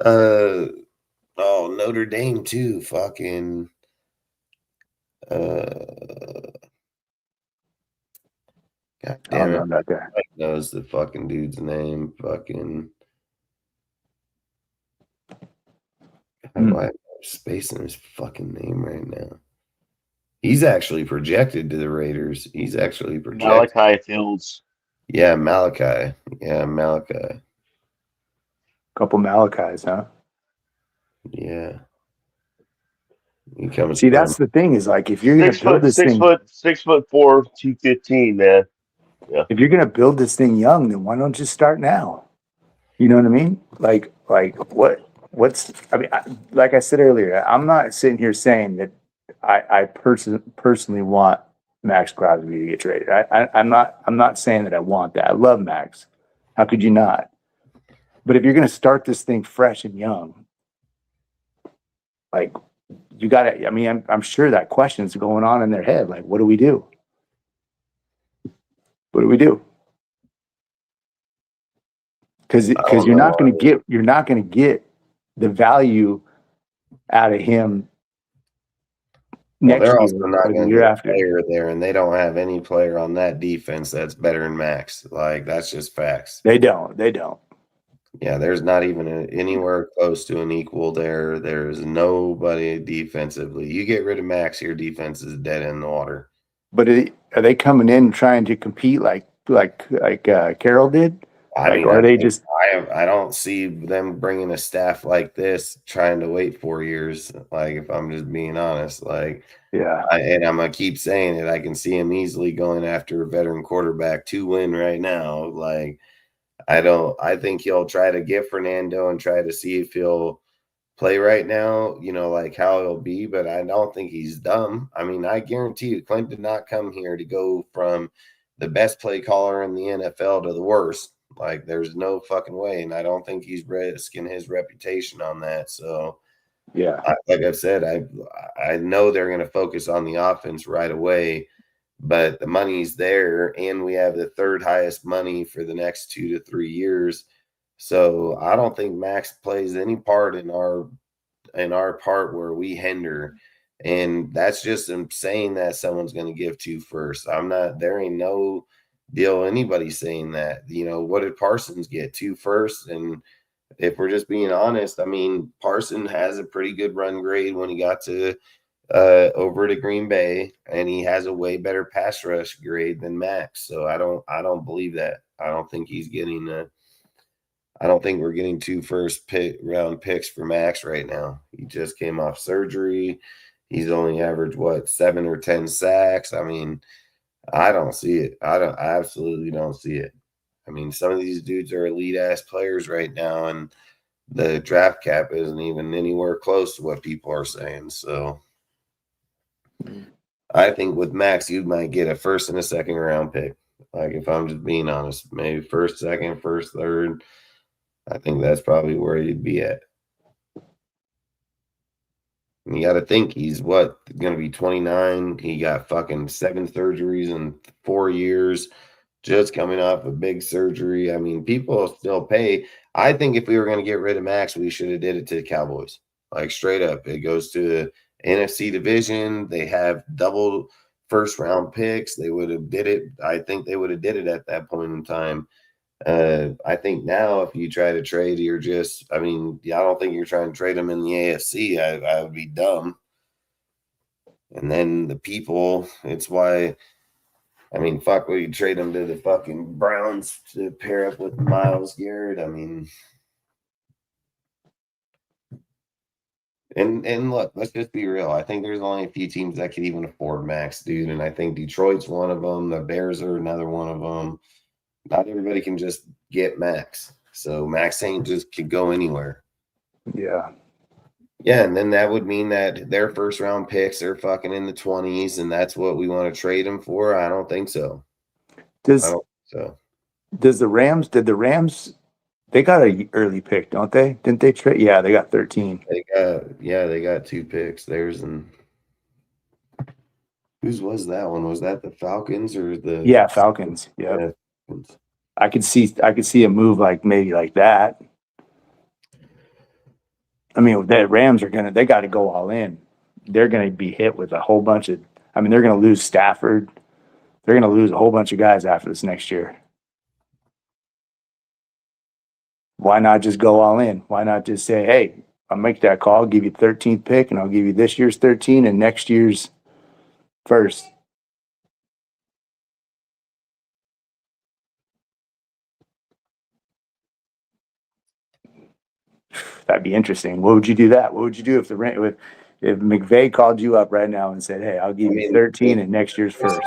Notre Dame too. Fucking. God damn it. That guy. Mike knows the fucking dude's name. Fucking. Why am I spacing his fucking name right now? He's actually projected to the Raiders. He's actually projected. Malachi Fields. Yeah, Malachi. Yeah, Malachi. Couple Malachis, huh? Yeah. See, that's the thing is, like, if you're going to build this thing, 6'4", 215, man. Yeah. If you're going to build this thing young, then why don't you start now? You know what I mean? Like what's? I mean, like I said earlier, I'm not sitting here saying that I personally want Max Crosby to get traded. I'm not saying that I want that. I love Max. How could you not? But if you're going to start this thing fresh and young, like, you got to. I mean, I'm sure that question's going on in their head. Like, what do we do? What do we do? Because you're not going to get the value out of him Well, next they're year also not or the going to year get a after. player there, and they don't have any player on that defense that's better than Max. Like, that's just facts. They don't. Yeah, there's not even anywhere close to an equal there. There's nobody defensively. You get rid of Max, your defense is dead in the water. But are they coming in trying to compete like Carroll did? I mean, or are they just? I don't see them bringing a staff like this trying to wait 4 years. Like, if I'm just being honest, like, Yeah. and I'm gonna keep saying it. I can see him easily going after a veteran quarterback to win right now. Like, I think he'll try to get Fernando and try to see if he'll play right now, like how he'll be, but I don't think he's dumb. I mean, I guarantee you, Klint did not come here to go from the best play caller in the NFL to the worst. Like, there's no fucking way, and I don't think he's risking his reputation on that. So, Yeah. like I said, I know they're going to focus on the offense right away, but the money's there, and we have the third highest money for the next 2 to 3 years. So I don't think Max plays any part in our part where we hinder. And that's just saying that someone's going to give 2 first. There ain't no deal anybody saying that. What did Parsons get? 2 first? And if we're just being honest, I mean, Parsons has a pretty good run grade when he got to over to Green Bay, and he has a way better pass rush grade than Max. So I don't believe that. I don't think I don't think we're getting 2 round picks for Max right now. He just came off surgery. He's only averaged 7 or 10 sacks. I mean, I don't see it. I absolutely don't see it. I mean, some of these dudes are elite ass players right now, and the draft cap isn't even anywhere close to what people are saying. So I think with Max, you might get a first and a second round pick. Like, if I'm just being honest, maybe first, second, first, third. I think that's probably where he'd be at. And you got to think he's going to be 29. He got fucking 7 surgeries in 4 years, just coming off a big surgery. I mean, people still pay. I think if we were going to get rid of Max, we should have did it to the Cowboys. Like, straight up. It goes to the NFC division. They have double first round picks. They would have did it. I think they would have did it at that point in time. I think now if you try to trade, I don't think you're trying to trade them in the AFC. I would be dumb. And then the people, it's why, I mean, fuck, would you trade them to the fucking Browns to pair up with Myles Garrett? I mean, and look, let's just be real. I think there's only a few teams that could even afford Max, dude. And I think Detroit's one of them. The Bears are another one of them. Not everybody can just get Max. So Max ain't just could go anywhere. Yeah. Yeah, and then that would mean that their first round picks are fucking in the 20s, and that's what we want to trade them for. I don't think so. Did the Rams they got an early pick, don't they? Didn't they trade? Yeah, they got 13. They got 2 picks. Whose was that one? Was that the Falcons or the? Yeah, Falcons. Yeah. I could see a move like maybe like that. I mean, the Rams they got to go all in. They're going to be hit with a whole bunch of. I mean, they're going to lose Stafford. They're going to lose a whole bunch of guys after this next year. Why not just go all in? Why not just say, hey, I'll make that call, give you 13th pick, and I'll give you this year's 13 and next year's first. That'd be interesting. What would you do that? What would you do if if McVay called you up right now and said, hey, I'll give you 13 and next year's first?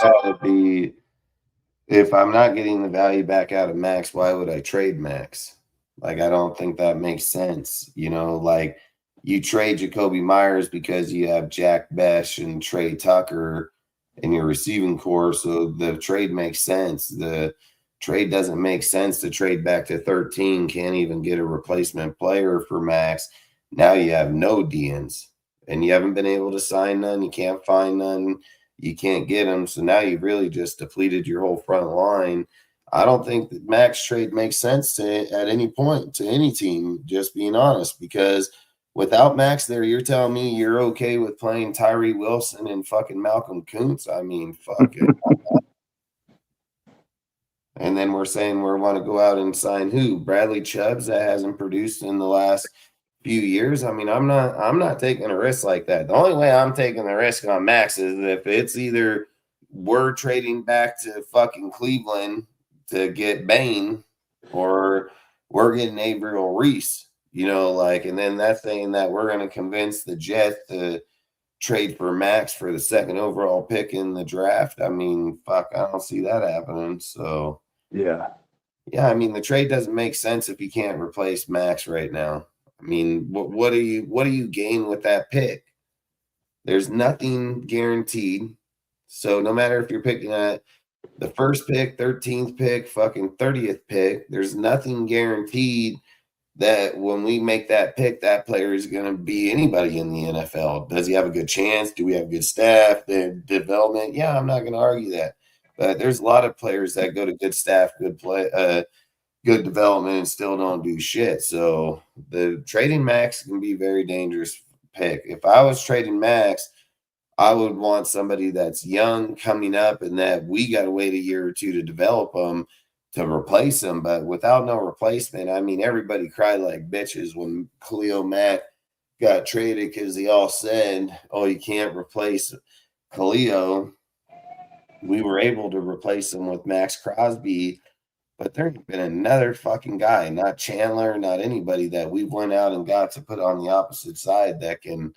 If I'm not getting the value back out of Max, why would I trade Max? Like, I don't think that makes sense. Like, you trade Jacoby Myers because you have Jack Besh and Trey Tucker in your receiving core, so the trade makes sense. The trade doesn't make sense to trade back to 13. Can't even get a replacement player for Max. Now you have no DNs. and you haven't been able to sign none. You can't find none. You can't get them. So now you've really just depleted your whole front line. I don't think that max trade makes sense at any point to any team, just being honest, because without Max there, you're telling me you're okay with playing Tyree Wilson and fucking Malcolm Kuntz? I mean, fuck it. And then we're saying we want to go out and sign who? Bradley Chubbs, that hasn't produced in the last few years. I mean, I'm not taking a risk like that. The only way I'm taking the risk on Max is if it's either we're trading back to fucking Cleveland to get Bain, or we're getting Averill Reese, and then that's saying that we're going to convince the Jets to trade for Max for the second overall pick in the draft. I mean, fuck, I don't see that happening. So Yeah. I mean, the trade doesn't make sense if you can't replace Max right now. I mean, what do you gain with that pick? There's nothing guaranteed. So no matter if you're picking at the first pick, 13th pick, fucking 30th pick, there's nothing guaranteed that when we make that pick, that player is going to be anybody in the NFL. Does he have a good chance? Do we have good staff? The development? Yeah, I'm not going to argue that. But there's a lot of players that go to good staff, good development, and still don't do shit. So the trading Max can be a very dangerous pick. If I was trading Max, I would want somebody that's young coming up and that we got to wait a year or two to develop them to replace them. But without no replacement, I mean, everybody cried like bitches when Khalil Mack got traded because they all said, oh, you can't replace Khalil. We were able to replace him with Max Crosby, but there's been another fucking guy, not Chandler, not anybody that we went out and got to put on the opposite side that can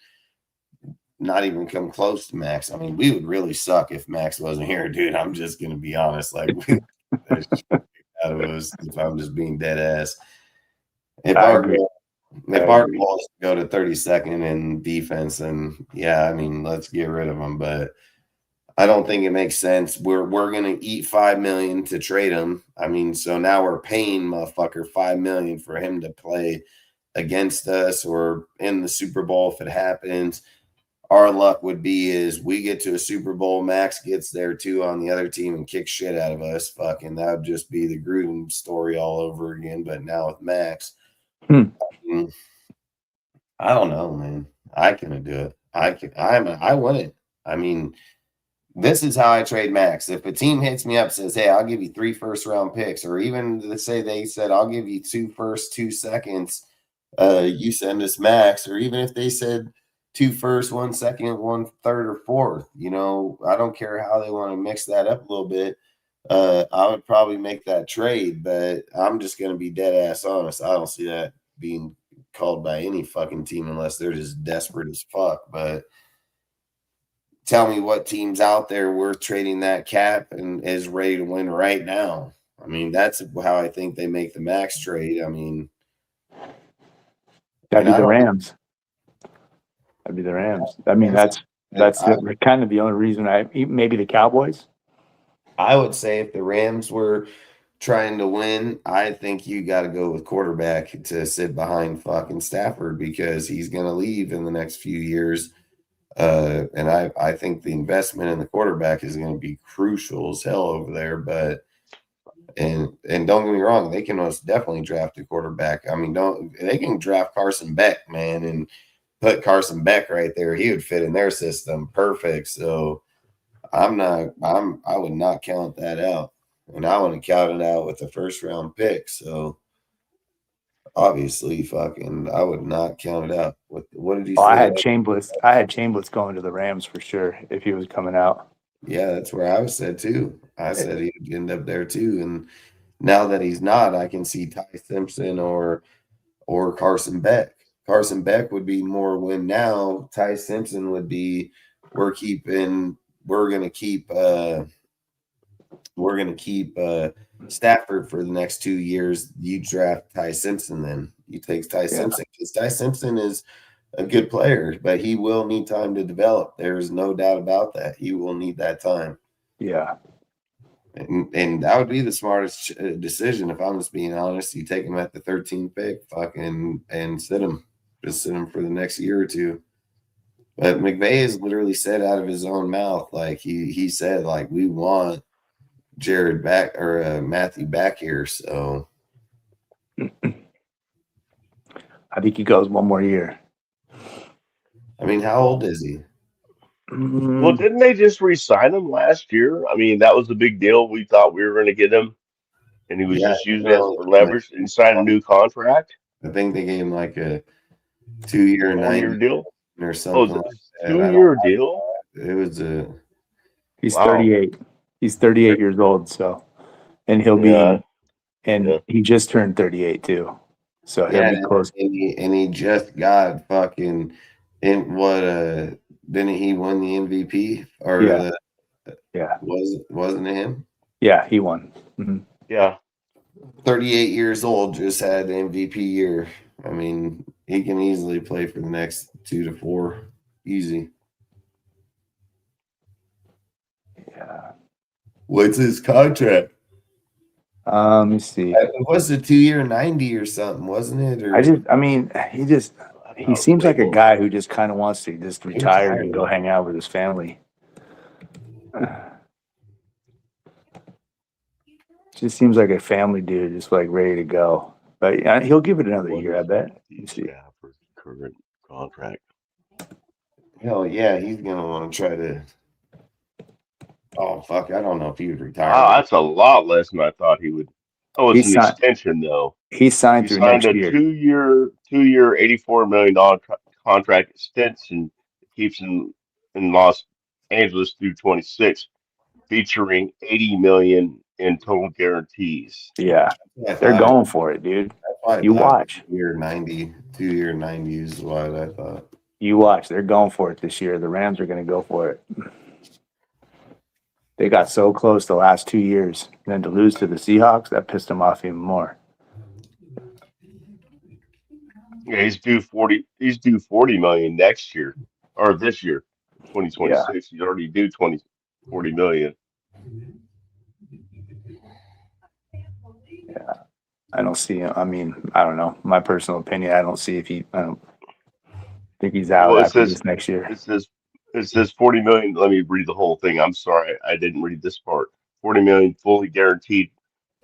not even come close to Max. I mean, we would really suck if Max wasn't here, dude. I'm just going to be honest. Like, out of us, if I'm just being dead ass. If our goal is to go to 32nd in defense, then yeah, I mean, let's get rid of him. But I don't think it makes sense. We're going to eat $5 million to trade him. I mean, so now we're paying motherfucker $5 million for him to play against us or in the Super Bowl if it happens. Our luck would be is we get to a Super Bowl, Max gets there too on the other team and kicks shit out of us. Fucking that would just be the Gruden story all over again. But now with Max, I don't know, man. I can do it. I want it. I mean, this is how I trade Max. If a team hits me up, says, hey, I'll give you 3 first-round picks, or even they said, I'll give you 2 firsts, 2 seconds, you send us Max, or even if they said 2 firsts, 1 second, 1 third, or 4th, I don't care how they want to mix that up a little bit. I would probably make that trade, but I'm just going to be dead ass honest. I don't see that being called by any fucking team unless they're just desperate as fuck. But tell me what team's out there worth trading that cap and is ready to win right now. I mean, that's how I think they make the Max trade. I mean, that'd be the Rams. That'd be the Rams. I mean, that's kind of the only reason maybe the Cowboys. I would say if the Rams were trying to win, I think you got to go with quarterback to sit behind fucking Stafford because he's going to leave in the next few years. And I think the investment in the quarterback is going to be crucial as hell over there. But and don't get me wrong, they can most definitely draft a quarterback. I mean, they can draft Carson Beck, man, and put Carson Beck right there. He would fit in their system perfect. So I would not count that out. And I want to count it out with the first round pick. So obviously, I would not count it out. What did you say? I had Chambliss going to the Rams for sure if he was coming out. Yeah, that's where I was said too. I said he would end up there too. And now that he's not, I can see Ty Simpson or Carson Beck. Carson Beck would be more win now. Ty Simpson would be we're going to keep Stafford for the next 2 years. You draft Ty Simpson, then you take Ty Simpson because Ty Simpson is a good player, but he will need time to develop. There's no doubt about that. He will need that time. Yeah. And that would be the smartest decision if I'm just being honest. You take him at the 13th pick, and sit him. Just sit him for the next year or two. But McVay has literally said out of his own mouth, like he said, like, we want Jared back or Matthew back here. So I think he goes one more year. I mean, how old is he? Well, didn't they just re-sign him last year? I mean, that was the big deal. We thought we were going to get him, and he was Yeah, just using it for leverage and signed a new contract. I think they gave him like a 2-year, 1-year 90 deal. or Oh, something like it's that. 2-year deal. It was a He's Wow. 38. He's 38 years old. So, and he'll Yeah. be, and he just turned 38 too. So he'll be close. And he just got fucking in what didn't he win the MVP or wasn't it him? Yeah, he won. Yeah. 38 years old, just had an MVP year. I mean, he can easily play for the next 2 to 4. Easy. Yeah. What's his contract? Let me see. It was a 2-year 90 or something, wasn't it? Or He seems like a guy who just kind of wants to just retire and go hang out with his family. Just seems like a family dude, just like ready to go. But he'll give it another year, I bet. Stafford's current contract. Hell yeah, he's gonna want to try to. Oh fuck, I don't know if he would retire. That's a lot less than I thought he would. Oh, it's an extension though. He signed through next year. two-year, $84 million contract extension that keeps him in Los Angeles through 26, featuring $80 million in total guarantees. Yeah, they're going for it, dude. You watch. 2-year 90 is what I thought. You watch. They're going for it this year. The Rams are going to go for it. They got so close the last 2 years, and then to lose to the Seahawks, that pissed them off even more. Yeah, he's due 40 million next year or this year, 2026. Yeah. He's already due 40 million. Yeah. I don't see him. I mean, I don't know. My personal opinion, I don't think he's out after this next year. It says 40 million. Let me read the whole thing. I'm sorry, I didn't read this part. 40 million fully guaranteed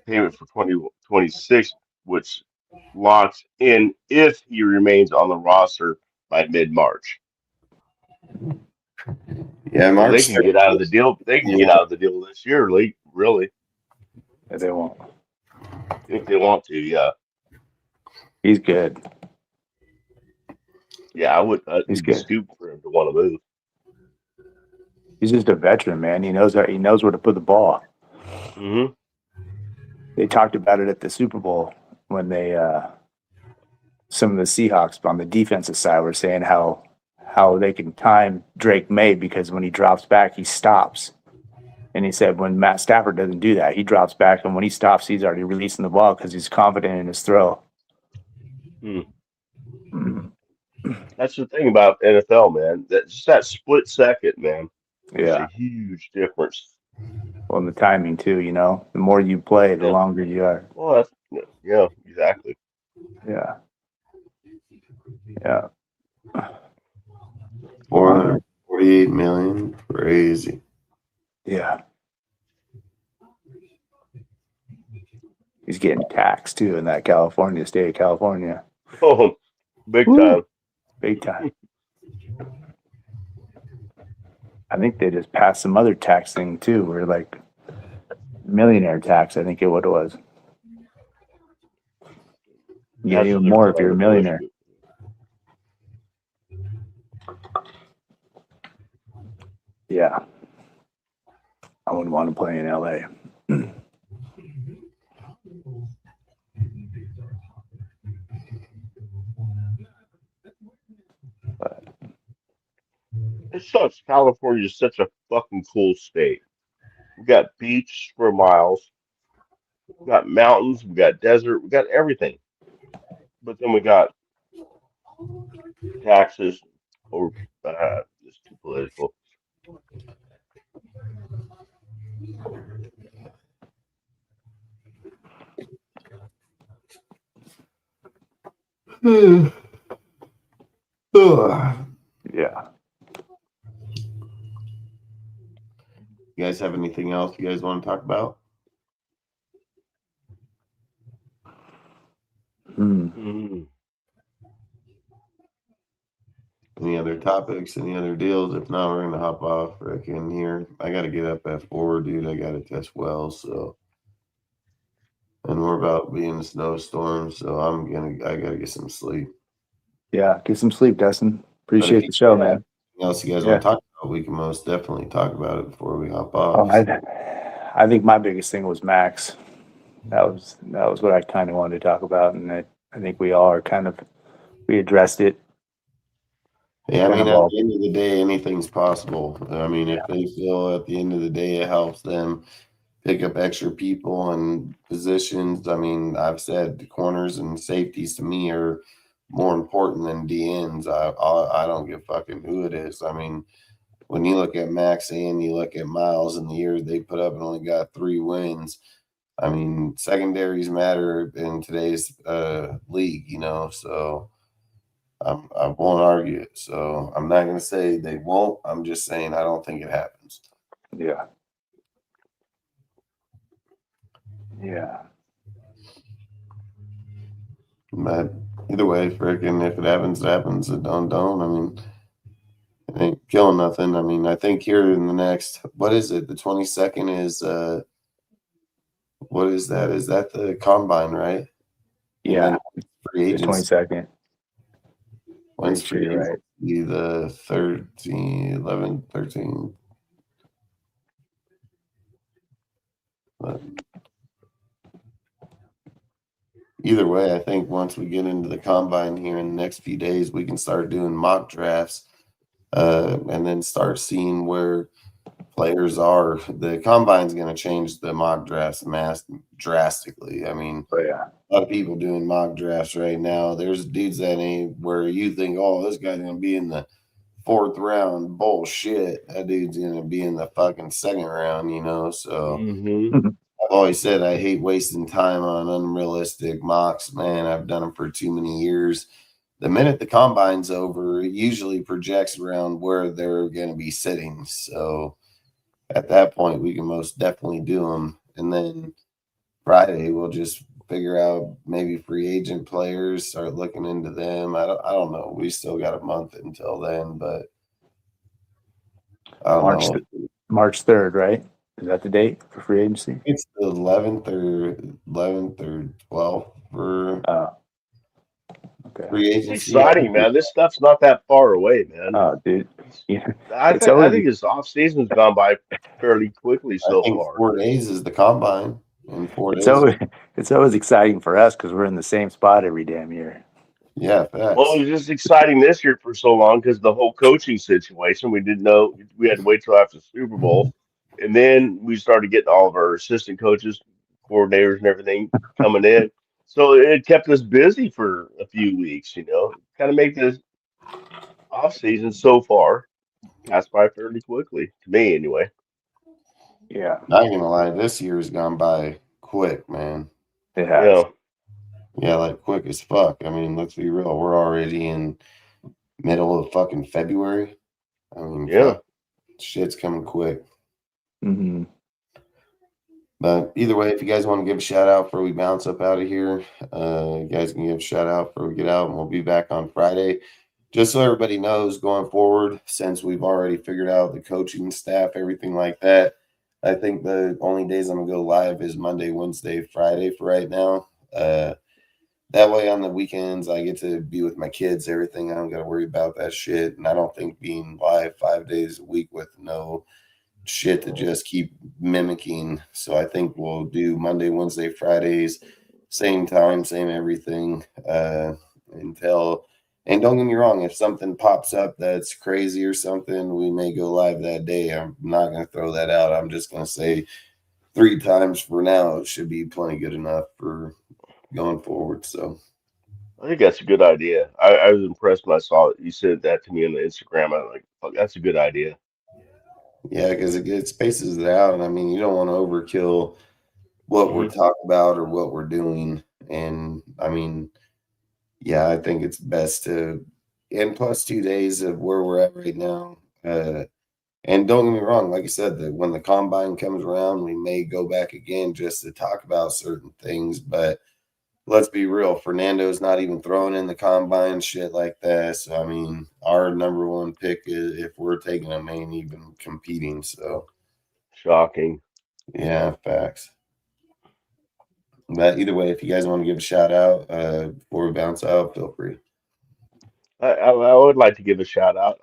payment for 2026, which locks in if he remains on the roster by mid-March. Yeah, March. They can get out of the deal. They can get out of the deal this year, really. Yeah, they won't. If they want to, yeah. He's good. Yeah, I would. He's good. Stupid for him to want to move. He's just a veteran, man. He knows where to put the ball. Mm-hmm. They talked about it at the Super Bowl when they some of the Seahawks on the defensive side were saying how they can time Drake May because when he drops back, he stops. And he said when Matt Stafford doesn't do that, he drops back, and when he stops, he's already releasing the ball because he's confident in his throw. That's the thing about NFL, man. That's that split second, man. It's a huge difference. Well, and the timing too, the more you play, the longer you are. Well, yeah, exactly. Yeah. 448 million, crazy. Yeah. He's getting taxed too in that state of California. Oh, big time. Big time. I think they just passed some other tax thing too, where like millionaire tax, I think what it was. You get even more if you're a millionaire. Yeah. I wouldn't want to play in LA. But it sucks. California is such a fucking cool state. We got beach for miles. We got mountains. We got desert. We got everything. But then we got taxes. Or it's too political. Yeah. guys have anything else you guys want to talk about? Any other topics? Any other deals? If not, we're gonna hop off. Rick in here. I gotta get up at 4, dude. I gotta test well. So, and we're about to be in a snowstorm. So I gotta get some sleep. Yeah, get some sleep, Dustin. Appreciate the show, man. Anything else you guys want to talk about? We can most definitely talk about it before we hop off. Oh, I think my biggest thing was Max. That was what I kind of wanted to talk about, and I think we all are we addressed it. Yeah, I mean, at the end of the day, anything's possible. I mean, if they feel at the end of the day it helps them pick up extra people and positions, I mean, I've said the corners and safeties to me are more important than DNs. I don't give fucking who it is. I mean, when you look at Max and you look at Miles in the years they put up and only got 3 wins, I mean, secondaries matter in today's league, you know, so I won't argue it. So I'm not going to say they won't. I'm just saying I don't think it happens. Yeah. Yeah. But either way, freaking, if it happens, it happens. It don't. I mean, it ain't killing nothing. I mean, I think here in the next, what is it? The 22nd is, what is that? Is that the combine, right? Yeah. Free agents. 22nd. When's free right. agency? The 11, 13. But either way, I think once we get into the combine here in the next few days, we can start doing mock drafts and then start seeing where players are. The combine's going to change the mock drafts drastically. I mean, a lot of people doing mock drafts right now. There's dudes that ain't where you think, oh, this guy's going to be in the 4th round. Bullshit. That dude's going to be in the fucking 2nd round, you know? So I've always said I hate wasting time on unrealistic mocks. Man, I've done them for too many years. The minute the combine's over, it usually projects around where they're going to be sitting. So at that point, we can most definitely do them. And then Friday, we'll just figure out maybe free agent players, start looking into them. I don't know. We still got a month until then, but I don't know. March 3rd, right? Is that the date for free agency? It's the 11th or 12th for free agency. It's exciting, man. This stuff's not that far away, man. Oh, dude. Yeah. I think this off season's gone by fairly quickly so far. 4 days is the combine. In 4 days. It's always exciting for us because we're in the same spot every damn year. Yeah, facts. Well, it was just exciting this year for so long because the whole coaching situation. We didn't know. We had to wait till after the Super Bowl. And then we started getting all of our assistant coaches, coordinators, and everything coming in. So it kept us busy for a few weeks, you know. Kind of make this off season so far pass by fairly quickly, to me anyway. Yeah. Not gonna lie, this year has gone by quick, man. It has. Yeah, like quick as fuck. I mean, let's be real. We're already in middle of fucking February. I mean, shit's coming quick. Mm-hmm. But either way, if you guys want to give a shout out before we bounce up out of here, you guys can give a shout out before we get out, and we'll be back on Friday. Just so everybody knows going forward, since we've already figured out the coaching staff, everything like that, I think the only days I'm going to go live is Monday, Wednesday, Friday for right now. That way on the weekends, I get to be with my kids, everything. I don't got to worry about that shit. And I don't think being live 5 days a week with no shit to just keep mimicking. So I think we'll do Monday, Wednesday, Fridays, same time, same everything until – and don't get me wrong, if something pops up that's crazy or something, we may go live that day. I'm not going to throw that out. I'm just going to say 3 times for now. It should be plenty good enough for going forward. So I think that's a good idea. I was impressed when I saw it. You said that to me on the Instagram. I'm like, fuck, that's a good idea. Yeah, because it spaces it out. And I mean, you don't want to overkill what we're talking about or what we're doing. And I mean, yeah, I think it's best to, and plus 2 days of where we're at right now. And don't get me wrong, like I said, that when the combine comes around, we may go back again just to talk about certain things. But let's be real, Fernando's not even throwing in the combine, shit like that. So I mean, our number one pick is, if we're taking him, ain't even competing. So Shocking. yeah, facts. But either way, if you guys want to give a shout out before we bounce out, feel free. I would like to give a shout out.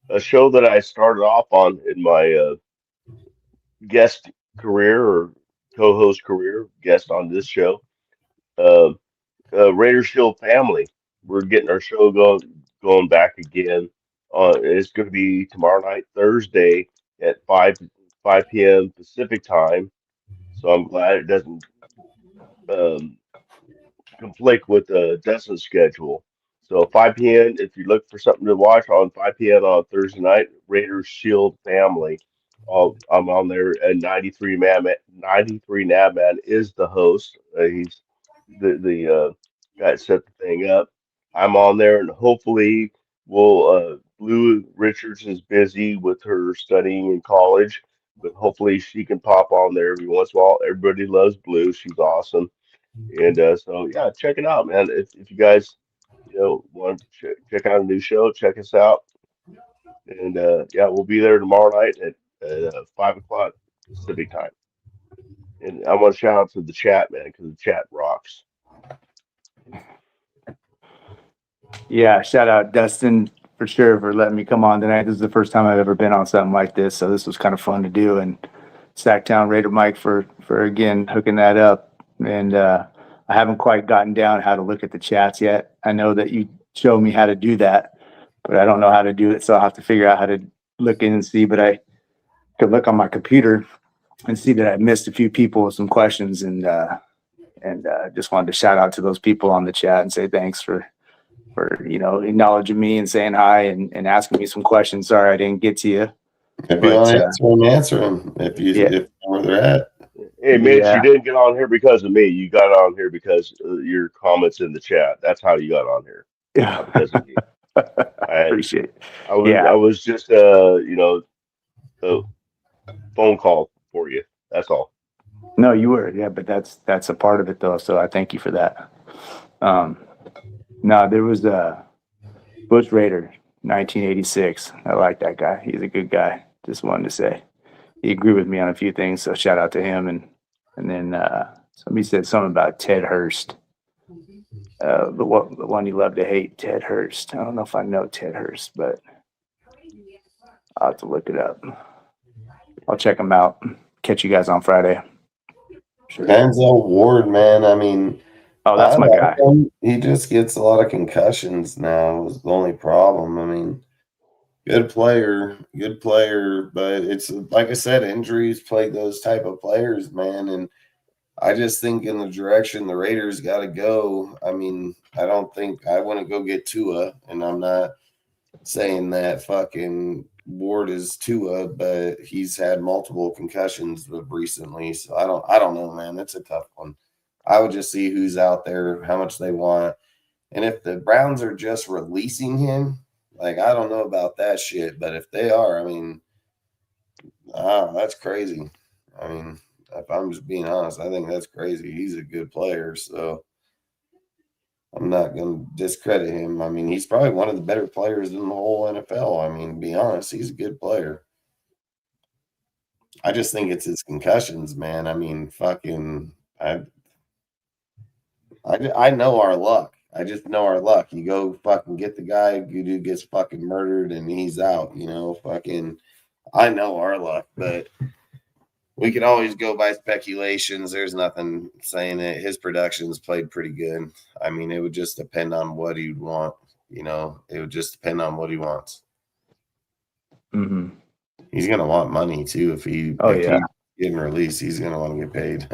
A show that I started off on in my guest career or co-host career, guest on this show. Uh, Raider Shield Family. We're getting our show going back again. It's going to be tomorrow night, Thursday at 5 p.m. Pacific time. So I'm glad it doesn't um, conflict with Dustin's schedule. So 5 p.m. If you look for something to watch on 5 p.m. on Thursday night, Raiders Shield Family. I'm on there at 93 man. 93 Nabman is the host. He's the guy that set the thing up. I'm on there, and hopefully, we'll. Blue Richards is busy with her studying in college, but hopefully she can pop on there every once in a while. Everybody loves Blue. She's awesome. And so yeah, check it out, man. If you guys want to check out a new show, check us out. And yeah, we'll be there tomorrow night at 5 o'clock Pacific time. And I want to shout out to the chat, man, because the chat rocks. Yeah, shout out Dustin for sure for letting me come on tonight. This is the first time I've ever been on something like this, so this was kind of fun to do. And Sacktown Raider Mike for again hooking that up. And I haven't quite gotten down how to look at the chats yet. I know that you showed me how to do that, but I don't know how to do it, so I'll have to figure out how to look in and see. But I could look on my computer and see that I missed a few people with some questions, and just wanted to shout out to those people on the chat and say thanks for acknowledging me and saying hi and asking me some questions. Sorry I didn't get to you. If you want to answer them, if you know where they're at. Hey, Mitch, you didn't get on here because of me. You got on here because of your comments in the chat. That's how you got on here. Not because of me. I appreciate it. I was just a phone call for you. That's all. No, you were. Yeah, but that's a part of it though. So I thank you for that. No, there was a Bush Raider, 1986. I like that guy. He's a good guy. Just wanted to say he agreed with me on a few things. So shout out to him. And then somebody said something about Ted Hurst. The one you love to hate, Ted Hurst. I don't know if I know Ted Hurst, but I'll have to look it up. I'll check him out. Catch you guys on Friday. Sure. Denzel Ward, man. I mean, that's my guy. He just gets a lot of concussions now. Is the only problem. I mean, good player, but it's like I said, injuries plague those type of players, man. And I just think in the direction the Raiders got to go. I mean, I don't think I want to go get Tua, and I'm not saying that fucking Ward is Tua, but he's had multiple concussions recently. So I don't know, man. That's a tough one. I would just see who's out there, how much they want. And if the Browns are just releasing him, like, I don't know about that shit. But if they are, I mean, that's crazy. I mean, if I'm just being honest, I think that's crazy. He's a good player, so I'm not going to discredit him. I mean, he's probably one of the better players in the whole NFL. I mean, to be honest, he's a good player. I just think it's his concussions, man. I mean, fucking, I know our luck. I just know our luck. You go fucking get the guy, dude gets fucking murdered and he's out, fucking, I know our luck, but we could always go by speculations. There's nothing saying that his production's played pretty good. I mean, it would just depend on what he'd want. It would just depend on what he wants. Mm-hmm. He's gonna want money too if he's getting released. He's gonna want to get paid.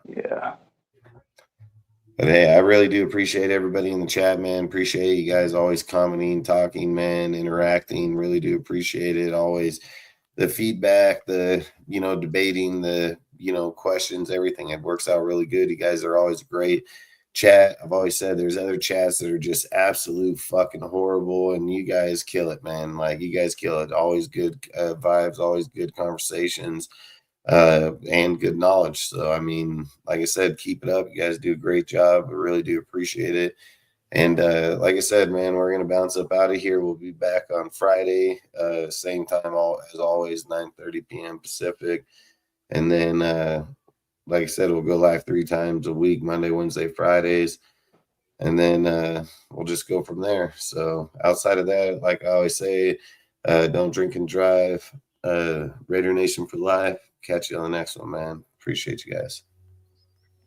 Yeah. But hey, I really do appreciate everybody in the chat, man. Appreciate you guys always commenting, talking, man, interacting. Really do appreciate it. Always the feedback, the debating, the questions, everything. It works out really good. You guys are always great. chat. I've always said there's other chats that are just absolute fucking horrible, and you guys kill it, man. Like, you guys kill it. Always good vibes, always good conversations, and good knowledge. So, I mean, like I said, keep it up. You guys do a great job. I really do appreciate it. And like I said, man, we're going to bounce up out of here. We'll be back on Friday, same time as always, 9:30 p.m. Pacific. And then, like I said, we'll go live 3 times a week, Monday, Wednesday, Fridays. And then we'll just go from there. So outside of that, like I always say, don't drink and drive. Raider Nation for life. Catch you on the next one, man. Appreciate you guys.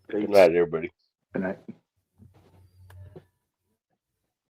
Good night, everybody. Good night.